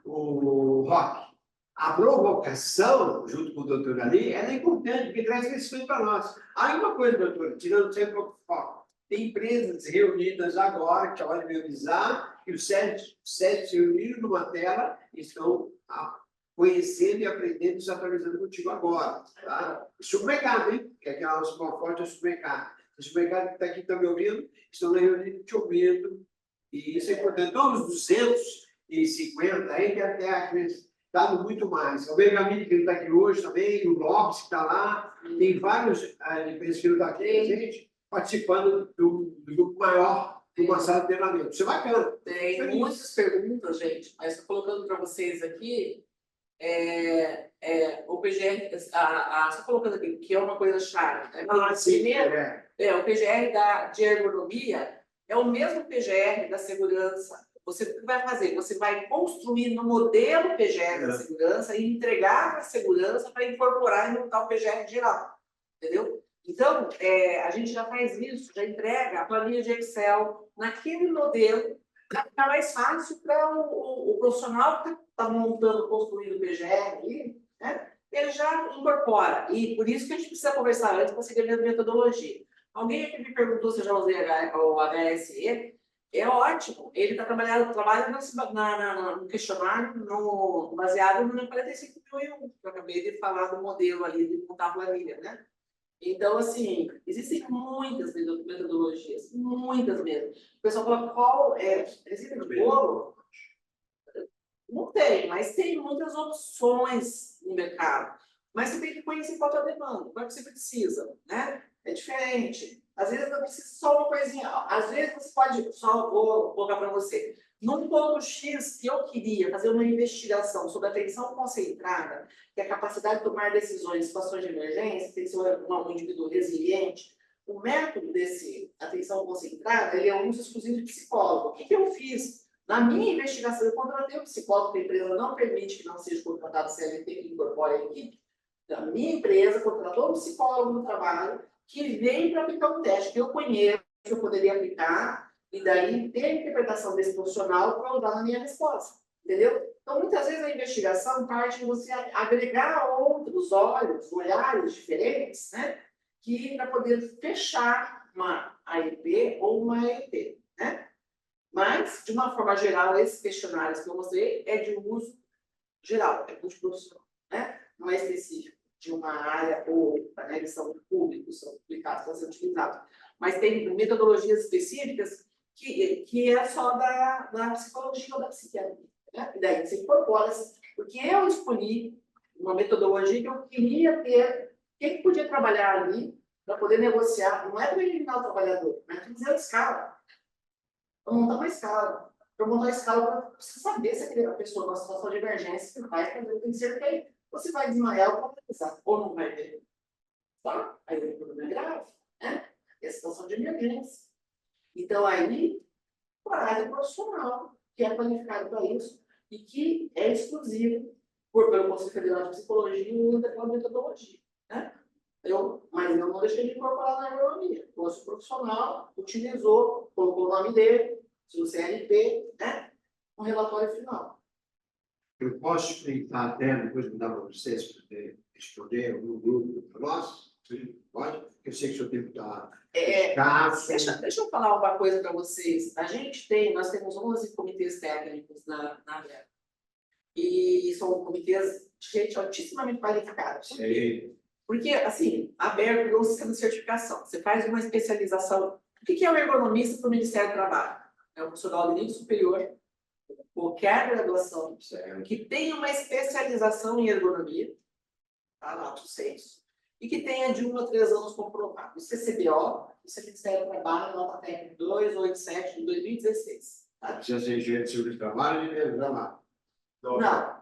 o Rock. A provocação, junto com o doutor ali, ela é importante, porque traz crescimento para nós. Aí uma coisa, doutor, tirando sempre o foco. Tem empresas reunidas agora, que acabaram de me avisar, que os sete se reuniram numa tela e estão conhecendo e aprendendo e se atualizando contigo agora. Tá? Supermercado, hein? Que é aquela nossa forte é o supermercado. O supermercado que está aqui, está me ouvindo, estão na reunião te ouvindo. E isso é importante. Então, os 250 aí, que até acrescentado muito mais. O Bergamini, que não está aqui hoje também, o Lopes, que está lá. Tem vários empresas que não estão aqui, gente, participando do grupo maior de uma sala de treinamento. Isso é bacana. Tem muitas perguntas, gente, mas estou colocando para vocês aqui. O PGR, só colocando aqui, que é uma coisa chave. Primeiro, o PGR de ergonomia é o mesmo PGR da segurança. Você o que vai fazer? Você vai construir no modelo PGR da segurança e entregar para a segurança para incorporar e montar o PGR geral. Entendeu? Então, a gente já faz isso, já entrega a planilha de Excel naquele modelo, para ficar mais fácil para o profissional que está montando, construindo o PGR ali, né? Ele já incorpora. E por isso que a gente precisa conversar antes para seguir a metodologia. Alguém aqui me perguntou se eu já usei o HSE. É ótimo. Ele está trabalhando no questionário baseado no 45.001, que eu acabei de falar do modelo ali de montar a planilha, né? Então, assim, existem muitas metodologias, muitas mesmo. O pessoal fala, qual é? Receita de bolo? Não tem, mas tem muitas opções no mercado. Mas você tem que conhecer qual é a tua demanda, qual é que você precisa, né? É diferente. Às vezes não precisa só uma coisinha. Às vezes você pode, só vou colocar para você, num ponto X que eu queria fazer uma investigação sobre atenção concentrada, que é a capacidade de tomar decisões em situações de emergência, tem que ser um indivíduo resiliente. O método desse atenção concentrada, ele é um uso exclusivo de psicólogo. O que eu fiz? Na minha investigação, eu contratei um psicólogo, que a empresa não permite que não seja contratado CLT que incorpore a equipe. A minha empresa contratou um psicólogo no trabalho que veio para aplicar um teste que eu conheço, que eu poderia aplicar, e daí ter a interpretação desse profissional para usar na minha resposta. Entendeu? Então, muitas vezes a investigação parte de você agregar outros olhares diferentes, né? Que para poder fechar uma AEP ou uma AEP, né? Mas, de uma forma geral, esses questionários que eu mostrei é de uso geral, é multiprofissional, né? Não é específico de uma área ou, né, eles são públicos, são publicados, estão sendo utilizados. Mas tem metodologias específicas que é só da psicologia ou da psiquiatria, né? E daí você incorpora, porque eu escolhi uma metodologia que eu queria ter, quem podia trabalhar ali para poder negociar, não é para eliminar o trabalhador, mas para fazer a escala. Para montar uma escala. Para montar uma escala, para você saber se aquela pessoa numa situação de emergência que vai fazer, tem que ser que você vai desmaiar ou paralisar, ou não vai ver. Tá? Aí o problema é grave, né? É a situação de emergência. Então, aí, a área profissional, que é qualificado para isso, e que é exclusivo pelo Conselho Federal de Psicologia e daquela metodologia, né? Mas eu não deixei de incorporar na ergonomia. O nosso profissional utilizou, colocou o nome dele, seu CNP, né? Um relatório final. Eu posso explicar até, depois mandar para vocês, para poder responder algum grupo para nós? Sim. Pode? Eu sei que o seu tempo está escasso. Deixa eu falar uma coisa para vocês. Nós temos 11 comitês técnicos na ABER. E são comitês de gente altissimamente qualificada. Porque, assim, a ABER criou um sistema de certificação. Você faz uma especialização. O que é o ergonomista para o Ministério do Trabalho? É um profissional de nível superior, qualquer graduação, que tenha uma especialização em ergonomia, tá lá, do senso, e que tenha de 1 a 3 anos comprovado. Isso é CBO, isso é Ministério do Trabalho, nota técnica 287 de 2016. Tá? Precisa ser engenheiro de segurança do trabalho e engenheiro do trabalho.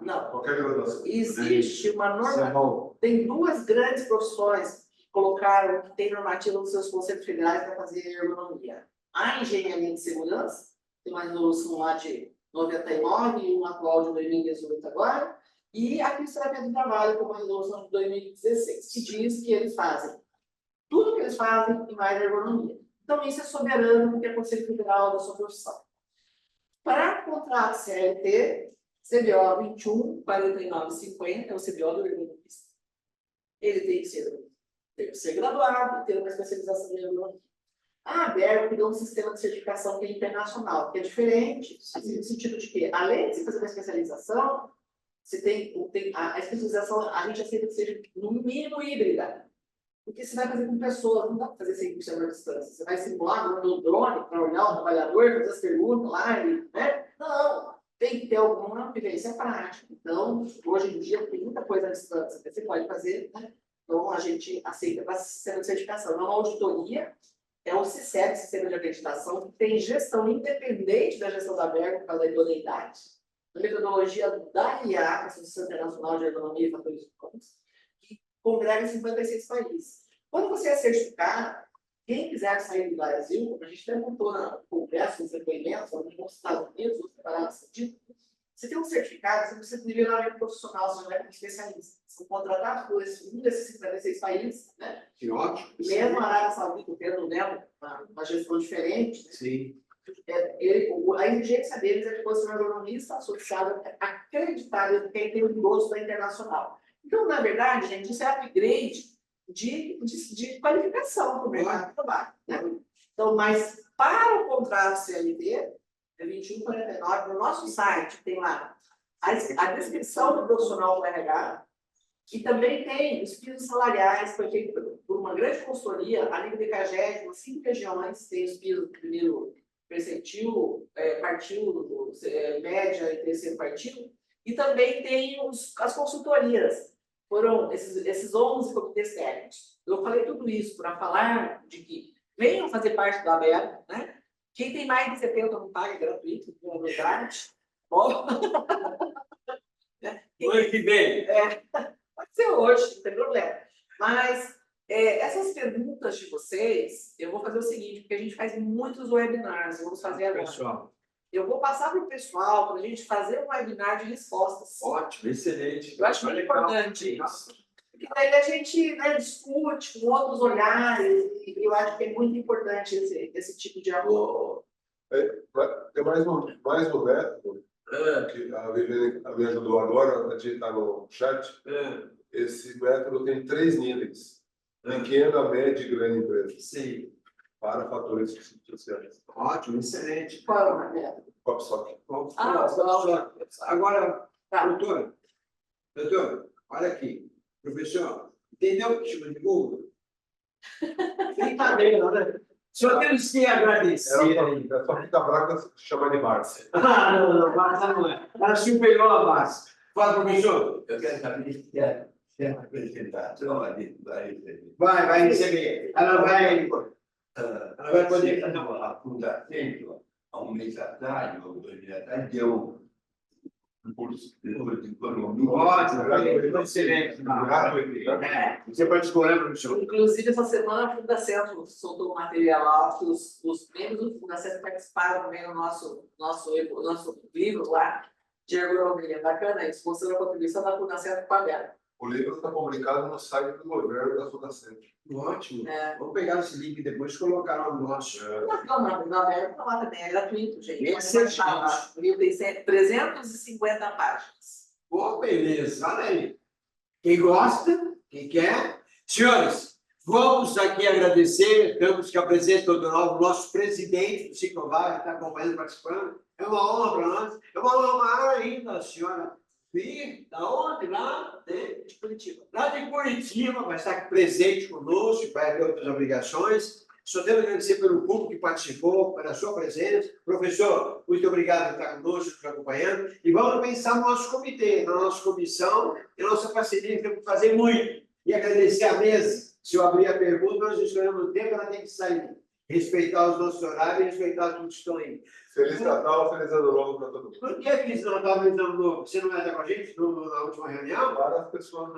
Não. Qualquer graduação. Existe uma norma. Tem duas grandes profissões que colocaram, que tem normativa nos seus conselhos federais para fazer ergonomia. A engenharia de segurança, tem uma resolução lá de 99 e uma atual de 2018 agora, e a fisioterapia do trabalho, com uma resolução de 2016, que diz que eles fazem tudo que eles fazem e mais ergonomia. Então, isso é soberano, porque é Conselho Federal da sua profissão. Para contrato CLT, CBO 21, 49, 50, é o CBO do ergonomista. Ele tem que ser graduado e ter uma especialização em ergonomia. A ABER criou um sistema de certificação que é internacional, que é diferente, no sentido de que, além de você fazer uma especialização, você tem a especialização, a gente aceita que seja, no mínimo, híbrida. Porque você vai fazer com pessoas, não dá para fazer 100% à distância. Você vai simular no drone para olhar o trabalhador, fazer as perguntas lá, né? Não, tem que ter alguma vivência prática. Então, hoje em dia, tem muita coisa à distância que você pode fazer, né? Então, a gente aceita para sistema de certificação. Não, uma auditoria é o CICEP, Sistema de Acreditação, que tem gestão independente da gestão da ABER, por causa da idoneidade. A metodologia da IA, Associação Internacional de Ergonomia e Fatores Humanos, que congrega 56 países. Quando você é certificado, Quem quiser sair do Brasil, a gente até montou na conversa, nos depoimentos, nos Estados Unidos, nos Estados Unidos, você tem um certificado, você precisa de nivelamento profissional, você não é um especialista. São contratados por um desses 56 países, né? Que ótimo. Mesmo a Arábia Saudita tendo, né, uma gestão diferente, né? Sim. A exigência deles é que fosse um agronomista associado, acreditado, que tem o gosto da internacional. Então, na verdade, gente, isso é upgrade de qualificação para o mercado de trabalho, né? Então, mas para o contrato CLT, é 21,49, no nosso site tem lá a descrição do profissional do RH, e também tem os pisos salariais, foi feito por uma grande consultoria, a nível de CAGED, 5 regiões, tem os pisos do primeiro percentil, quartil, média e terceiro quartil, e também tem as consultorias, foram esses 11 comitês técnicos. Eu falei tudo isso para falar de que venham fazer parte da ABER, né? Quem tem mais de 70 não paga, é gratuito, com a verdade. Bom. O ano que vem. Pode ser hoje, não tem problema. Mas essas perguntas de vocês, eu vou fazer o seguinte, porque a gente faz muitos webinars, vamos fazer agora. Pessoal. Eu vou passar para o pessoal para a gente fazer um webinar de respostas. Ótimo, excelente. Eu acho muito importante isso. Porque daí a gente, né, discute com outros olhares, e eu acho que é muito importante esse tipo de apoio. Tem mais um método que a Viviane me ajudou agora a digitar no chat. Esse método tem 3 níveis: pequena, média e grande empresa. Sim. Para fatores sociais. Ótimo, excelente. Qual é o método? COPSOC. Agora, Tá. doutor, olha aqui. Professor, entendeu o que chama de Google? Brincadeira, né? Só temos que agradecer. É só ficar bravo que chama de Márcia. Não, Márcia não é. Ela superou a Márcia. Fala, professor. Eu quero saber se é a apresentação ali vai receber. Vai receber. Ela vai poder fazer A Fundacentro, há um mês atrás, ou 2 meses atrás, deu um curso de economia. Ótimo, excelente. Você participou, né, professor? Inclusive, essa semana a Fundacentro soltou um material lá que os membros do Fundacentro participaram também no nosso livro lá de ergonomia. Bacana isso, mostrando a contribuição da Fundacentro para a ABER. O livro está publicado no site do governo da Fundacentro. Ótimo. Vamos pegar esse link depois e colocar no nosso. Na ABER está lá também, é gratuito, gente. Excelente. O livro tem 350 páginas. Pô, beleza. Olha aí. Quem gosta, quem quer. Senhores, vamos aqui agradecer, temos que apresentar o nosso presidente do Ciclovaga, que está acompanhando, participando. É uma honra para nós. É uma honra maior ainda, a senhora vir da onde? Lá de Curitiba. Lá de Curitiba, vai estar aqui presente conosco, vai ter outras obrigações. Só temos que agradecer pelo público que participou, pela sua presença. Professor, muito obrigado por estar conosco, nos acompanhando. E vamos pensar no nosso comitê, na nossa comissão e na nossa parceria, que temos que fazer muito. E agradecer a mesa. Se eu abrir a pergunta, nós escolhemos o tempo, ela tem que sair. Respeitar os nossos horários e respeitar todos que estão aí. Feliz Natal, feliz Ano Novo para todo mundo. Por que Feliz Natal, feliz Ano Novo? Você não vai estar com a gente na última reunião? Várias pessoas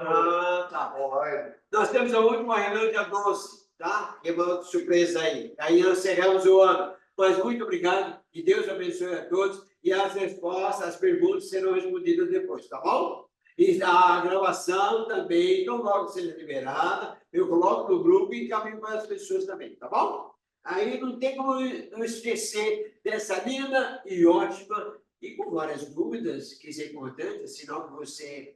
Tá. online. Nós temos a última reunião dia 12, tá? Que é uma outra surpresa aí. Aí nós encerramos o ano. Mas muito obrigado, que Deus abençoe a todos e as respostas, as perguntas serão respondidas depois, tá bom? E a gravação também, então logo seja liberada, eu coloco no grupo e encaminho para as pessoas também, tá bom? Aí não tem como não esquecer dessa linda e ótima, e com várias dúvidas, que isso é importante, sinal que você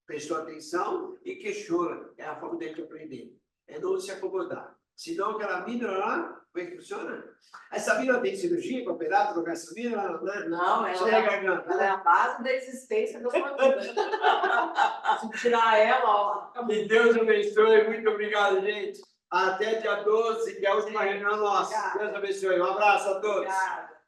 prestou atenção e questiona. É a forma dele de aprender. É não se acomodar. Senão aquela mina lá, como é que funciona? Essa mina tem cirurgia para operar, trocar essa mina? Não, Só é a garganta. ela é a base da existência da sua vida. Se tirar ela, ó. Que Deus abençoe. Muito obrigado, gente. Até dia 12, que é a última reunião nossa. Deus abençoe. Um abraço a todos. Obrigada.